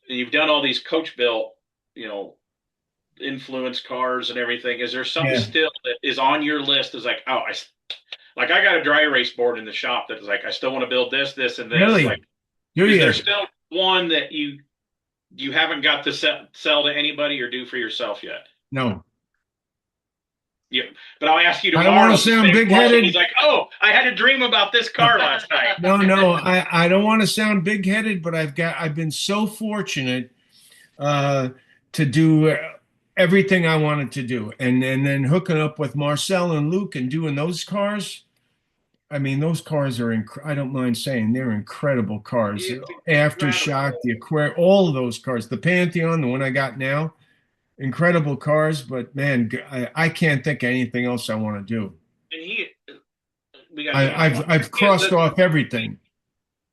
You've done all these coach built, influence cars and everything. Is there something Yeah. still that is on your list is like, oh, I got a dry erase board in the shop that is like, I still want to build this, this, and this. Really? Like, Do is you? there still one that you haven't got to sell to anybody or do for yourself yet? No. Yeah, but I'll ask you I tomorrow. don't want to sound big-headed. He's like, oh, I had a dream about this car last night. No, I don't want to sound big-headed, but I've been so fortunate to do everything I wanted to do, and then hooking up with Marcel and Luke and doing those cars. I mean, those cars are I don't mind saying they're incredible cars. It's Aftershock, incredible. the Aquarium, all of those cars. The Pantheon, the one I got now, incredible cars. But man, I can't think of anything else I want to do. And we got. I've crossed off everything.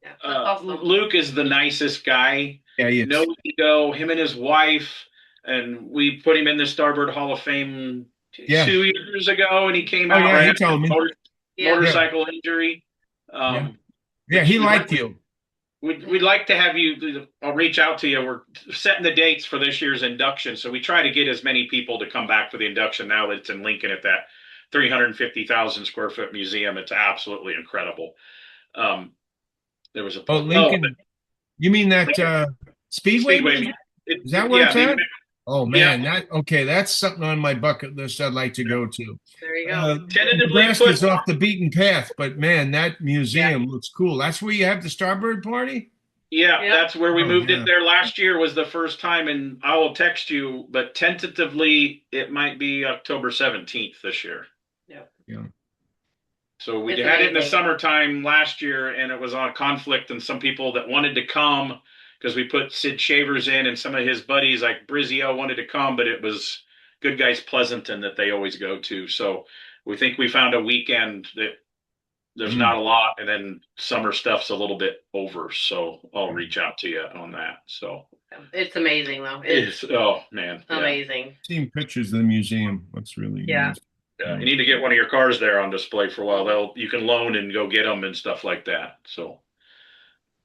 Yeah, that's awesome. Luke is the nicest guy. Yeah, he is. No ego. Him and his wife, and we put him in the Starboard Hall of Fame 2 years ago, and he came out yeah, right he after told me. motorcycle injury. Yeah, he liked you. We'd like to have you. I'll reach out to you. We're setting the dates for this year's induction, so we try to get as many people to come back for the induction now that it's in Lincoln at that 350,000 square foot museum. It's absolutely incredible. There was a Lincoln. You mean that Speedway? Is that where it's at? Oh man, that's something on my bucket list I'd like to go to. There you go. Nebraska's off the beaten path, but man, that museum looks cool. That's where you have the Starboard Party? Yeah, that's where we moved it there last year was the first time, and I will text you, but tentatively it might be October 17th this year. Yeah. So we had it in the summertime last year, and it was on conflict, and some people that wanted to come because we put Sid Shavers in, and some of his buddies like Brizio wanted to come, but it was Good Guys Pleasanton that they always go to. So we think we found a weekend that there's not a lot, and then summer stuff's a little bit over. So I'll reach out to you on that. So it's amazing though. It's oh man, amazing. Seeing pictures of the museum looks really nice. Yeah, you need to get one of your cars there on display for a while. You can loan and go get them and stuff like that. So,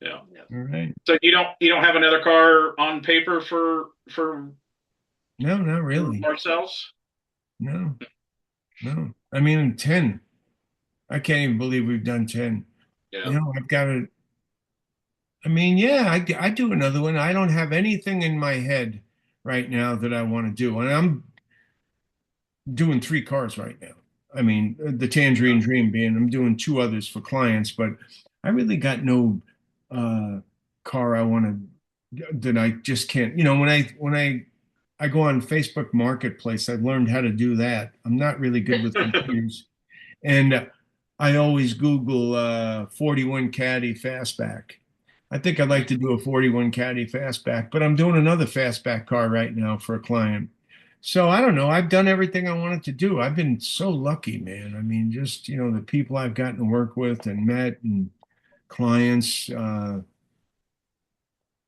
yeah. All right. So you don't have another car on paper for No, not really. Marcel's? No. I mean, 10. I can't even believe we've done 10. Yeah. I've got to. I mean, I do another one. I don't have anything in my head right now that I want to do, and I'm doing 3 cars right now. I mean, the Tangerine Dream being, I'm doing 2 others for clients, but I really got no car I want to, that I just can't, when I go on Facebook Marketplace, I've learned how to do that. I'm not really good with computers. And I always Google 41 Caddy fastback. I think I'd like to do a 41 Caddy fastback, but I'm doing another fastback car right now for a client. So I don't know. I've done everything I wanted to do. I've been so lucky, man. I mean, just, the people I've gotten to work with and met and clients.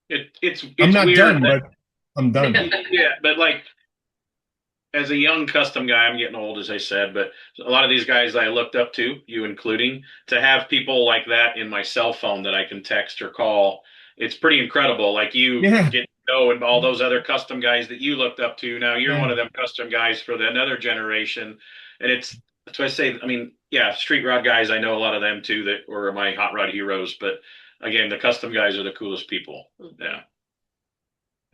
It's I'm not weird done, that, but I'm done. yeah, but like as a young custom guy, I'm getting old, as I said, but a lot of these guys I looked up to, you including, to have people like that in my cell phone that I can text or call, it's pretty incredible. Like you Yeah, get to know and all those other custom guys that you looked up to. Now you're yeah. one of them custom guys for another generation. And that's why I say, I mean, yeah, street rod guys, I know a lot of them too that were my hot rod heroes. But again, the custom guys are the coolest people. Yeah.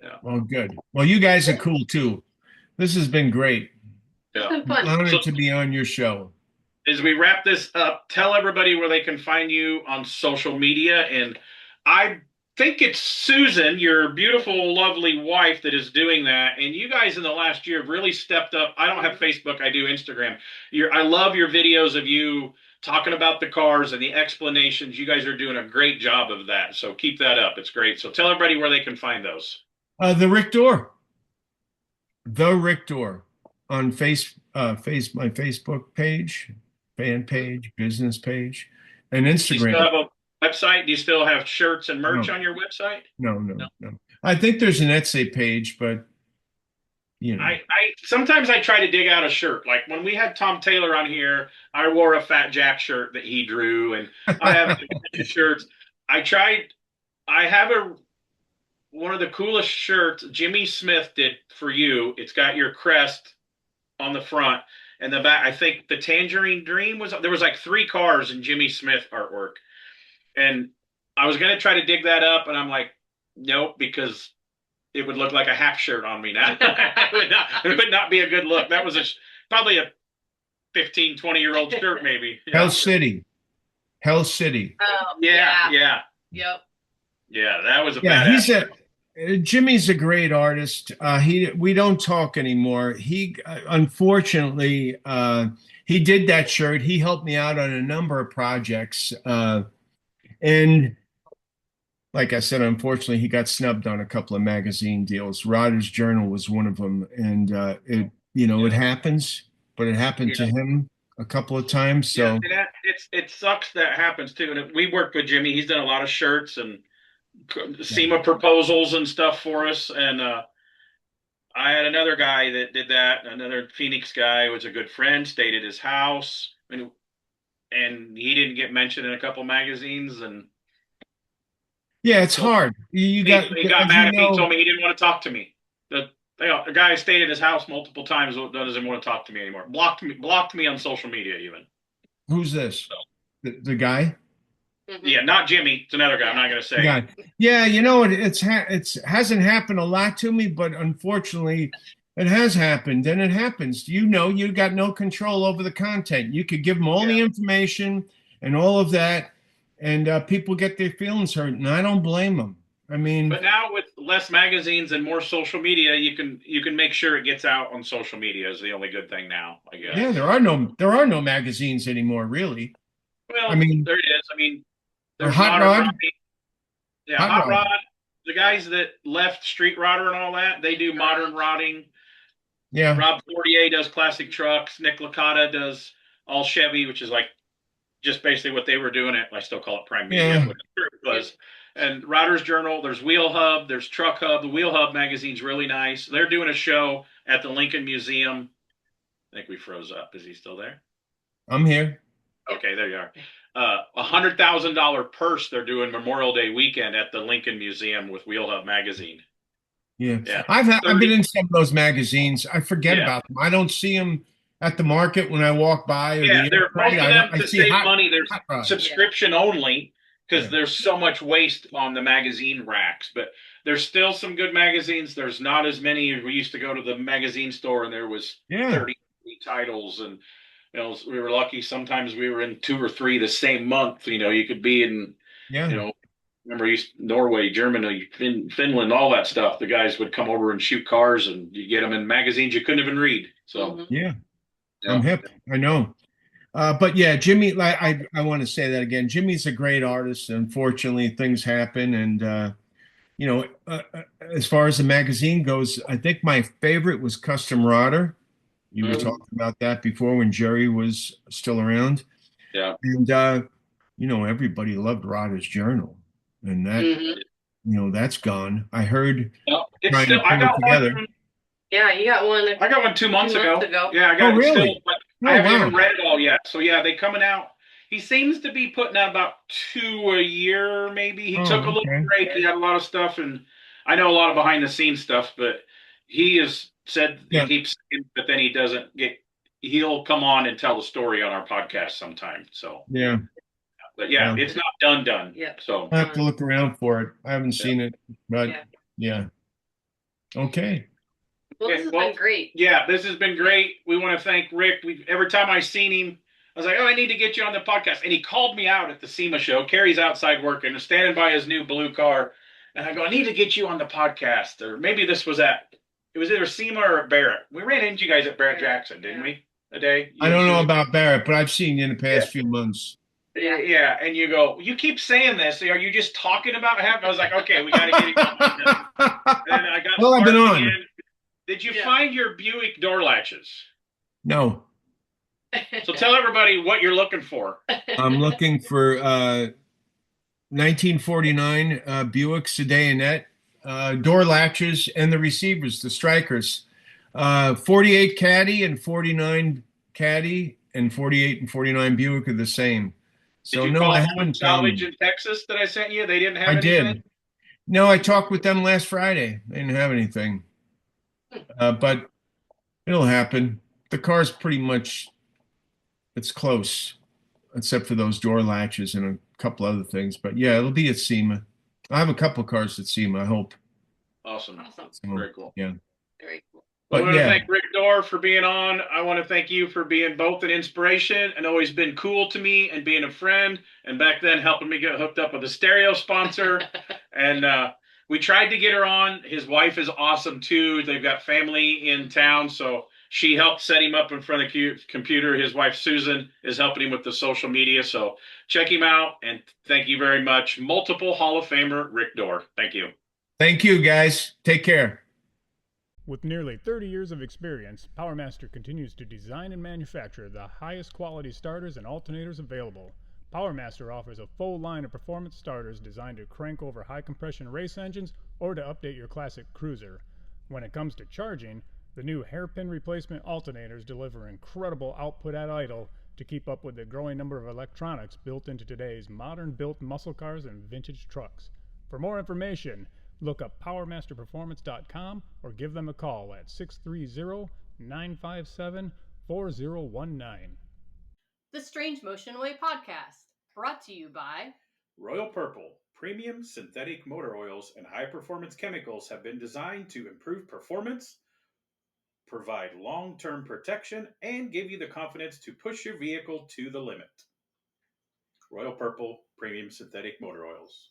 Yeah. Well, good. Well, you guys are cool too. This has been great. It's Yeah. been fun. Honored to be on your show. As we wrap this up, tell everybody where they can find you on social media. And I think it's Susan, your beautiful, lovely wife, that is doing that. And you guys in the last year have really stepped up. I don't have Facebook, I do Instagram. I love your videos of you talking about the cars and the explanations. You guys are doing a great job of that. So keep that up. It's great. So tell everybody where they can find those. The Rick Dore. The Rick Dore on my Facebook page, fan page, business page, and Do you still Instagram. have a website? Do you still have shirts and merch No. on your website? No. I think there's an Etsy page, but I sometimes I try to dig out a shirt. Like when we had Tom Taylor on here, I wore a Fat Jack shirt that he drew, and I have shirts. I have one of the coolest shirts Jimmy Smith did for you. It's got your crest on the front and the back. I think the Tangerine Dream there was like 3 cars in Jimmy Smith artwork, and I was gonna try to dig that up, and I'm like, nope, because it would look like a half shirt on me now. it would not be a good look. That was probably a 15, 20-year-old shirt, maybe. Yeah. Hell City. Hell City. Oh, Yeah. Yep. Yeah, that was a Yeah, badass. Jimmy's a great artist. We don't talk anymore. He unfortunately he did that shirt. He helped me out on a number of projects. And like I said, unfortunately, he got snubbed on a couple of magazine deals. Rodder's Journal was one of them, and it happens, but it happened to him a couple of times. So it sucks that happens too. And we worked with Jimmy. He's done a lot of shirts and SEMA proposals and stuff for us. And I had another guy that did that. Another Phoenix guy was a good friend. Stayed at his house, and he didn't get mentioned in a couple magazines. And yeah, it's hard. he got mad at me. Told me he didn't want to talk to me. The guy stayed at his house multiple times. Doesn't want to talk to me anymore. Blocked me on social media even. Who's this? The guy? Mm-hmm. Yeah, not Jimmy. It's another guy. I'm not going to say. Yeah, it hasn't happened a lot to me, but unfortunately, it has happened, and it happens. You got no control over the content. You could give them all the information and all of that, and people get their feelings hurt, and I don't blame them. I mean, but now with less magazines and more social media, you can make sure it gets out on social media is the only good thing now, I guess. Yeah, there are no magazines anymore, really. Well, I mean, there is. I mean, there's Hot Rod. Yeah, Hot Rod. The guys that left Street Rodder and all that, they do modern rodding. Yeah. Rob Fortier does classic trucks. Nick Licata does all Chevy, which is like just basically what they were doing it. I still call it Prime Media, what it was. And Rodder's Journal, there's Wheel Hub, there's Truck Hub. The Wheel Hub magazine's really nice. They're doing a show at the Lincoln Museum. I think we froze up. Is he still there? I'm here. Okay, there you are. $100,000 purse they're doing Memorial Day weekend at the Lincoln Museum with Wheel Hub magazine. Yeah. I've been in some of those magazines. I forget about them. I don't see them at the market when I walk by. They're most of them to save money. There's subscription only because there's so much waste on the magazine racks. But there's still some good magazines. There's not as many. We used to go to the magazine store and there was 30 titles, and we were lucky. Sometimes we were in 2 or 3 the same month. You could be in remember Norway, Germany, Finland, all that stuff. The guys would come over and shoot cars, and you get them in magazines you couldn't even read. So I'm hip. I know. But yeah, Jimmy, like I want to say that again. Jimmy's a great artist. Unfortunately, things happen, and as far as the magazine goes, I think my favorite was Custom Rodder. You were Mhm. talking about that before when Jerry was still around, Yeah. and everybody loved Rodder's Journal, and that Hmm. that's gone. I heard No, it's trying still. to pull it together. Yeah, you got one I got one 2 months 2 months ago. ago. Yeah, I Oh, got it still, really? but I Oh, haven't wow. even read it all yet. So yeah, they coming out. He seems to be putting out about 2 a year, maybe. He took a Oh, little okay. break. He had a lot of stuff, and I know a lot of behind the scenes stuff. But he has said he Yeah, keeps, but then he doesn't get. He'll come on and tell the story on our podcast sometime. So, yeah. but yeah, Well, it's not done. Yep. So I have to look around for it. I haven't yeah. seen it, but Yeah. yeah. Okay. Well, this Okay, has well, been great. yeah, this has been great. We want to thank Rick. Every time I seen him, I was like, "Oh, I need to get you on the podcast." And he called me out at the SEMA show. Carrie's outside working, standing by his new blue car, and I go, "I need to get you on the podcast." Or maybe this was it was either SEMA or at Barrett. We ran into you guys at Barrett Jackson, didn't we? A day, I you and don't know Susan. about Barrett, but I've seen you in the Yeah. past few months. Yeah. Yeah, and you go, you keep saying this. Are you just talking about having? I was like, okay, we got to get him on. And I got Well, I've been sparked on. again. Did you Yeah. find your Buick door latches? No, So tell everybody what you're looking for. I'm looking for 1949 Buick Sedanette, door latches, and the receivers, the strikers. 48 Caddy and 49 Caddy and 48 and 49 Buick are the same. Did So you no, I call haven't found salvage them. in Texas that I sent you? They didn't I have anything. did. No, I talked with them last Friday. They didn't have anything. But it'll happen. The car's pretty much it's close, except for those door latches and a couple other things. But yeah, it'll be at SEMA. I have a couple of cars at SEMA, I hope. Awesome. Awesome. So, Very cool. yeah. Very cool. Well, I But want to yeah, thank Rick Dore for being on. I want to thank you for being both an inspiration and always been cool to me and being a friend. And back then, helping me get hooked up with a stereo sponsor. And we tried to get her on. His wife is awesome too. They've got family in town, so she helped set him up in front of the computer. His wife Susan is helping him with the social media. So check him out. And thank you very much, multiple Hall of Famer Rick Dore. Thank you. thank you guys. Take care. With nearly 30 years of experience, PowerMaster continues to design and manufacture the highest quality starters and alternators available. PowerMaster offers a full line of performance starters designed to crank over high compression race engines or to update your classic cruiser. When it comes to charging, the new hairpin replacement alternators deliver incredible output at idle to keep up with the growing number of electronics built into today's modern built muscle cars and vintage trucks. For more information, look up PowerMasterPerformance.com or give them a call at 630-957-4019. The Strange Motion Way Podcast, brought to you by Royal Purple, premium synthetic motor oils and high performance chemicals have been designed to improve performance, provide long term protection, and give you the confidence to push your vehicle to the limit. Royal Purple, premium synthetic motor oils.